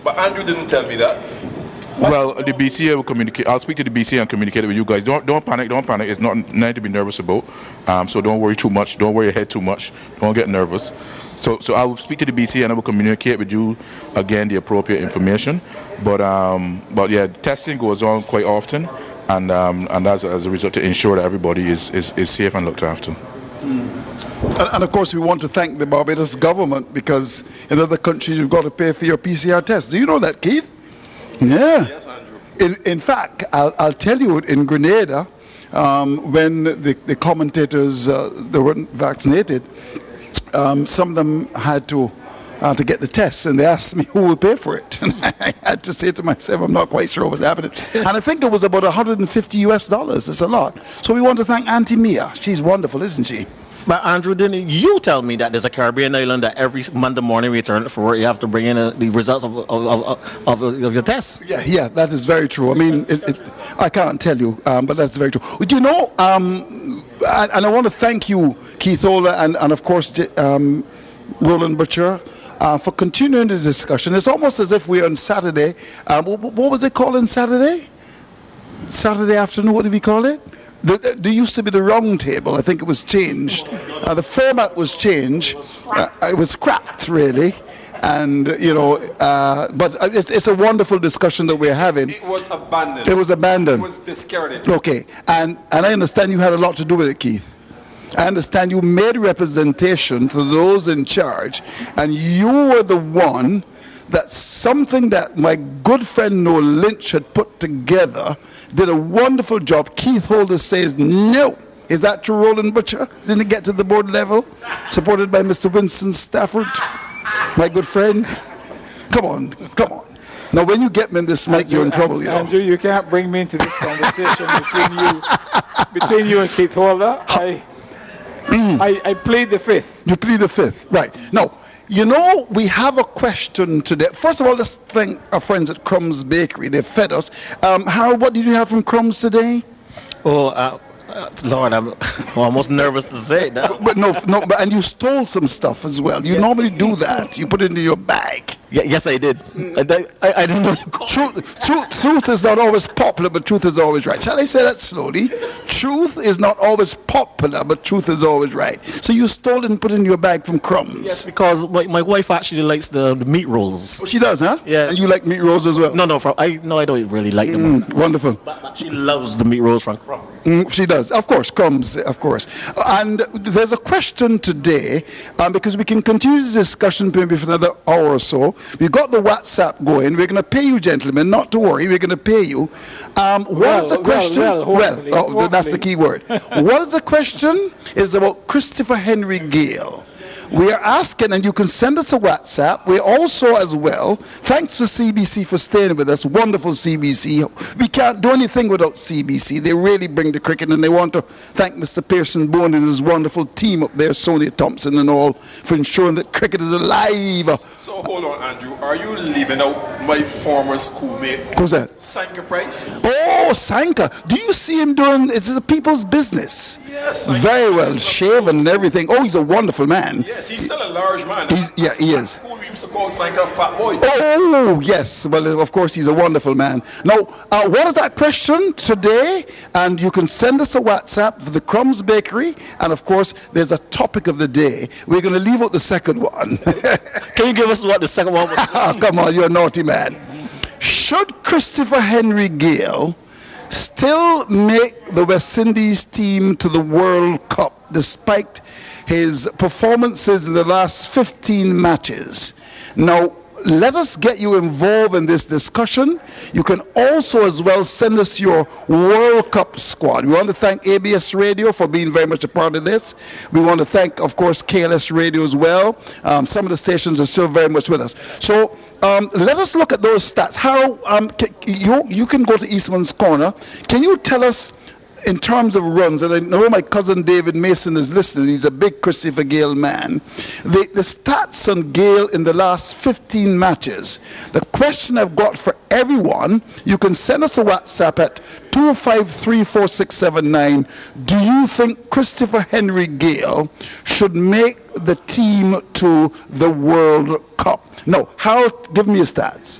But Andrew didn't tell me that. Well, the BCA will communicate. I'll speak to the BCA and communicate it with you guys. Don't panic. It's not nothing to be nervous about. So don't worry too much. Don't worry your head too much. Don't get nervous. So I will speak to the BCA and I will communicate with you again the appropriate information. But yeah, testing goes on quite often, and that's as a result to ensure that everybody is safe and looked after. And of course, we want to thank the Barbados government, because in other countries you've got to pay for your PCR test. Do you know that, Keith? Yeah. Yes, Andrew. In fact, I'll tell you, in Grenada, when the commentators they weren't vaccinated, some of them had to get the tests, and they asked me who will pay for it, and I had to say to myself, I'm not quite sure what was happening. And I think it was about $150. It's a lot. So we want to thank Auntie Mia. She's wonderful, isn't she? But Andrew, didn't you tell me that there's a Caribbean island that every Monday morning we turn for work, you have to bring in the results of your tests? Yeah, that is very true. I mean, I can't tell you, but that's very true. You know, and I want to thank you, Keith Ola, and of course, Roland Butcher, for continuing this discussion. It's almost as if we're on Saturday. What was it called on Saturday? Saturday afternoon, what did we call it? There used to be the round table. I think it was changed. The format was changed. It was scrapped, really. And, but it's a wonderful discussion that we're having. It was abandoned. It was abandoned. It was discarded. Okay. And I understand you had a lot to do with it, Keith. I understand you made representation to those in charge, and you were the one that something that my good friend Noel Lynch had put together, did a wonderful job. Keith Holder says no. Is that true, Roland Butcher? Didn't it get to the board level? Supported by Mr. Winston Stafford, my good friend? Come on. Now, when you get me in this mic, you're in trouble, you know. Andrew, you can't bring me into this conversation between you and Keith Holder. I plead the fifth. You plead the fifth, right. Now, we have a question today. First of all, let's thank our friends at Crumb's Bakery. They fed us. Harold, what did you have from Crumb's today? Lord, I'm almost nervous to say that. But and you stole some stuff as well. You normally do that. You put it into your bag. Yes, I did. I didn't know. Truth is not always popular, but truth is always right. Shall I say that slowly? Truth is not always popular, but truth is always right. So you stole it and put it in your bag from Crumbs. Yes, because my wife actually likes the meat rolls. Oh, she does, huh? Yeah. And you like meat rolls as well? No, I don't really like them. Wonderful. But she loves the meat rolls from Crumbs. She does. Of course, Crumbs, of course. And there's a question today, because we can continue this discussion maybe for another hour or so. We've got the WhatsApp going. We're going to pay you, gentlemen. Not to worry. We're going to pay you. What is the question? Well, that's the key word. What is the question? It's about Christopher Henry Gale. We are asking, and you can send us a WhatsApp. We also, as well, thanks to CBC for staying with us. Wonderful CBC. We can't do anything without CBC. They really bring the cricket, and they want to thank Mr. Pearson Boone and his wonderful team up there, Sonia Thompson and all, for ensuring that cricket is alive. So hold on, Andrew. Are you leaving out my former schoolmate? Who's that? Sanka Price. Oh, Sanka. Do you see him doing, is it a people's business? Yes. Very well shaven and everything. Oh, he's a wonderful man. Yes, he's still a large man. He is. We used to call Sanka Fat Boy. Oh, yes. Well, of course, he's a wonderful man. Now, what is that question today? And you can send us a WhatsApp for the Crumbs Bakery. And, of course, there's a topic of the day. We're going to leave out the second one. Can you give us what the second one was? Oh, come on, you're a naughty man. Should Christopher Henry Gale still make the West Indies team to the World Cup despite his performances in the last 15 matches? Now, let us get you involved in this discussion. You can also as well send us your World Cup squad. We want to thank ABS Radio for being very much a part of this. We want to thank, of course, KLS Radio as well. Some of the stations are still very much with us. So let us look at those stats. How you can go to Eastman's Corner. Can you tell us, in terms of runs, and I know my cousin David Mason is listening, he's a big Christopher Gale man, the stats on Gale in the last 15 matches. The question I've got for everyone, you can send us a WhatsApp at 2534679. Do you think Christopher Henry Gale should make the team to the World Cup? No. Harold, give me your stats.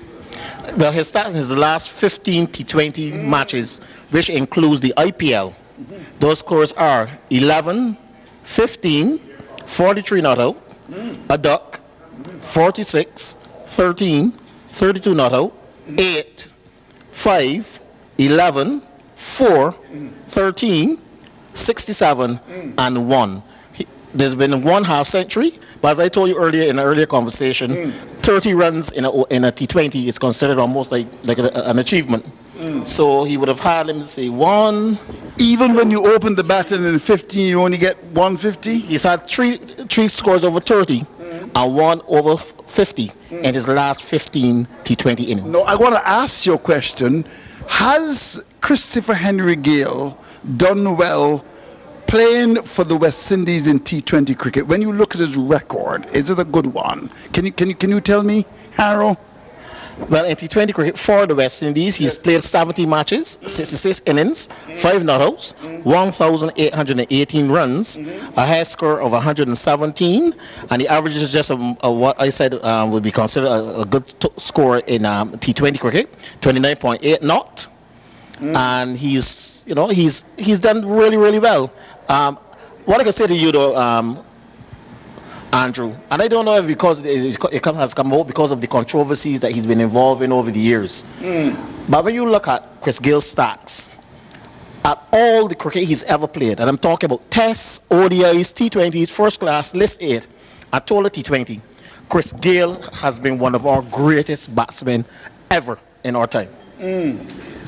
Well, his stats in his last 15 T20 matches, which includes the IPL, those scores are 11, 15, 43 not out, a duck, 46, 13, 32 not out, 8, 5, 11, 4, 13, 67, and 1. There's been 1 half century, but as I told you earlier in an earlier conversation, 30 runs in a T20 is considered almost like an achievement. So he would have had, let me see, 1. Even when you open the baton in 15, you only get 150? He's had three scores over 30 and 1 over 50 in his last 15 T20 innings. No, I want to ask you a question. Has Christopher Henry Gale done well playing for the West Indies in T20 cricket? When you look at his record, is it a good one? Can you tell me, Harold? Well, in T20 cricket for the West Indies, he's played 70 matches, 66 innings, 5 notouts, 1,818 runs, a high score of 117, and the average is just what I said would be considered a good score in T20 cricket, 29.8 not, and he's done really, really well. What I can say to you though, Andrew, and I don't know if because it has come out because of the controversies that he's been involved in over the years. But when you look at Chris Gale's stats, at all the cricket he's ever played, and I'm talking about Tests, ODIs, T20s, first class, list 8, at all the T20, Chris Gale has been one of our greatest batsmen ever in our time.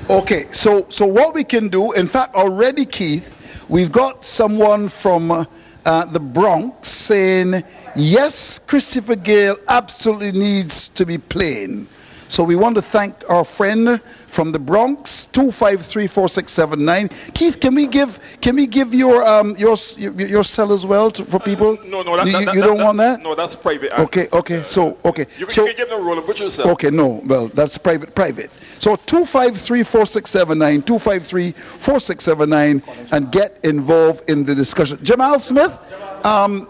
Okay, so what we can do, in fact, already, Keith, we've got someone from the Bronx saying, yes, Christopher Gale absolutely needs to be playing. So we want to thank our friend from the Bronx, 2534679. Keith, can we give your cell as well for people? No, you don't want that? No, that's private. Okay. You can give them a roll with yourself. Okay, no, well, that's private. So 2534679, 2534679, and get involved in the discussion. Jamal Smith, can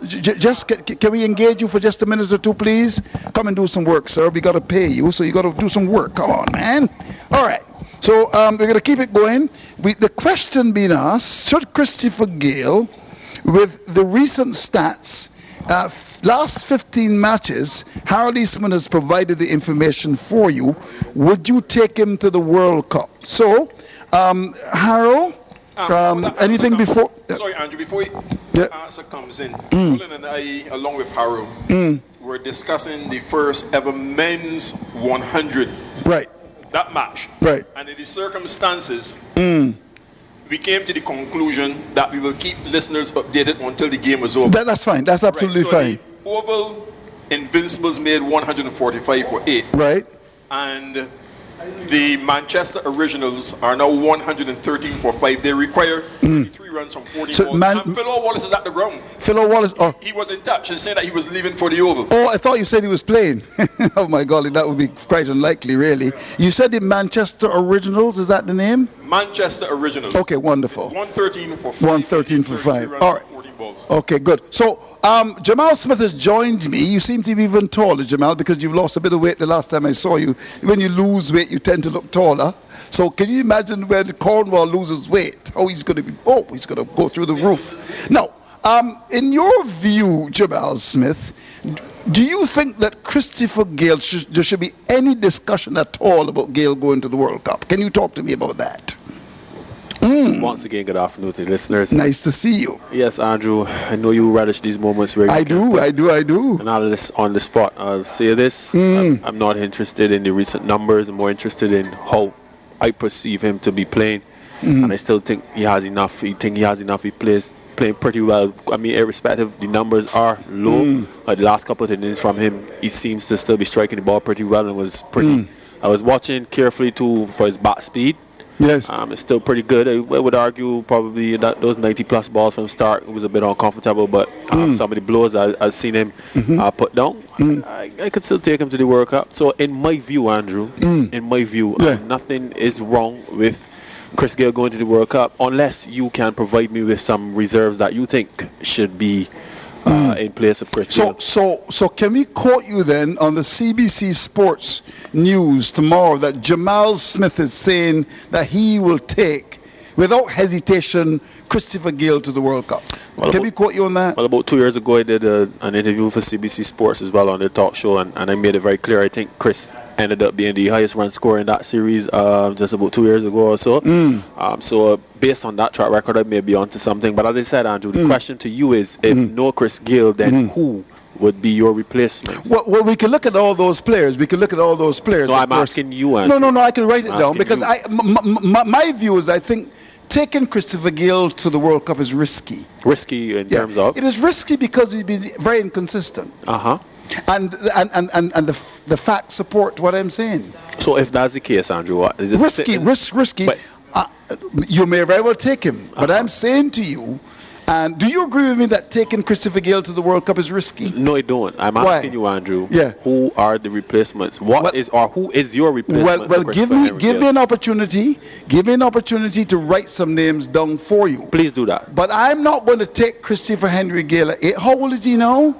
we engage you for just a minute or two, please? Come and do some work, sir. We got to pay you, so you got to do some work. Come on, man. All right. So we're going to keep it going. The question being asked, should Christopher Gale, with the recent stats, last 15 matches, Harold Eastman has provided the information for you, would you take him to the World Cup? So, Harold, anything before? Sorry, Andrew, before the answer comes in, Roland and I, along with Harold, were discussing the first ever men's 100. Right. That match. Right. And in the circumstances, we came to the conclusion that we will keep listeners updated until the game was over. That's fine. That's absolutely fine. The Oval Invincibles made 145 for 8. Right. And the Manchester Originals are now 113 for 5. They require 33 runs from 40 balls. And Phil Wallace is at the ground. Phil Wallace. He was in touch and saying that he was leaving for the Oval. Oh, I thought you said he was playing. Oh my golly, that would be quite unlikely, really. You said the Manchester Originals. Is that the name? Manchester Originals. Okay, wonderful. 113 for 5. 113 for 5. All right. Balls. Okay, good. So Jamal Smith has joined me. You seem to be even taller, Jamal, because you've lost a bit of weight the last time I saw you. When you lose weight, you tend to look taller. So can you imagine when Cornwall loses weight? He's going to go through the roof. Now, in your view, Jamal Smith, do you think that Christopher Gale, there should be any discussion at all about Gale going to the World Cup? Can you talk to me about that? Once again, good afternoon to the listeners. Nice to see you. Yes, Andrew, I know you relish these moments where I do. And all of this on the spot. I'll say this, I'm not interested in the recent numbers. I'm more interested in how I perceive him to be playing. And I still think he has enough. He plays playing pretty well. I mean, irrespective, the numbers are low. The last couple of innings from him, he seems to still be striking the ball pretty well and was pretty. I was watching carefully too for his bat speed. Yes. It's still pretty good. I would argue probably that those 90-plus balls from the start was a bit uncomfortable, but some of the blows I've seen him put down, I could still take him to the World Cup. So in my view, Andrew, nothing is wrong with Chris Gale going to the World Cup unless you can provide me with some reserves that you think should be in place of Chris Gale. So can we quote you then on the CBC Sports News tomorrow that Jamal Smith is saying that he will take, without hesitation, Christopher Gale to the World Cup? Can we quote you on that? Well, about 2 years ago, I did an interview for CBC Sports as well on the talk show, and I made it very clear. I think Chris ended up being the highest run scorer in that series just about 2 years ago or so. So based on that track record, I may be onto something. But as I said, Andrew, the question to you is, if no Chris Gale, then who would be your replacement? Well, we can look at all those players. No, I'm asking you, Andrew. No, I can write it down because my view is I think taking Christopher Gale to the World Cup is risky. Risky in terms of? It is risky because he'd be very inconsistent. And the facts support what I'm saying. So if that's the case, Andrew, what is it? Risky. You may very well take him, but I'm saying to you, And do you agree with me that taking Christopher Gale to the World Cup is risky? No, I don't. I'm asking you, Andrew. Yeah. Who are the replacements? Who is your replacement? Well, give me an opportunity. Give me an opportunity to write some names down for you. Please do that. But I'm not going to take Christopher Henry Gale. How old is he now?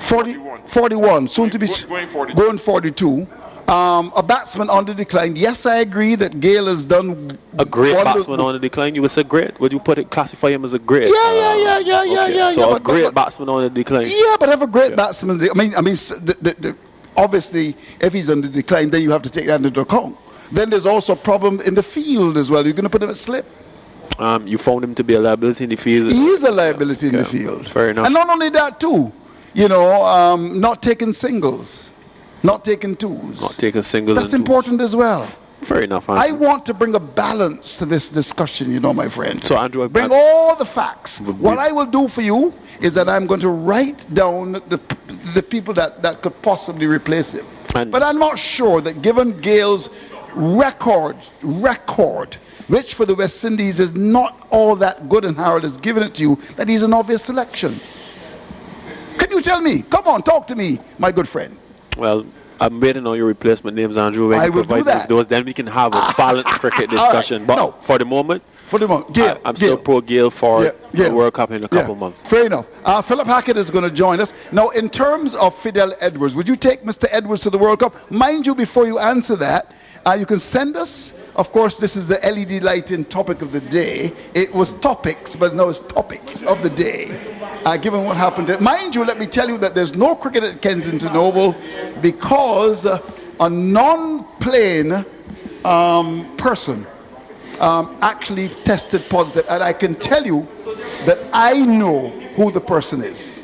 41. Soon to be going 42. A batsman on the decline. Yes, I agree that Gale has done a great batsman on the decline. You would say great? Would you classify him as a great? Yeah. So a great batsman on the decline. Yeah, but have a great batsman. I mean, obviously, if he's on the decline, then you have to take that into account. Then there's also a problem in the field as well. You're going to put him at slip. You found him to be a liability in the field. He is a liability in the field. Fair enough. And not only that too, not taking singles. Not taking twos. Not taking singles. That's important as well. Fair enough, Andrew. I want to bring a balance to this discussion, my friend. So, Andrew, bring all the facts. What I will do for you is that I'm going to write down the people that could possibly replace him. But I'm not sure that given Gale's record, which for the West Indies is not all that good, and Harold has given it to you, that he's an obvious selection. Can you tell me? Come on, talk to me, my good friend. Well, I'm waiting on your replacement names, Andrew. When I you will provide do that. those, then we can have a balanced cricket discussion. Right. But no. for the moment, Gale, I'm still pro Gale for the World Cup in a couple months. Fair enough. Philip Hackett is going to join us. Now, in terms of Fidel Edwards, would you take Mr. Edwards to the World Cup? Mind you, before you answer that, you can send us, of course, this is the LED lighting topic of the day. It was topics, but now it's topic of the day. Given what happened there. Mind you, let me tell you that there's no cricket at Kensington Oval because a non-playing person actually tested positive. And I can tell you that I know who the person is.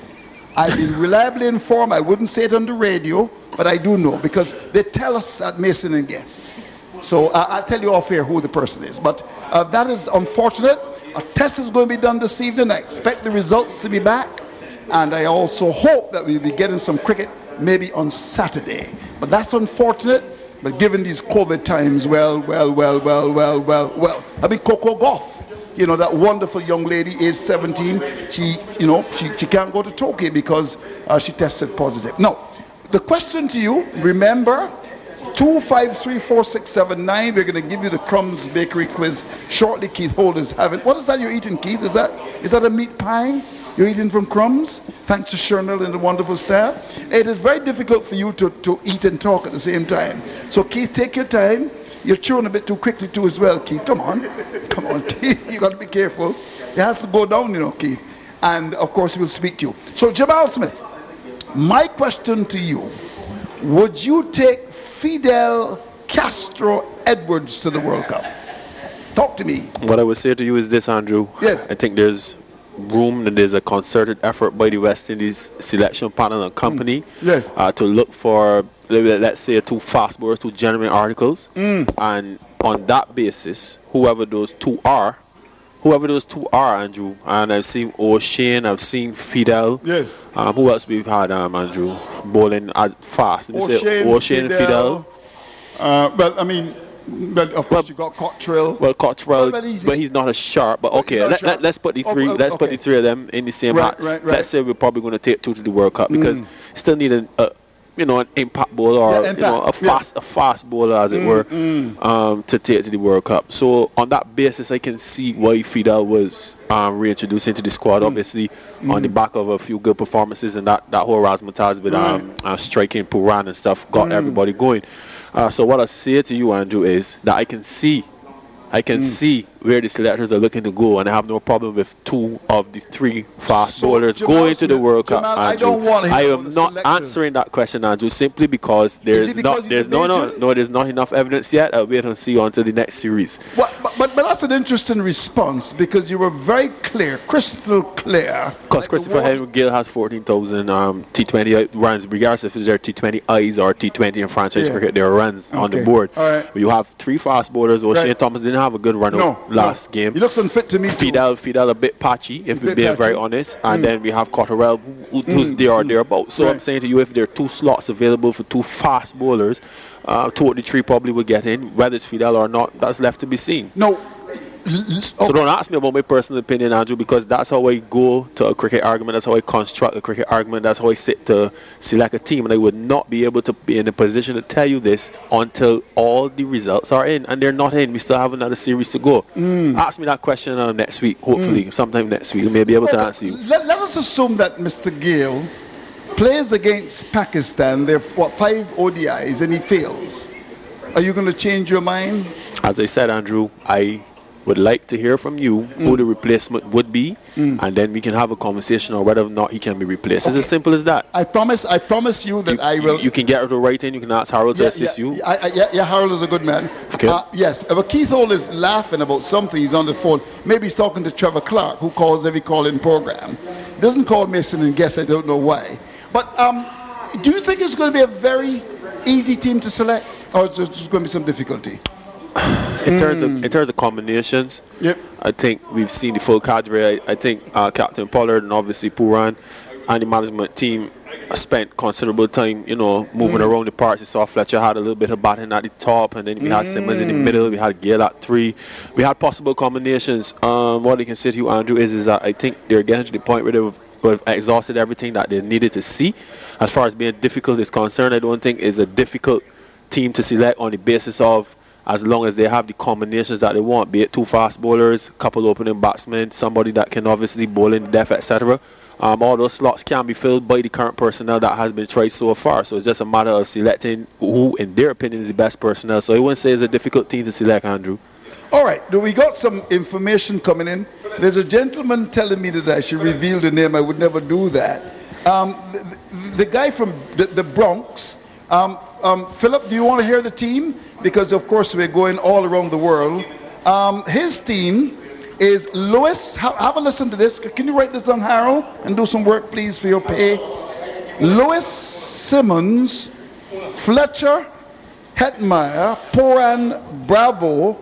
I've been reliably informed. I wouldn't say it on the radio, but I do know because they tell us at Mason and Guess. So I'll tell you off air who the person is. But that is unfortunate. A test is going to be done this evening. I expect the results to be back. And I also hope that we'll be getting some cricket maybe on Saturday. But that's unfortunate. But given these COVID times, well. I mean, Coco Gauff, that wonderful young lady, age 17, she can't go to Tokyo because she tested positive. Now, the question to you, remember, 2534679. We're going to give you the Crumbs Bakery quiz shortly. Keith Holder's having. What is that you're eating, Keith? Is that a meat pie you're eating from Crumbs? Thanks to Shernell and the wonderful staff. It is very difficult for you to eat and talk at the same time. So Keith, take your time. You're chewing a bit too quickly too as well, Keith. Come on, Keith. You got to be careful. It has to go down, Keith. And of course we'll speak to you. So Jamal Smith, my question to you: would you take Fidel Castro Edwards to the World Cup? Talk to me. What I would say to you is this, Andrew. Yes. I think there's room and there's a concerted effort by the West Indies selection panel and company to look for, let's say, 2 fast bowlers to generate articles. And on that basis, whoever those two are, Andrew, and I've seen O'Shane, I've seen Fidel. Yes. Who else we've had, Andrew, bowling fast? O'Shane, Fidel. But of course you got Cottrell. Well, Cottrell, but he's not as sharp. But okay, let's put the three. Let's put the 3 of them in the same hats. Right. Let's say we're probably going to take 2 to the World Cup because still need an impact bowler or a fast bowler as it were to take to the World Cup. So on that basis, I can see why Fidel was reintroduced into the squad. Obviously, on the back of a few good performances and that whole razzmatazz with striking Puran and stuff got everybody going. So what I say to you, Andrew, is that I can see where the selectors are looking to go, and I have no problem with 2 of the 3 fast bowlers going to the World Cup. Andrew, I am not answering that question, Andrew, simply because there's not enough evidence yet. I'll wait and see until the next series. But that's an interesting response because you were very clear, crystal clear. Because Christopher Henry Gale has 14,000 T20 runs, regardless if it's their T20 I's or T20 in franchise cricket, there are runs on the board. All right. You have 3 fast bowlers. O'Shane Thomas didn't have a good run last game. He looks unfit to me. Fidel a bit patchy, if we're being very honest. And then we have Cottrell, who's there or thereabouts. So I'm saying to you, if there are 2 slots available for 2 fast bowlers, 2 of the 3 probably will get in. Whether it's Fidel or not, that's left to be seen. No, So don't ask me about my personal opinion, Andrew, because that's how I go to a cricket argument. That's how I construct a cricket argument. That's how I sit to select a team. And I would not be able to be in a position to tell you this until all the results are in. And they're not in. We still have another series to go. Ask me that question next week, hopefully. Sometime next week. I may be able to answer you. Let us assume that Mr. Gale plays against Pakistan. There are 5 ODIs and he fails. Are you going to change your mind? As I said, Andrew, I would like to hear from you who the replacement would be, and then we can have a conversation on whether or not he can be replaced. It's as simple as that. I promise you that I will. You can get her to write in. You can ask Harold to assist you. Yeah, Harold is a good man. Okay. Yes, but Keith Hall is laughing about something. He's on the phone. Maybe he's talking to Trevor Clark, who calls every call-in program. Doesn't call Mason and guess. I don't know why. But do you think it's going to be a very easy team to select, or is there just going to be some difficulty? In terms of combinations, I think we've seen the full cadre. I think Captain Pollard and obviously Puran and the management team spent considerable time, moving around the parts. You saw Fletcher had a little bit of batting at the top, and then we had Simmons in the middle. We had Gale at 3. We had possible combinations. What I can say to you, Andrew, is that I think they're getting to the point where they've exhausted everything that they needed to see. As far as being difficult is concerned, I don't think it's a difficult team to select on the basis of as long as they have the combinations that they want, be it 2 fast bowlers, couple opening batsmen, somebody that can obviously bowl in depth, etc. All those slots can be filled by the current personnel that has been tried so far. So it's just a matter of selecting who, in their opinion, is the best personnel. So I wouldn't say it's a difficult team to select, Andrew. All right, we got some information coming in. There's a gentleman telling me that I should reveal the name. I would never do that. The guy from the Bronx. Philip, do you want to hear the team? Because, of course, we're going all around the world. His team is Lewis. Have a listen to this. Can you write this down, Harold? And do some work, please, for your pay. Lewis, Simmons, Fletcher, Hetmeyer, Poran, Bravo,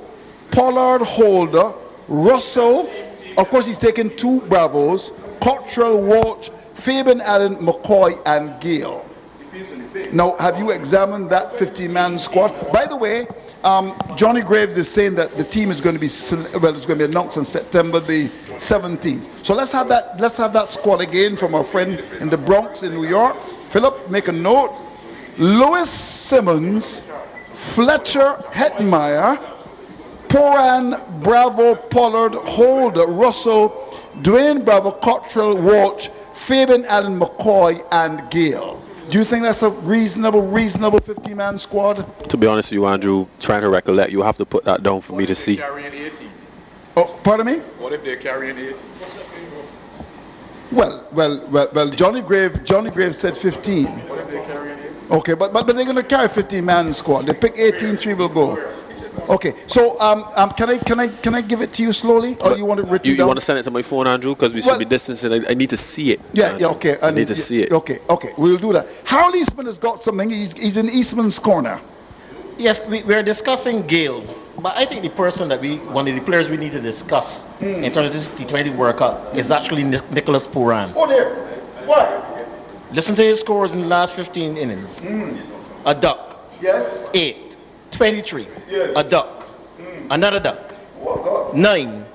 Pollard, Holder, Russell. Of course, he's taken 2 Bravos. Cottrell, Walsh, Fabian Allen, McCoy, and Gale. Now, have you examined that 50-man squad? By the way, Johnny Graves is saying that the team is going to be it's going to be announced on September the 17th. So let's have that squad again from our friend in the Bronx in New York. Philip, make a note. Lewis, Simmons, Fletcher, Hetmeyer, Poran, Bravo, Pollard, Holder, Russell, Dwayne Bravo, Cottrell, Walsh, Fabian Allen, McCoy, and Gale. Do you think that's a reasonable 50-man squad? To be honest with you, Andrew, trying to recollect, you have to put that down for me to see. Oh, pardon me? What if they're carrying 18? Well, Johnny Graves said 15. What if they're carrying 18? Okay, but they're going to carry 15-man squad. They pick 18, 3 will go. Okay, so can I give it to you slowly, or you want it written down? You want to send it to my phone, Andrew, because we should be distancing. I need to see it. Yeah, okay. I need to see it. Okay, we'll do that. Harold Eastman has got something. He's in Eastman's corner. Yes, we're discussing Gale, but I think one of the players we need to discuss in terms of this T20 World Cup is actually Nicholas Puran. Oh, there. What? Listen to his scores in the last 15 innings. A duck. Yes. 8. 23. Yes. A duck. Another duck. Oh, God. 9.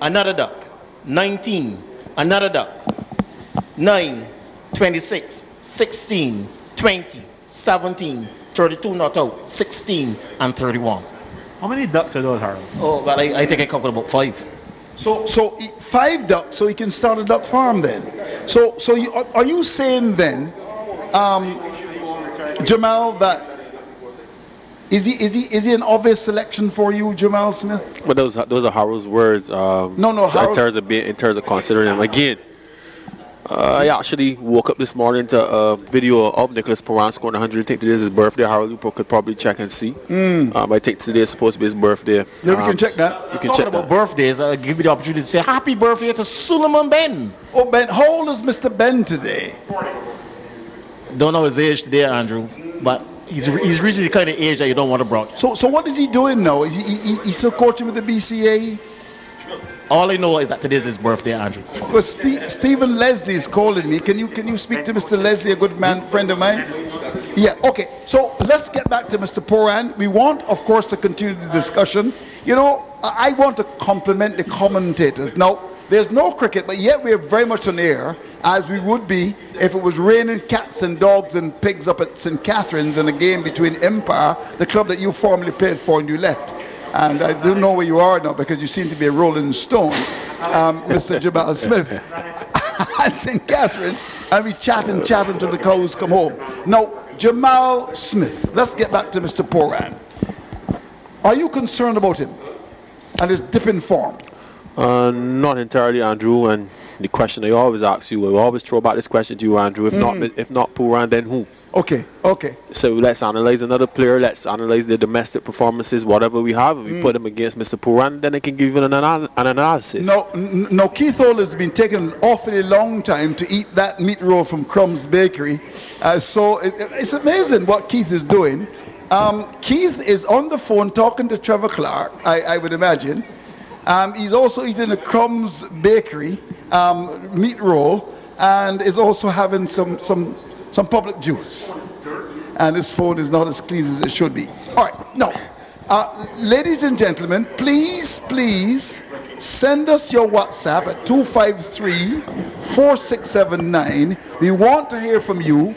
Another duck. 19. Another duck. 9. 26. 16. 20. 17. 32 not out. 16 and 31. How many ducks are those, Harold? Oh, well, I think I covered about 5. So 5 ducks, so he can start a duck farm then. So are you saying then, Jamal, that is he an obvious selection for you, Jamal Smith? Well, those are Harold's words. No, Harold's in terms of considering him again. I actually woke up this morning to a video of Nicholas Puran scoring 100. I think today is his birthday. Harold could probably check and see. I think today is supposed to be his birthday. Yeah, we can check that. You can check about birthdays. I'll give you the opportunity to say happy birthday to Suleiman Ben. Oh, Ben, how old is Mr. Ben today? 40. Don't know his age today, Andrew, but he's reaching the kind of age that you don't want to brought. So what is he doing now? Is he still coaching with the BCA? All I know is that today is his birthday, Andrew. Well, Stephen Leslie is calling me. Can you speak to Mr. Leslie, a good man, friend of mine? Yeah, okay. So let's get back to Mr. Puran. We want, of course, to continue the discussion. You know, I want to compliment the commentators. Now, there's no cricket, but yet we are very much on air, as we would be if it was raining cats and dogs and pigs up at St. Catherine's in a game between Empire, the club that you formerly played for and you left. And I don't know where you are now because you seem to be a rolling stone, Mr. Jamal Smith. At St. Catherine's, and we chat until the cows come home. Now, Jamal Smith, let's get back to Mr. Pooran. Are you concerned about him and his dip in form? Not entirely, Andrew. And the question I always ask you, I always throw back this question to you, Andrew. If not Pooran, then who? Okay. So let's analyze another player. Let's analyze their domestic performances, whatever we have. If we put them against Mr. Pooran, then I can give you an analysis. No, Keith Hole has been taking an awfully long time to eat that meat roll from Crumb's Bakery. So it's amazing what Keith is doing. Keith is on the phone talking to Trevor Clark, I would imagine. He's also eating a Crumb's Bakery meat roll and is also having some public juice. And his phone is not as clean as it should be. All right, now, ladies and gentlemen, please send us your WhatsApp at 253-4679. We want to hear from you.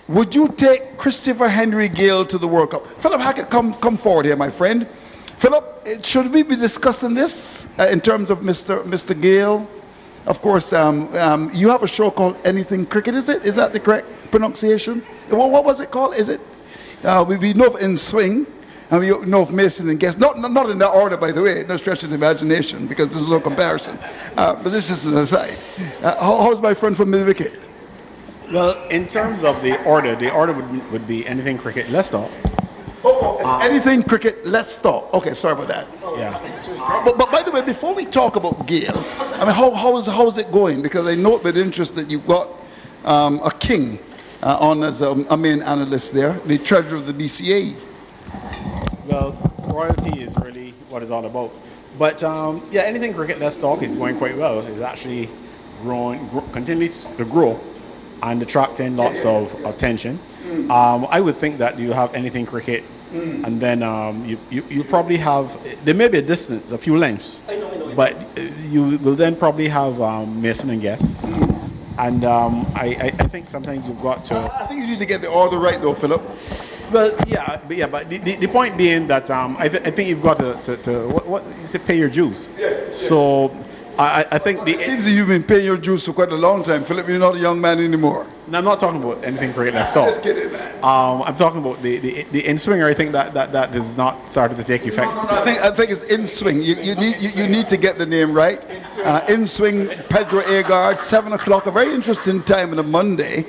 Would you take Christopher Henry Gale to the World Cup? Philip Hackett, come forward here, my friend. Philip, should we be discussing this in terms of Mr. Gale? Of course, you have a show called Anything Cricket, is it? Is that the correct pronunciation? What was it called? Is it? We know of In Swing, and we know of Mason and Guest. Not in that order, by the way. No stretch of the imagination, because there's no comparison. But this is an aside. How's my friend from the wicket? Well, in terms of the order would be Anything Cricket, Let's Talk. Anything Cricket, Let's Talk. Okay, sorry about that. Yeah. But by the way, before we talk about Gale, I mean, how is it going? Because I note with interest that you've got a king on as a main analyst there, the treasurer of the BCA. Well, royalty is really what it's all about. But yeah, Anything Cricket, Let's Talk is going quite well. It's actually continues to grow and attracting lots of attention. I would think that you have Anything Cricket, and then you probably have, there may be a distance, a few lengths, but you will then probably have Mason and Guest. And I think sometimes you've got to... I think you need to get the order right though, Philip. Well, but the point being that I think you've got to what you say, pay your dues. Yes. So I think it seems that you've been paying your dues for quite a long time, Philip. You're not a young man anymore. No, I'm not talking about Anything Cricket, Let's Talk. Just kidding, man. I'm talking about the in swinger. I think that has not started to take effect. No, I think it's in swing. You need to get the name right. In swing, Pedro Agard, 7 o'clock, a very interesting time on a Monday,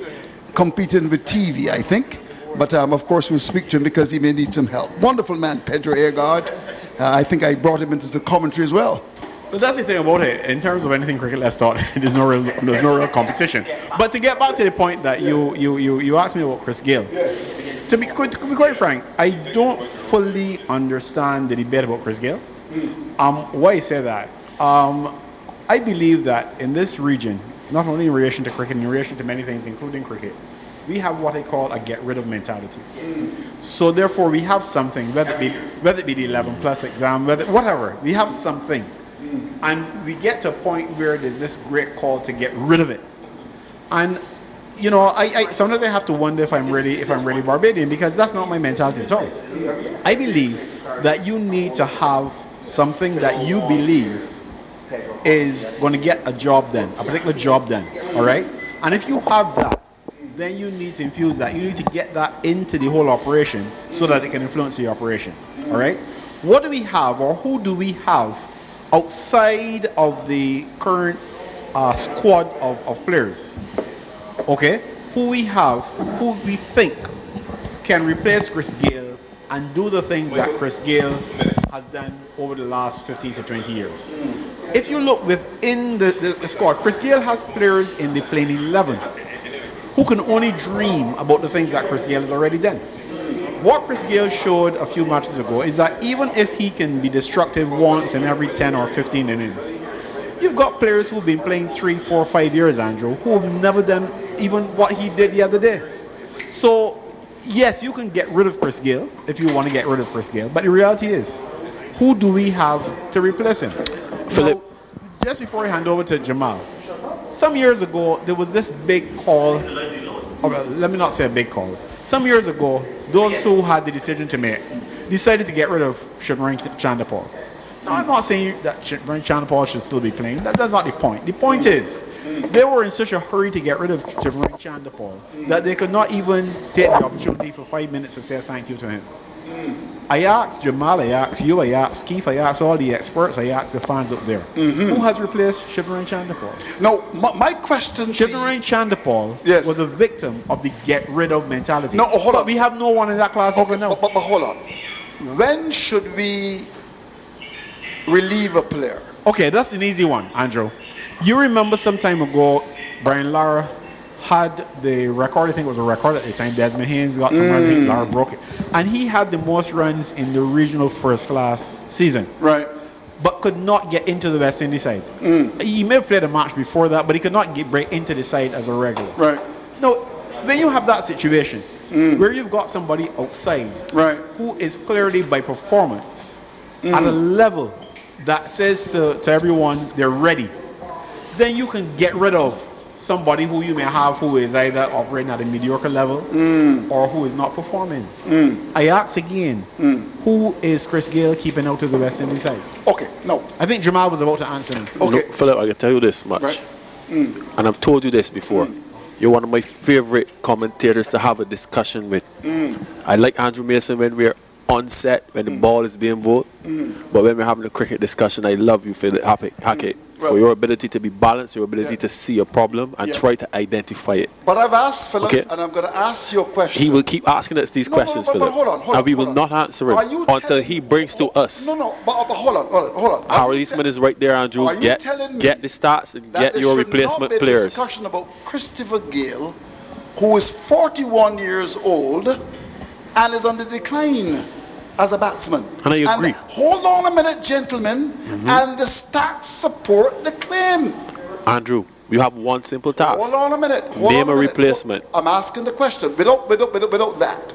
competing with TV, I think. But of course we'll speak to him because he may need some help. Wonderful man, Pedro Agard. I think I brought him into the commentary as well. But that's the thing about it. In terms of Anything Cricket, Let's Talk, there's no real competition. But to get back to the point that you asked me about Chris Gale, to be quite frank, I don't fully understand the debate about Chris Gale. Why I say that? I believe that in this region, not only in relation to cricket, in relation to many things, including cricket, we have what I call a get rid of mentality. So therefore, we have something, whether it be the 11 plus exam, whatever, we have something. And we get to a point where there's this great call to get rid of it. And you know, I sometimes I have to wonder if I'm really Barbadian, because that's not my mentality at all. I believe that you need to have something that you believe is going to get a job done, a particular job done. All right? And if you have that, then you need to infuse that. You need to get that into the whole operation so that it can influence the operation. All right? What do we have, or who do we have outside of the current squad of players? Okay? Who we have, who we think can replace Chris Gale and do the things that Chris Gale has done over the last 15 to 20 years. If you look within the squad, Chris Gale has players in the playing 11 who can only dream about the things that Chris Gale has already done. What Chris Gale showed a few matches ago is that even if he can be destructive once in every 10 or 15 innings, you've got players who've been playing 3, 4, 5 years, Andrew, who have never done even what he did the other day. So, yes, you can get rid of Chris Gale if you want to get rid of Chris Gale, but the reality is, who do we have to replace him? Philip. Now, just before I hand over to Jamal, some years ago there was this big call. Well, let me not say a big call. Some years ago, those who had the decision to make decided to get rid of Shivran Chandapal. Now, I'm not saying that Shivran Chandapal should still be playing. That's not the point. The point is, they were in such a hurry to get rid of Shivran Chandapal that they could not even take the opportunity for 5 minutes to say thank you to him. I asked Jamal, I asked you, I asked Keith, I asked all the experts, I asked the fans up there. Who has replaced Shivran Chandapal? No, my question Shivran Chandapal was a victim of the get rid of mentality. No, hold on. We have no one in that class even now. But hold on. When should we relieve a player? Okay, that's an easy one, Andrew. You remember some time ago, Brian Lara had the record, I think it was a record at the time. Desmond Haynes got some runs, I think Lara broke it. And he had the most runs in the regional first class season. Right. But could not get into the West Indies side. He may have played a match before that, but he could not break into the side as a regular. Right. Now, when you have that situation, where you've got somebody outside who is clearly by performance at a level that says to everyone they're ready, then you can get rid of somebody who you may have who is either operating at a mediocre level or who is not performing. I ask again, who is Chris Gayle keeping out of the West Indies side? Okay, no. I think Jamal was about to answer him. Okay. Look, Philip, I can tell you this much, and I've told you this before. You're one of my favorite commentators to have a discussion with. I like Andrew Mason when we're on set, when the ball is being bowled, but when we're having a cricket discussion, I love you, Philip Hackett. For your ability to be balanced, your ability to see a problem and try to identify it. But I've asked Philip, and I'm going to ask you a question. He will keep asking us these questions, Philip. Hold on, and we will not answer it until he brings to us. But hold on. Harold Eastman is right there, Andrew. Get the stats and get your replacement players. There should not be a discussion about Christopher Gayle, who is 41 years old and is on the decline as a batsman. And I agree. Hold on a minute, gentlemen, and the stats support the claim. Andrew, you have one simple task. Hold on a minute. Name a replacement. I'm asking the question. Without that,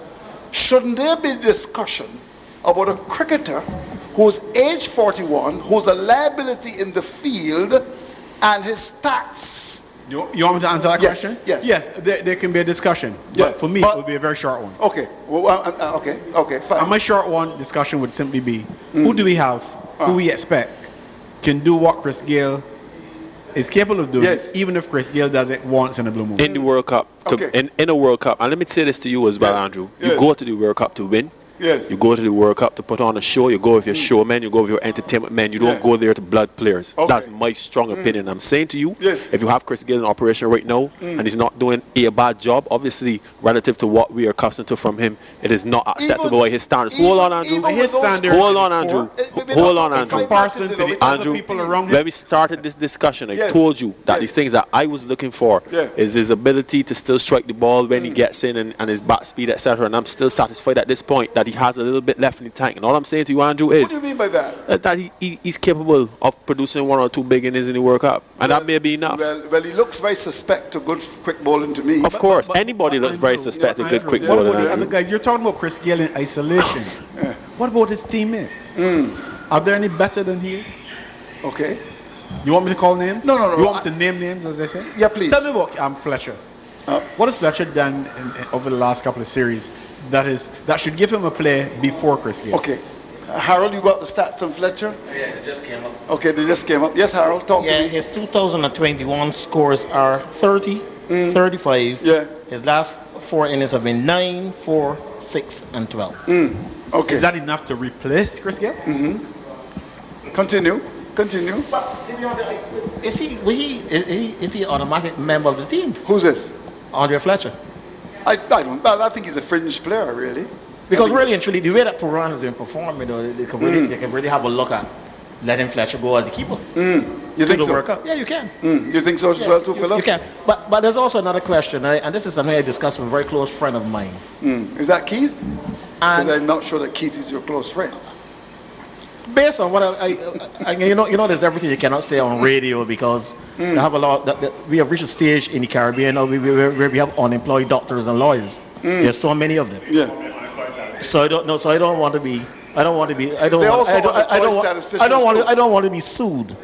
shouldn't there be discussion about a cricketer who's age 41, who's a liability in the field, and his stats? You want me to answer that question? Yes, there can be a discussion. But for me, it would be a very short one. Okay. Okay, fine. And my short one discussion would simply be, who do we have, who we expect can do what Chris Gayle is capable of doing, even if Chris Gayle does it once in a blue moon? In the World Cup. In a World Cup. And let me say this to you as well, Andrew. You go to the World Cup to win. You go to the World Cup to put on a show. You go with your showmen. You go with your entertainment men. You don't go there to blood players. That's my strong opinion. I'm saying to you, if you have Chris Gayle in operation right now and he's not doing a bad job, obviously relative to what we are accustomed to from him, it is not acceptable by his standards. Hold on, Andrew. Hold on, Andrew. Andrew, when we started this discussion, I told you that the things that I was looking for is his ability to still strike the ball when he gets in and his bat speed, etc. And I'm still satisfied at this point that he has a little bit left in the tank. And all I'm saying to you, Andrew, is what do you mean by that? That he's capable of producing one or two big innings in the World Cup, and that may be enough. Well, he looks very suspect to good quick bowling to me. Of course, anybody looks very suspect to good quick bowling. Other guys, you're talking about Chris Gayle in isolation. What about his teammates? Are there any better than he is? Okay. You want me to call names? No. You want me to name names, as they say? Yeah, please. Tell me about Fletcher. What has Fletcher done over the last couple of series that should give him a play before Chris Gayle? Okay. Harold, you got the stats on Fletcher? Yeah, it just came up. Okay, they just came up. Yes, Harold, talk to me. His 2021 scores are 30, 35. Yeah. His last 4 innings have been 9, 4, 6, and 12. Okay. Is that enough to replace Chris Gayle? Continue. Is he an automatic member of the team? Who's this? Andre Fletcher. I think he's a fringe player, really. Because really and truly, the way that Puran has been performing, they can really have a look at letting Fletcher go as a keeper. You think so? World Cup. Yeah, you can. You think so as well too, Philip? You can. But there's also another question, and this is something I discussed with a very close friend of mine. Is that Keith? Because I'm not sure that Keith is your close friend. Based on what there's everything you cannot say on radio because we have a lot. We have reached a stage in the Caribbean where we have unemployed doctors and lawyers. There's so many of them. Yeah. So I don't want to be I don't want to be. I don't want to be sued.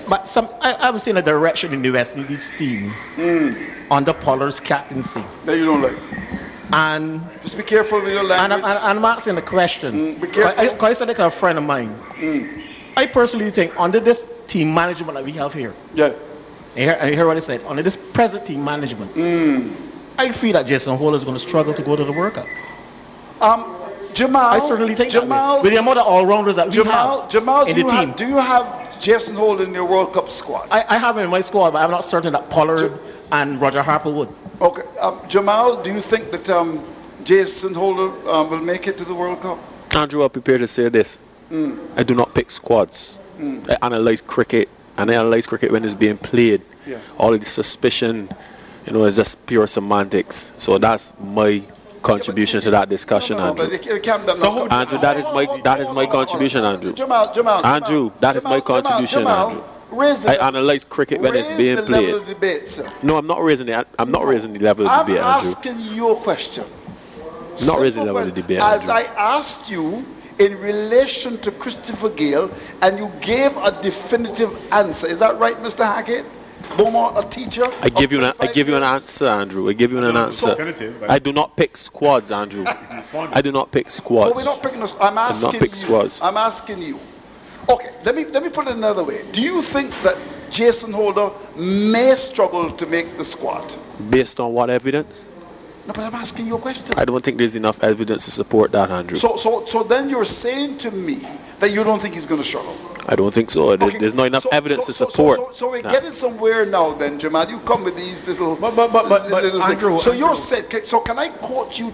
But I haven't seen a direction in the West Indies team under Pollard's captaincy. That you don't like. And just be careful with your language. And I'm asking the question. Be careful. I said it to a friend of mine. I personally think under this team management that we have here. Yeah. I hear what I said. Under this present team management, I feel that Jason Holder is going to struggle to go to the World Cup. Jamal, I certainly think that way. With the amount of all-rounders that we have in the team. Do you have Jason Holder in your World Cup squad? I have him in my squad, but I'm not certain that Pollard and Roger Harper would. Okay. Jamal, do you think that Jason Holder will make it to the World Cup? Andrew, I'm prepared to say this. I do not pick squads. I analyze cricket, and I analyze cricket when it's being played. Yeah. All of the suspicion, is just pure semantics. So that's my contribution to that discussion, Andrew. Andrew, that is my contribution, Andrew. Jamal. Andrew, that is my contribution, Andrew. I analyze cricket when it's being played. Level of debate, sir. No, I'm not raising it. I'm not raising the level of debate, Andrew. I'm asking you a question. I'm not raising the level of debate, Andrew. As I asked you in relation to Christopher Gale, and you gave a definitive answer. Is that right, Mr. Hackett? Beaumont, a teacher? I give you an answer, Andrew. I give you an answer. I do not pick squads, Andrew. I do not pick squads. Well, we're not picking us. I'm asking squads. I'm asking you. Okay, let me put it another way. Do you think that Jason Holder may struggle to make the squad? Based on what evidence? No, but I'm asking you a question. I don't think there's enough evidence to support that, Andrew. So then you're saying to me that you don't think he's going to struggle? I don't think so. There's not enough evidence to support. So we're getting somewhere now then, Jamal. You come with these little... But Andrew... So you're saying... So can I quote you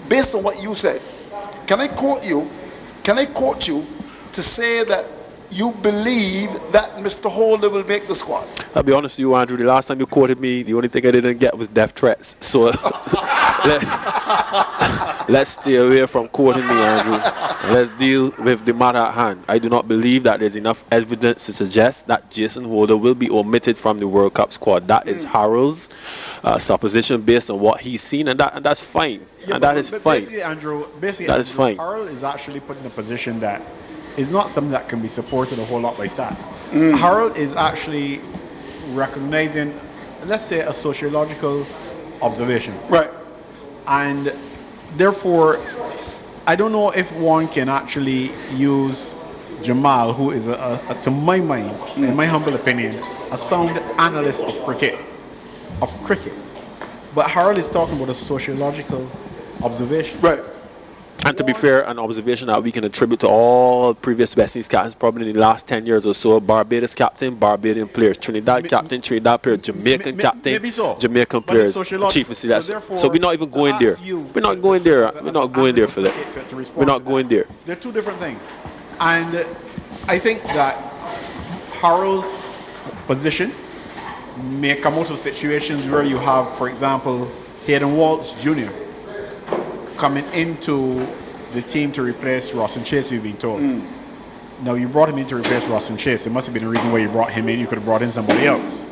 based on what you said? Can I quote you to say that you believe that Mr. Holder will make the squad? I'll be honest with you, Andrew. The last time you quoted me, the only thing I didn't get was death threats. So let's stay away from quoting me, Andrew. Let's deal with the matter at hand. I do not believe that there's enough evidence to suggest that Jason Holder will be omitted from the World Cup squad. That is Harold's supposition based on what he's seen, and that's fine. Yeah, and that is fine. Basically, Andrew, is fine. Harold is actually put in a position that is not something that can be supported a whole lot by stats. Harold is actually recognizing, let's say, a sociological observation. Right. And therefore, I don't know if one can actually use Jamal, who is, to my mind, in my humble opinion, a sound analyst of cricket. But Harold is talking about a sociological observation. Right. And to be fair, an observation that we can attribute to all previous West Indies captains, probably in the last 10 years or so. Barbados captain, Barbadian players. Trinidad captain, Trinidad player. Jamaican captain, Jamaican players. Chief of selection. So we're not even going there. We're not going there. We're not going there, Philip. We're not going there. They're two different things. And I think that Harold's position may come out of situations where you have, for example, Hayden Walsh Jr. coming into the team to replace Ross and Chase, we've been told. Now, you brought him in to replace Ross and Chase. There must have been a reason why you brought him in. You could have brought in somebody else.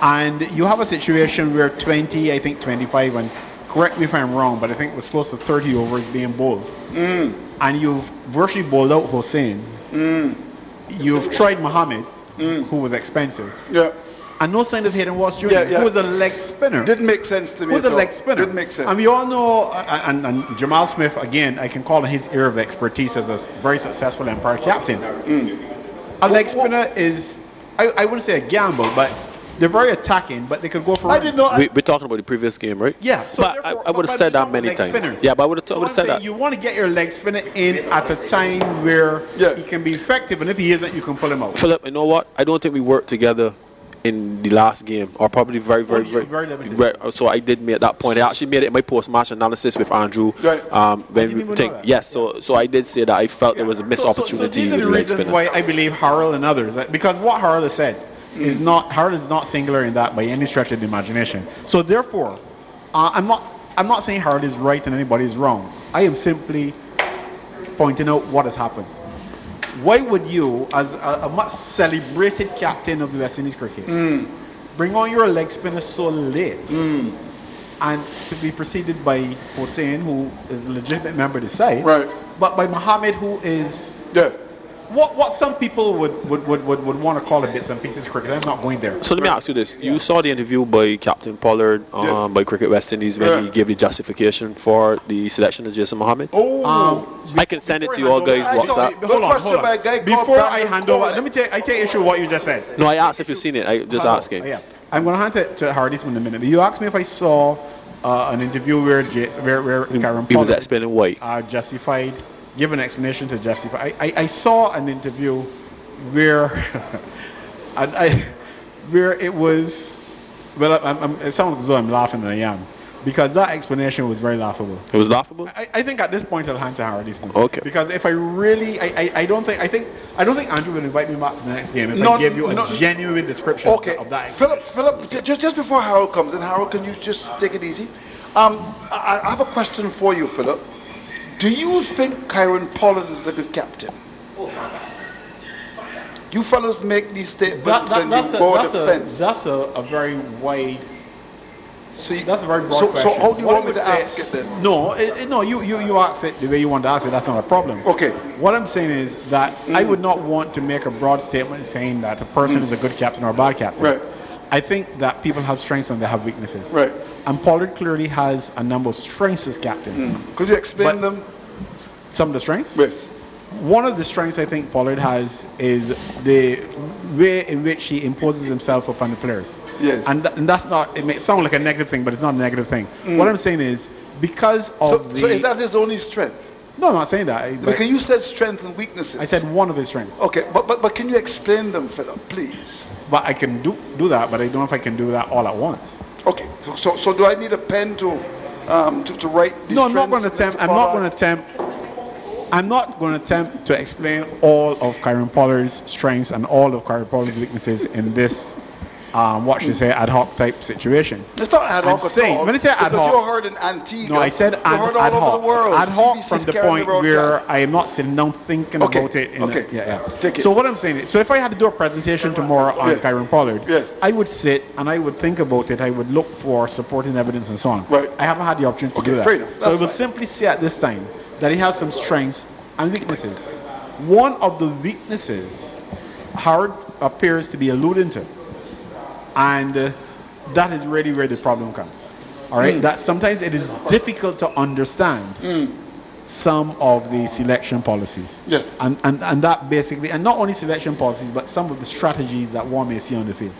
And you have a situation where 20, I think 25, and correct me if I'm wrong, but I think it was close to 30 overs being bowled. And you've virtually bowled out Hossein. You've tried Mohammed, who was expensive. Yeah. And no sign of Hayden Walsh Jr., who was a leg spinner. Didn't make sense to me. Who was a leg spinner. Didn't make sense. And we all know, and Jamal Smith, again, I can call on his area of expertise as a very successful Empire captain. A leg spinner is, I wouldn't say a gamble, but they're very attacking, but they could go for runs. We're talking about the previous game, right? Yeah. So but I would have said that many times. Spinners. Yeah, but I would have said that. You want to get your leg spinner in at a time where he can be effective, and if he isn't, you can pull him out. Philip, you know what? I don't think we worked together in the last game, or probably very limited. So I did make that point. I actually made it in my post-match analysis with Andrew. When we think, yes, so I did say that I felt there was a missed opportunity. These are the reasons why I believe Harold and others, because what Harold has said is Harold is not singular in that by any stretch of the imagination. So therefore, I'm not saying Harold is right and anybody is wrong. I am simply pointing out what has happened. Why would you, as a much celebrated captain of the West Indies cricket, bring on your leg spinner so late? and to be preceded by Hussein, who is a legitimate member of the side, right? But by Mohammed, who is what some people would want to call a bits and pieces cricket. I'm not going there. So let me ask you this: you saw the interview by Captain Pollard by Cricket West Indies when he gave the justification for the selection of Jason Mohammed. I can send it to you all guys. WhatsApp. Hold on. Before I hand over, I take issue with what you just said. No, I asked if you've seen it. I just asking. Yeah. I'm going to hand it to Hardis in a minute. But you asked me if I saw an interview where Karen he was explaining why. Justified, give an explanation to justify. I saw an interview where where it was, it sounds as though I'm laughing and I am. Because that explanation was very laughable. It was laughable? I think at this point I'll hand to Hardis. Okay. Because if I really, I don't think Andrew will invite me back to the next game if I gave you a genuine description of that. Philip, just before Harold comes in, Harold, can you just take it easy? I have a question for you, Philip. Do you think Kieran Pollard is a good captain? You fellas make these statements and you go on the fence. That's a very wide. That's a very broad question. So how do you want me to ask it then? No, you ask it the way you want to ask it. That's not a problem. Okay. What I'm saying is that I would not want to make a broad statement saying that a person is a good captain or a bad captain. Right. I think that people have strengths and they have weaknesses. Right. And Pollard clearly has a number of strengths as captain. Could you explain them? Some of the strengths? Yes. One of the strengths I think Pollard has is the way in which he imposes himself upon the players. Yes. And that's not, it may sound like a negative thing, but it's not a negative thing. What I'm saying is, because of So is that his only strength? No, I'm not saying that. Because you said strength and weaknesses. I said one of his strengths. Okay, but can you explain them, Philip, please? But I can do that, but I don't know if I can do that all at once. Okay, so do I need a pen to write these? No, I'm not going to attempt. I'm not going to attempt to explain all of Kieran Pollard's strengths and all of Kieran Pollard's weaknesses in this, what should I say, ad hoc type situation. It's not ad hoc at all. When I say ad hoc, you heard in Antigua. No, I said ad hoc. Ad hoc from the point where I am not sitting down thinking about it. Take it. So what I'm saying is, so if I had to do a presentation tomorrow on Kieran Pollard, I would sit and I would think about it. I would look for supporting evidence and so on. Right. I haven't had the opportunity to do that. Fair enough. So I will simply say at this time that he has some strengths and weaknesses. One of the weaknesses Howard appears to be alluding to, and that is really where the problem comes. All right, that sometimes it is difficult to understand some of the selection policies. Yes. And that basically, and not only selection policies, but some of the strategies that one may see on the field.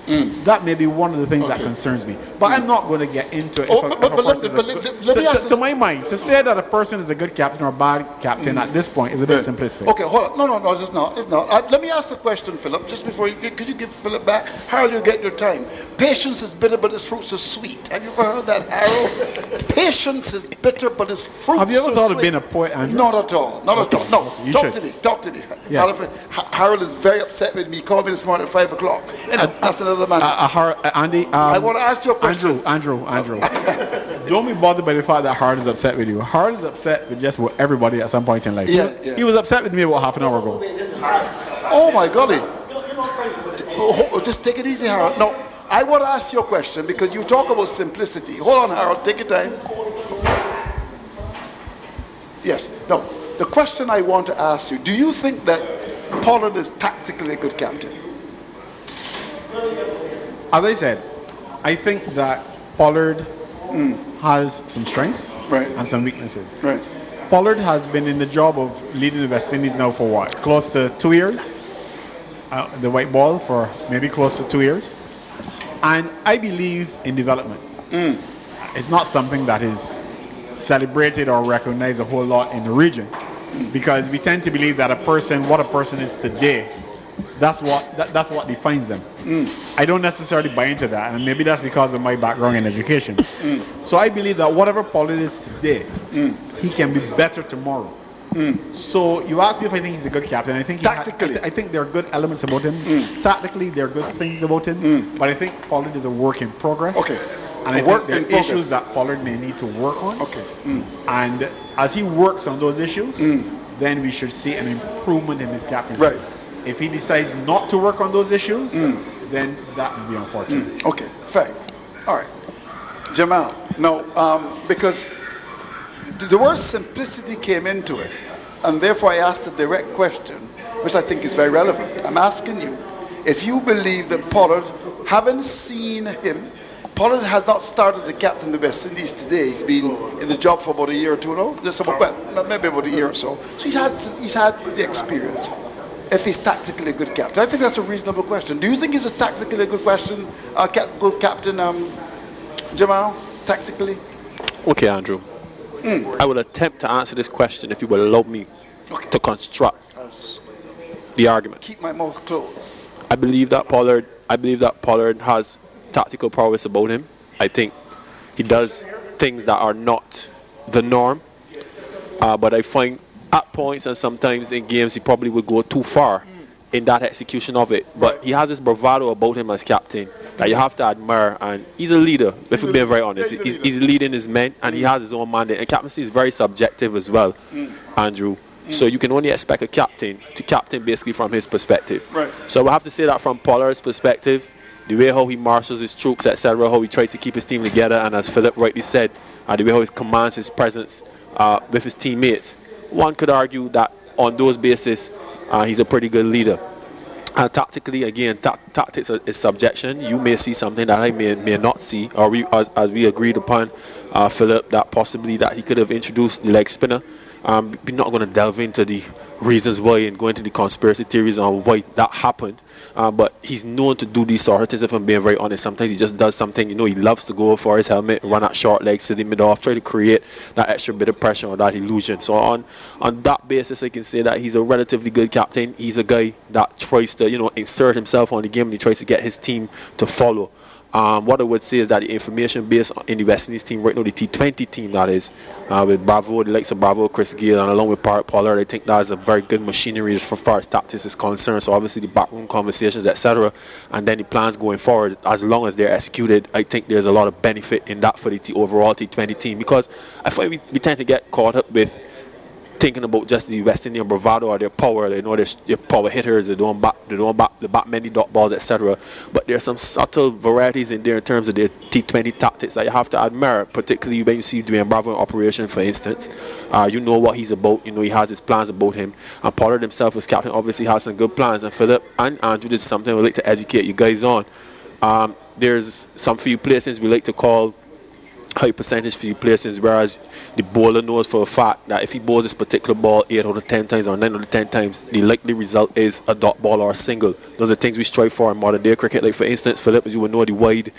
That may be one of the things that concerns me. But I'm not going to get into it. To my mind, to say that a person is a good captain or a bad captain at this point is a bit simplistic. Okay, hold on. No, it's not. It's not. Let me ask a question, Philip. Just before could you give Philip back? Harold, you get your time. Patience is bitter, but its fruits are sweet. Have you ever heard that, Harold? Patience is bitter, but its fruits are sweet. Have you ever thought of being a poet, Andrew? Not at all. No, talk to me. Yes. Harold is very upset with me. He called me this morning at 5 o'clock. That's another matter. Andy, I want to ask you a question. Andrew. Don't be bothered by the fact that Harold is upset with you. Harold is upset with just everybody at some point in life. He was upset with me about half an hour ago. Oh my golly. Just take it easy, Harold. No, I want to ask you a question because you talk about simplicity. Hold on, Harold. Take your time. Yes. No. The question I want to ask you, do you think that Pollard is tactically a good captain? As I said, I think that Pollard has some strengths and some weaknesses. Right. Pollard has been in the job of leading the West Indies now for what? Close to 2 years? The white ball for maybe close to 2 years. And I believe in development. It's not something that is celebrated or recognized a whole lot in the region, because we tend to believe that what a person is today, that's what defines them. I don't necessarily buy into that, and maybe that's because of my background in education. So I believe that whatever Pollard is today, he can be better tomorrow. So you ask me if I think he's a good captain. I think I think there are good elements about him. Tactically, there are good things about him, but I think Pollard is a work in progress. Okay. And I think there are issues that Pollard may need to work on. Okay. And as he works on those issues, then we should see an improvement in his captaincy. Right. If he decides not to work on those issues, then that would be unfortunate. Okay, fine. All right. Jamal, no, because the word simplicity came into it, and therefore I asked a direct question, which I think is very relevant. I'm asking you if you believe that Pollard, having seen him, Pollard has not started to captain the West Indies today. He's been in the job for about a year or two now. Maybe about a year or so. So he's had the experience. If he's tactically a good captain, I think that's a reasonable question. Do you think he's a tactically good good captain, Jamal? Tactically? Okay, Andrew. I will attempt to answer this question if you will allow me to construct the argument. Keep my mouth closed. I believe that Pollard has tactical prowess about him. I think he does things that are not the norm, but I find at points and sometimes in games he probably would go too far in that execution of it. But he has this bravado about him as captain that you have to admire, and he's a leader, if we're being very honest. He's leading his men, and he has his own mandate, and captaincy is very subjective as well, Andrew. So you can only expect a captain to captain basically from his perspective. So I have to say that from Pollard's perspective, the way how he marshals his troops, etc., how he tries to keep his team together, and as Philip rightly said, the way how he commands his presence with his teammates, one could argue that on those basis, he's a pretty good leader. Tactically, again, tactics is subjection. You may see something that I may not see, or as we agreed upon, Philip, that possibly that he could have introduced the leg spinner. We're not going to delve into the reasons why and go into the conspiracy theories on why that happened. But he's known to do these sort of things, if I'm being very honest. Sometimes he just does something, he loves to go for his helmet, run at short legs to the mid-off, try to create that extra bit of pressure or that illusion. So on that basis, I can say that he's a relatively good captain. He's a guy that tries to, insert himself on the game, and he tries to get his team to follow. What I would say is that the information base in the West Indies team right now, the T20 team that is, with Bravo, the likes of Bravo, Chris Gayle, and along with Pollard, I think that is a very good machinery as far as tactics is concerned. So obviously the backroom conversations, etc., and then the plans going forward, as long as they're executed, I think there's a lot of benefit in that for the overall T20 team, because I find we tend to get caught up with thinking about just the West Indian bravado or their power. They're power hitters, they don't bat many dot balls, etc. But there's some subtle varieties in there in terms of their T20 tactics that you have to admire, particularly when you see Dwayne Bravo in operation, for instance. You know what he's about, he has his plans about him, and Pollard himself as captain obviously has some good plans. And Philip and Andrew, this is something we'd like to educate you guys on. There's some few placings we like to call high percentage few placings, whereas the bowler knows for a fact that if he bowls this particular ball 8 out of 10 times or 9 out of 10 times, the likely result is a dot ball or a single. Those are things we strive for in modern day cricket. Like for instance, Philip, as you would know, the wide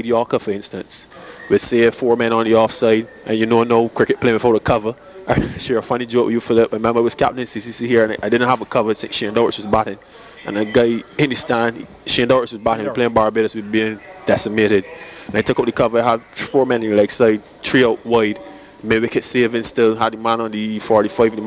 Yorker, for instance, with say 4 men on the offside, and no cricket playing without a cover. I share a funny joke with you, Philip. I remember I was captain CCC here, and I didn't have a cover since Shane Dowrich was batting, and a guy in the stand, Shane Dowrich was batting, playing Barbados, was being decimated. And I took out the cover, I had 4 men in the leg side, 3 out wide, made wicket saving still, had the man on the 45, had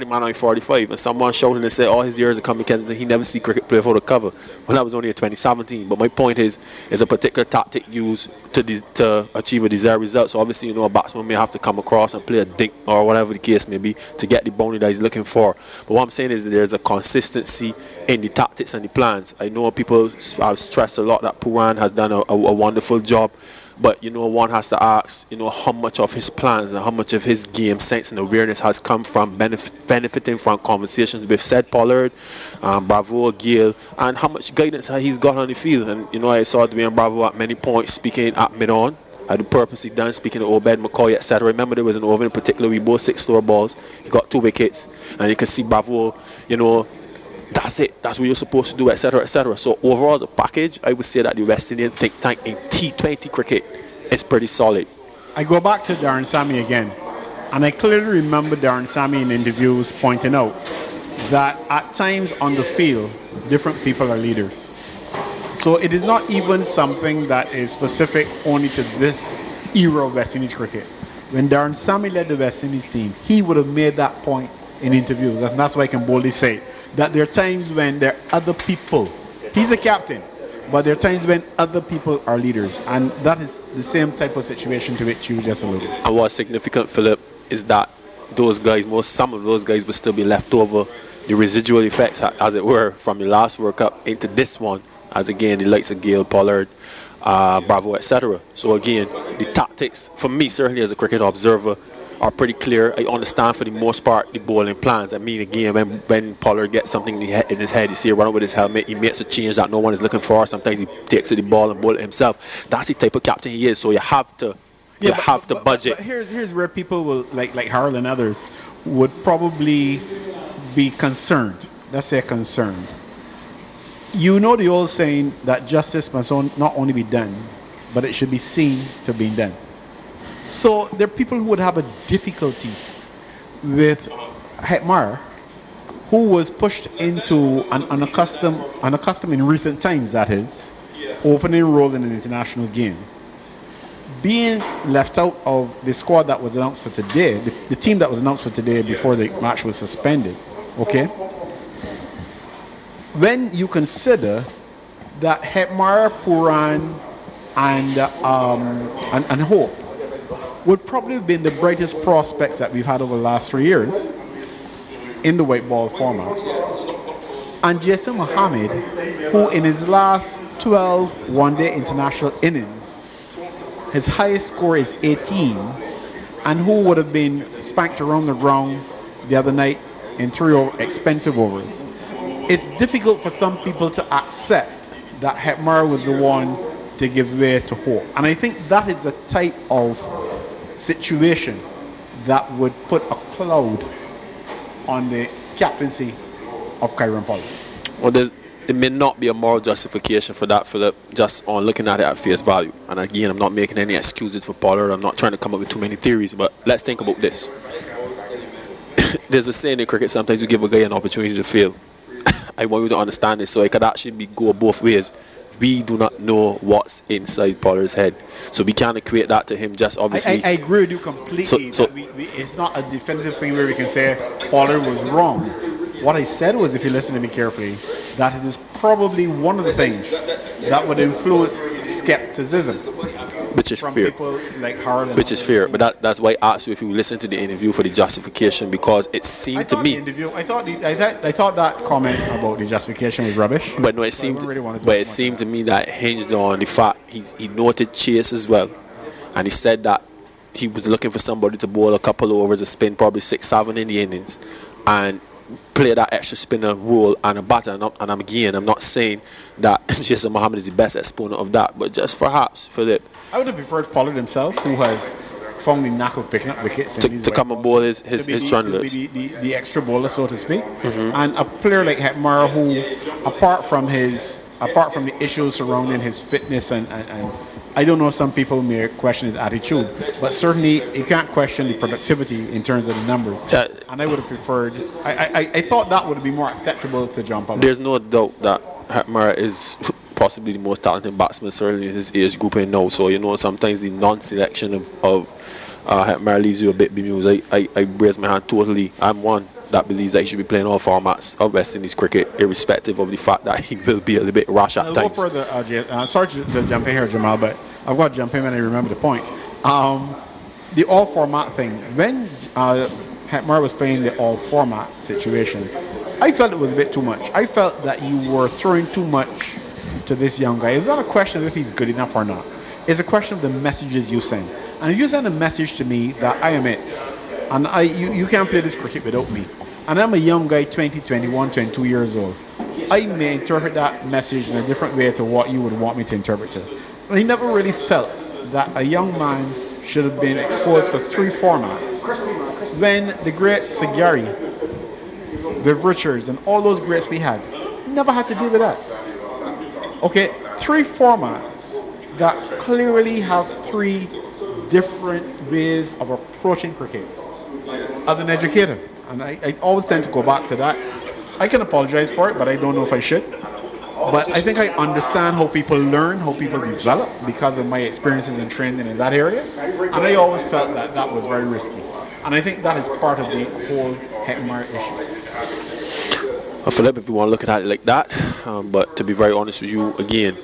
the man on the 45, and someone shouted and said all his years of coming Kensington, he never see cricket play without a cover. Well, that was only in 2017, but my point is a particular tactic used to achieve a desired result. So obviously, a batsman may have to come across and play a dink or whatever the case may be to get the boundary that he's looking for. But what I'm saying is that there's a consistency in the tactics and the plans. I know people have stressed a lot that Puran has done a wonderful job, but one has to ask, how much of his plans and how much of his game sense and awareness has come from benefiting from conversations with said Pollard, Bravo, Gayle, and how much guidance he's got on the field. And I saw Dwayne Bravo at many points speaking at mid-on. I had purposely done speaking to Obed, McCoy, etc. Remember, there was an over in particular, we both 6 slower balls. He got 2 wickets, and you can see Bravo, that's it. That's what you're supposed to do, etc., etc. So overall, as a package, I would say that the West Indian think tank in T20 cricket is pretty solid. I go back to Darren Sammy again, and I clearly remember Darren Sammy in interviews pointing out that at times on the field, different people are leaders. So it is not even something that is specific only to this era of West Indies cricket. When Darren Sammy led the West Indies team, he would have made that point in interviews, and that's why I can boldly say that there are times when there are other people. He's a captain, but there are times when other people are leaders, and that is the same type of situation to which you just alluded. And what's significant, Philip, is that those guys, some of those guys will still be left over, the residual effects, as it were, from the last World Cup into this one, as again the likes of Gayle, Pollard, Bravo, etc. So again, the tactics, for me, certainly as a cricket observer, are pretty clear. I understand for the most part the bowling plans. I mean, again, when Pollard gets something in his head, you see him run with his helmet, he makes a change that no one is looking for. Sometimes he takes to the ball and bowl it himself. That's the type of captain he is. So you have to budget. But here's where people will, like Harold and others, would probably be concerned. Let's say concerned. You know the old saying that justice must not only be done, but it should be seen to be done. So there are people who would have a difficulty with Hetmar, who was pushed into an unaccustomed in recent times, that is, opening role in an international game. Being left out of the squad that was announced for today, the team that was announced for today before the match was suspended, okay? When you consider that Hetmar, Puran, and Hope would probably have been the brightest prospects that we've had over the last 3 years in the white ball format. And Jason Mohammed, who in his last 12 one-day international innings, his highest score is 18, and who would have been spanked around the ground the other night in 3 expensive overs. It's difficult for some people to accept that Hetmar was the one to give way to Hope. And I think that is the type of situation that would put a cloud on the captaincy of Kyron Pollard. Well, there may not be a moral justification for that, Philip, just on looking at it at face value. And again, I'm not making any excuses for Pollard. I'm not trying to come up with too many theories, but let's think about this. There's a saying in cricket, sometimes you give a guy an opportunity to fail. I want you to understand this, so it could actually go both ways. We do not know what's inside Pollard's head, so we can't equate that to him just obviously. I agree with you completely. So it's not a definitive thing where we can say Pollard was wrong. What I said was, if you listen to me carefully, that it is probably one of the things that would influence skepticism. Which is from fair. People like Harold. Which is fair, but that's why I asked you if you listen to the interview for the justification, because it seemed to me. I thought that comment about the justification was rubbish. But no, it seemed to me that it hinged on the fact he noted Chase as well, and he said that he was looking for somebody to bowl a couple of overs, a spin, probably 6-7 in the innings, and play that extra spinner role and a batter. And I'm not saying that Jason Mohammed is the best exponent of that, but just perhaps, Philip, I would have preferred Pollard himself, who has found the knack of picking up wickets, to come and bowl his trundlers. To be the extra bowler, so to speak. And a player like Hetmar, who, apart from the issues surrounding his fitness and I don't know, some people may question his attitude, but certainly you can't question the productivity in terms of the numbers. And I would have preferred, I thought that would be more acceptable to John Pollard. There's no doubt that Hetmar is possibly the most talented batsman, certainly in his age group now. So, sometimes the non-selection of Hetmar leaves you a bit bemused. I raise my hand totally. I'm one that believes that he should be playing all formats of West Indies cricket, irrespective of the fact that he will be a little bit rash at times. I'll go further, sorry to jump in here, Jamal, but I've got to jump in when I remember the point. The all format thing, when Hetmar was playing the all format situation, I felt it was a bit too much. I felt that you were throwing too much to this young guy. It's not a question of if he's good enough or not. It's a question of the messages you send. And if you send a message to me that I am it, and you can't play this cricket without me, and I'm a young guy, 20, 21, 22 years old, I may interpret that message in a different way to what you would want me to interpret it. And I never really felt that a young man should have been exposed to 3 formats when the great Sagari, the Richards, and all those greats we had never had to deal with that. Okay, 3 formats that clearly have 3 different ways of approaching cricket. As an educator, and I always tend to go back to that. I can apologize for it, but I don't know if I should. But I think I understand how people learn, how people develop because of my experiences and training in that area. And I always felt that that was very risky. And I think that is part of the whole Hetmar issue. Philip, if you want to look at it like that, but to be very honest with you, again,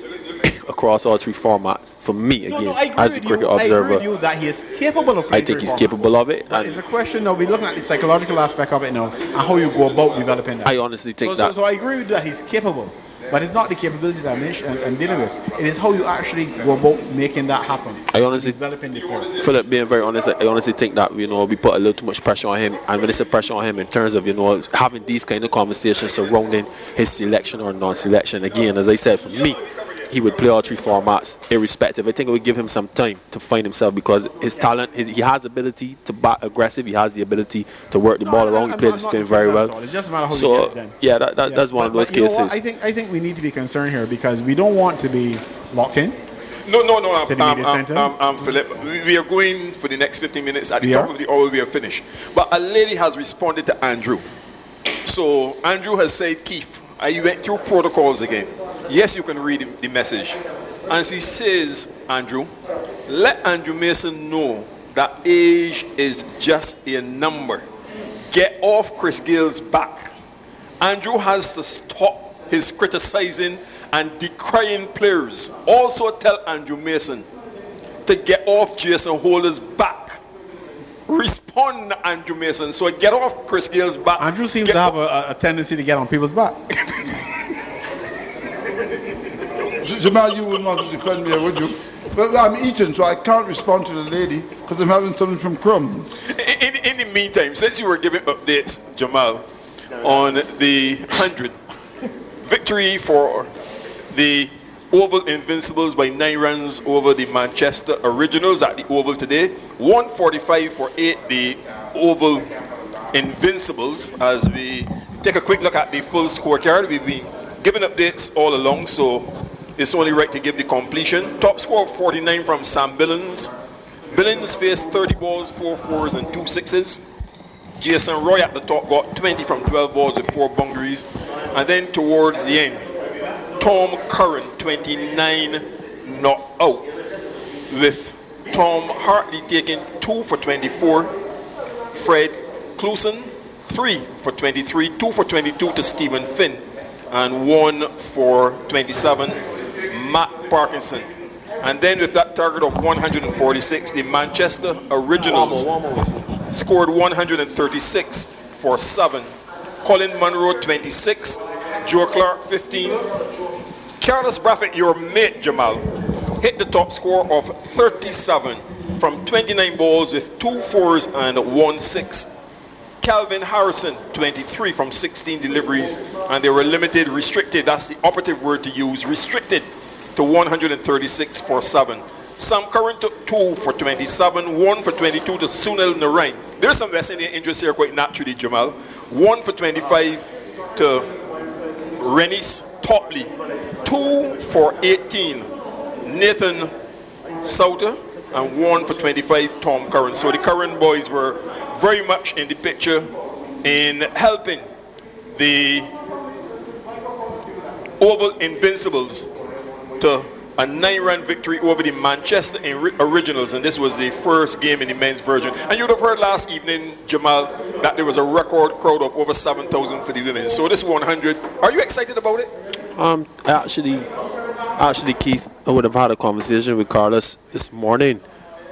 across all three formats. For me, again, as a cricket I observer, agree with you that he is capable of playing I think three he's formats. capable of it. But it's a question now. We're looking at the psychological aspect of it now and how you go about developing that. I honestly think So I agree with you that he's capable. But it's not the capability that I'm dealing with. It is how you actually go about making that happen. I honestly, developing the player. Philip, being very honest, I honestly think that we put a little too much pressure on him, and when it's a pressure on him in terms of having these kind of conversations surrounding his selection or non-selection. Again, as I said, for me, he would play all three formats irrespective. I think it would give him some time to find himself because his talent, he has ability to bat aggressive. He has the ability to work the ball around. He plays the spin very well. It's just a matter of how so you get it done. yeah, that's one of those cases. I think we need to be concerned here because we don't want to be locked in. No, Philip. We are going for the next 15 minutes. At the top of the hour, we are finished. But a lady has responded to Andrew. So Andrew has said, Keith, I went through protocols again. Yes, you can read the message. And she says, Andrew, let Andrew Mason know that age is just a number. Get off Chris Gale's back. Andrew has to stop his criticizing and decrying players. Also tell Andrew Mason to get off Jason Holder's back. Respond, Andrew Mason. So get off Chris Gale's back. Andrew seems to have a tendency to get on people's back. Jamal, you wouldn't want to defend me, would you? But I'm eating, so I can't respond to the lady because I'm having something from crumbs. In the meantime, since you were giving updates, Jamal, on the 100 victory for the Oval Invincibles by 9 runs over the Manchester Originals at the Oval today, 145 for 8 the Oval Invincibles. As we take a quick look at the full scorecard, we've been giving updates all along, so it's only right to give the completion. Top score of 49 from Sam Billings. Billings faced 30 balls, 4 fours and 2 sixes. Jason Roy at the top got 20 from 12 balls with 4 boundaries. And then towards the end, Tom Curran, 29 not out, with Tom Hartley taking 2 for 24. Fred Cluson, 3 for 23, 2 for 22 to Stephen Finn, and 1 for 27, Matt Parkinson. And then with that target of 146, the Manchester Originals scored 136 for 7. Colin Munro, 26. Joe Clark, 15. Carlos Braffett, your mate, Jamal, hit the top score of 37 from 29 balls with 2 fours and 1 6. Calvin Harrison, 23 from 16 deliveries, and they were limited, restricted, that's the operative word to use, restricted to 136 for 7. Sam Curran took 2 for 27, 1 for 22 to Sunil Narain. There's some West Indian interest here quite naturally, Jamal. 1 for 25 to Renis Topley, 2 for 18 Nathan Sauter, and 1 for 25 Tom Curran. So the Curran boys were very much in the picture in helping the Oval Invincibles to a 9-run victory over the Manchester Originals, and this was the first game in the men's version. And you'd have heard last evening, Jamal, that there was a record crowd of over 7,000 for the women. So this 100, are you excited about it? Actually, Keith, I would have had a conversation with Carlos this morning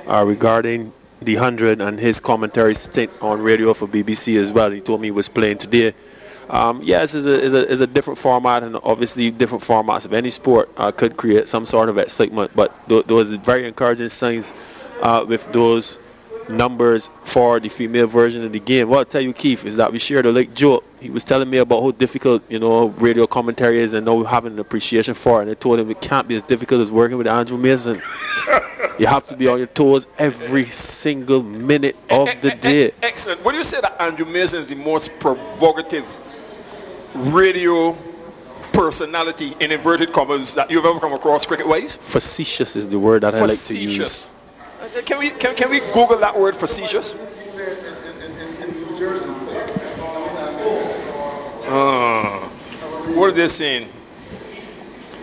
regarding the 100 and his commentary stint on radio for BBC as well. He told me he was playing today. Yes, it's a different format, and obviously different formats of any sport could create some sort of excitement, but those very encouraging signs with those numbers for the female version of the game. What I'll tell you, Keith, is that we shared a late joke. He was telling me about how difficult, radio commentary is, and now having an appreciation for it. And I told him it can't be as difficult as working with Andrew Mason. You have to be on your toes every single minute of the day. Excellent. Would you say that Andrew Mason is the most provocative radio personality, in inverted commas, that you've ever come across cricket-wise? Facetious is the word that I like to use. Can we Google that word, facetious? What are they saying?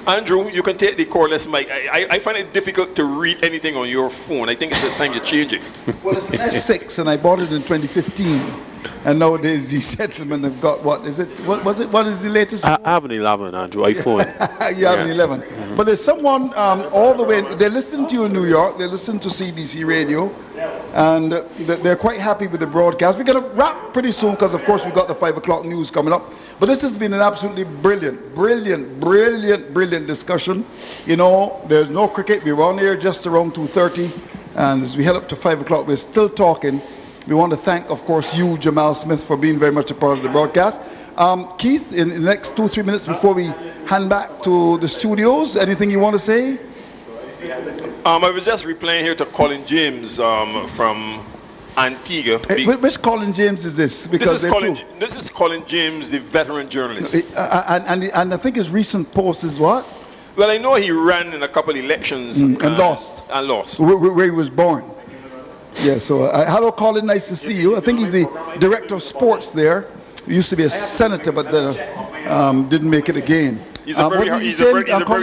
Andrew, you can take the cordless mic. I find it difficult to read anything on your phone. I think it's the time you change it. Well, it's an S6, and I bought it in 2015. And nowadays these gentlemen have got, what is it? What is the latest? I have an 11, Andrew, iPhone. You have an 11. Mm-hmm. But there's someone all the way, they listen to you in New York, they listen to CBC Radio, and they're quite happy with the broadcast. We're going to wrap pretty soon because, of course, we've got the 5 o'clock news coming up. But this has been an absolutely brilliant discussion. You know, there's no cricket. We were on here just around 2:30, and as we head up to 5 o'clock, we're still talking. We want to thank, of course, you, Jamal Smith, for being very much a part of the broadcast. Keith, in the next 2-3 minutes before we hand back to the studios, anything you want to say? I was just replying here to Colin James from Antigua. Which Colin James is this? Because this is Colin James, the veteran journalist. And I think his recent post is what? Well, I know he ran in a couple of elections and lost. And lost. Where he was born. Yeah, so hello Colin, nice to see you. I think he's the director of sports there. He used to be a senator, but then didn't make it again. He's a very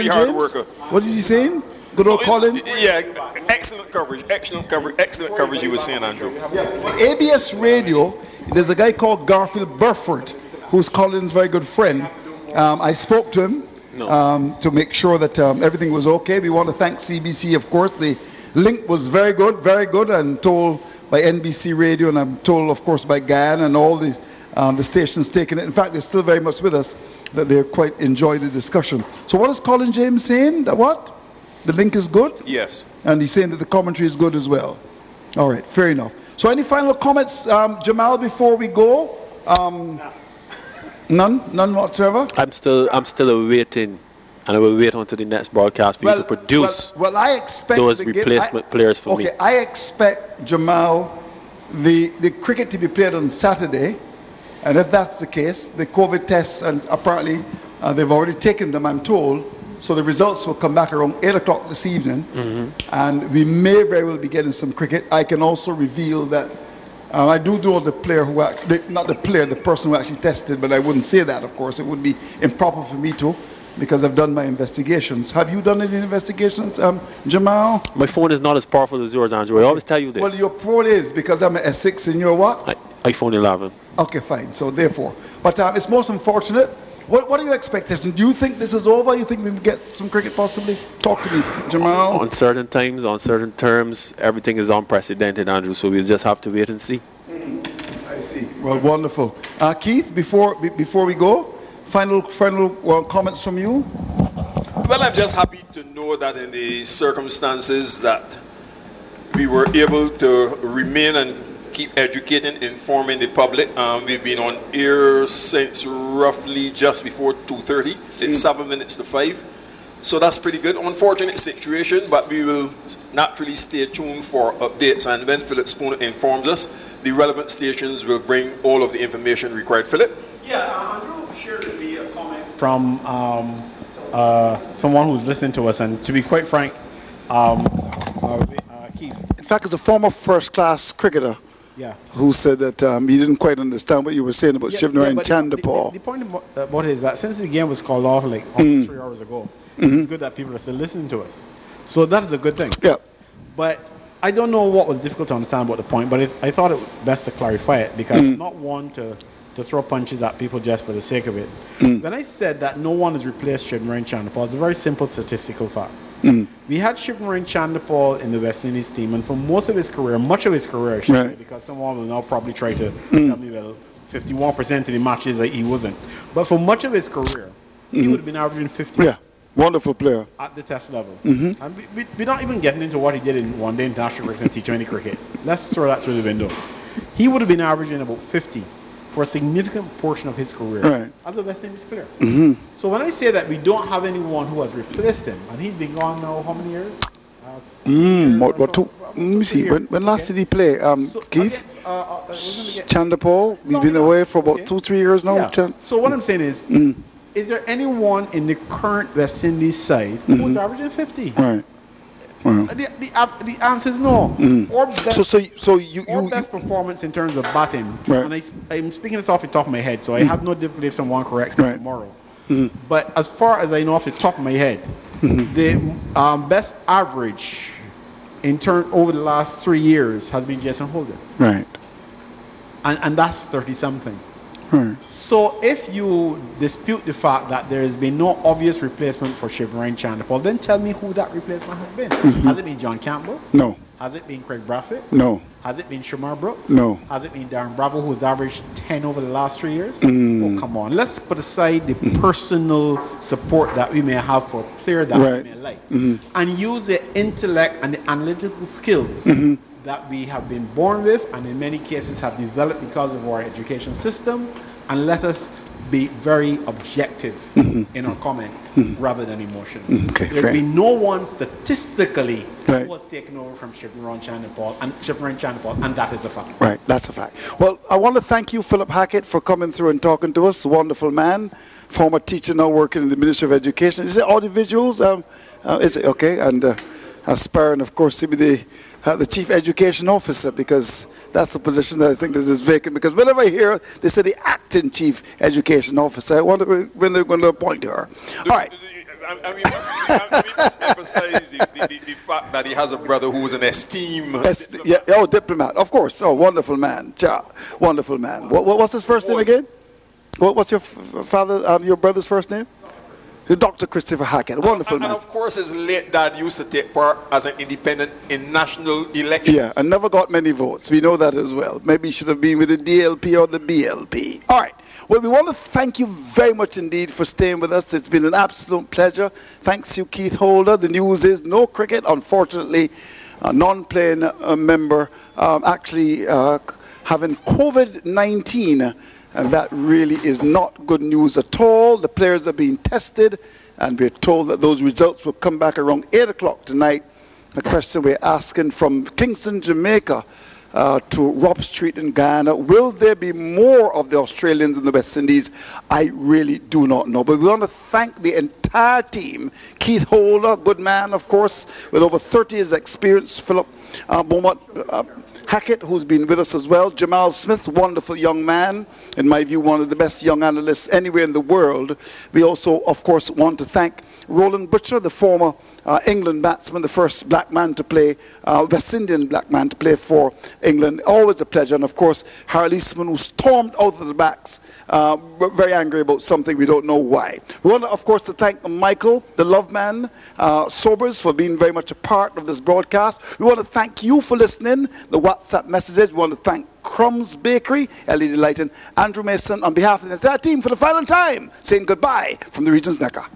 hard worker. What is he saying? Good old Colin? Yeah, excellent coverage, he was saying, Andrew. Yeah. ABS Radio, there's a guy called Garfield Burford, who's Colin's very good friend. I spoke to him to make sure that everything was okay. We want to thank CBC, of course. The link was very good, and told by NBC Radio, and I'm told, of course, by Guyana and all the stations taking it. In fact, they're still very much with us, that they quite enjoy the discussion. So what is Colin James saying? That what? The link is good? Yes. And he's saying that the commentary is good as well. All right, fair enough. So any final comments, Jamal, before we go? None whatsoever? I'm still awaiting, and I will wait until the next broadcast for you to produce I expect those replacement players for me. Okay, I expect, Jamal, the cricket to be played on Saturday, and if that's the case, the COVID tests, and apparently they've already taken them, I'm told, so the results will come back around 8 o'clock this evening, and we may very well be getting some cricket. I can also reveal that I do know the player who the person who actually tested, but I wouldn't say that, of course. It would be improper for me to, because I've done my investigations. Have you done any investigations, Jamal? My phone is not as powerful as yours, Andrew. I always tell you this. Well, your phone is, because I'm an S6 and you're what? iPhone 11. Okay, fine. So therefore. But it's most unfortunate. What are your expectations? Do you think this is over? You think we will get some cricket possibly? Talk to me, Jamal. On certain times, on certain terms, everything is unprecedented, Andrew, so we'll just have to wait and see. I see. Well, wonderful. Keith, before we go, final comments from you? Well, I'm just happy to know that in the circumstances that we were able to remain and keep educating, informing the public. We've been on air since roughly just before 2:30. It's 7 minutes to 5. So that's pretty good. Unfortunate situation, but we will naturally stay tuned for updates. And when Philip Spooner informs us, the relevant stations will bring all of the information required. Philip? Yeah, Andrew shared with me a comment from someone who's listening to us, and to be quite frank, Keith. In fact, it's a former first-class cricketer. Yeah. Who said that he didn't quite understand what you were saying about Shivnarine Chandapal. The point about it is that since the game was called off like almost 3 hours ago, it's good that people are still listening to us. So that is a good thing. Yeah. But I don't know what was difficult to understand about the point, but I thought it best to clarify it, because I'm not one to throw punches at people just for the sake of it. When I said that no one has replaced Shivnarine Chandapal, it's a very simple statistical fact. We had Shivnarine Chandapal in the West Indies team, and for most of his career, much of his career, I should say, because someone will now probably try to tell me, well, 51% of the matches that he wasn't. But for much of his career, he would have been averaging 50. Yeah, wonderful player. At the test level. And we're not even getting into what he did in one-day international cricket and T20 cricket. Let's throw that through the window. He would have been averaging about 50 for a significant portion of his career as a West Indies player. So when I say that we don't have anyone who has replaced him, and he's been gone now how many years? Let me see. When last did he play? Keith? Chandapal. He's been away for about 2-3 years now. Yeah. So what I'm saying is there anyone in the current West Indies side who's averaging 50? Right. The answer is no. Or best, best performance in terms of batting. And I'm speaking this off the top of my head, so I have no difficulty if someone corrects me tomorrow. But as far as I know off the top of my head, the best average in turn over the last 3 years has been Jason Holden. Right. And that's 30 something. So if you dispute the fact that there has been no obvious replacement for Shivnarine Chanderpaul, then tell me who that replacement has been. Has it been John Campbell? No. Has it been Craig Braffett? No. Has it been Shamar Brooks? No. Has it been Darren Bravo, who's averaged 10 over the last 3 years? Oh, come on. Let's put aside the personal support that we may have for a player that we may like and use the intellect and the analytical skills that we have been born with and in many cases have developed because of our education system, and let us be very objective in our comments rather than emotional. There's been no one statistically who was taken over from Shivnarine Chanderpaul, and that is a fact. Right, that's a fact. Well, I want to thank you, Philip Hackett, for coming through and talking to us. Wonderful man, former teacher, now working in the Ministry of Education. Is it audiovisuals? Is it okay? And aspiring, of course, to be the Chief Education Officer, because that's a position that I think that is vacant. Because whenever I hear they say the acting Chief Education Officer, I wonder when they're going to appoint her. All right. We must emphasize the fact that he has a brother who is an esteemed diplomat, of course. Oh, wonderful man. Wonderful man. What's his first name again? What's your your brother's first name? Dr. Christopher Hackett, a wonderful man. And of course his late dad used to take part as an independent in national elections. Yeah, and never got many votes. We know that as well. Maybe he should have been with the DLP or the BLP. All right. Well, we want to thank you very much indeed for staying with us. It's been an absolute pleasure. Thanks to Keith Holder. The news is no cricket, unfortunately. A non-playing member actually having COVID-19. And that really is not good news at all. The players are being tested, and we're told that those results will come back around 8 o'clock tonight. A question we're asking from Kingston, Jamaica, to Rob Street in Guyana. Will there be more of the Australians in the West Indies? I really do not know. But we want to thank the entire team. Keith Holder, good man, of course, with over 30 years experience. Philip Beaumont Hackett, who's been with us as well. Jamal Smith, wonderful young man. In my view, one of the best young analysts anywhere in the world. We also, of course, want to thank Roland Butcher, the former England batsman, the first black man to play, West Indian black man to play for England. Always a pleasure. And, of course, Harold Eastman, who stormed out of the backs, very angry about something we don't know why. We want, of course, to thank Michael, the love man, Sobers, for being very much a part of this broadcast. We want to thank you for listening, the WhatsApp messages. We want to thank Crumbs Bakery, LED Lighting, Andrew Mason, on behalf of the entire team for the final time, saying goodbye from the region's Mecca.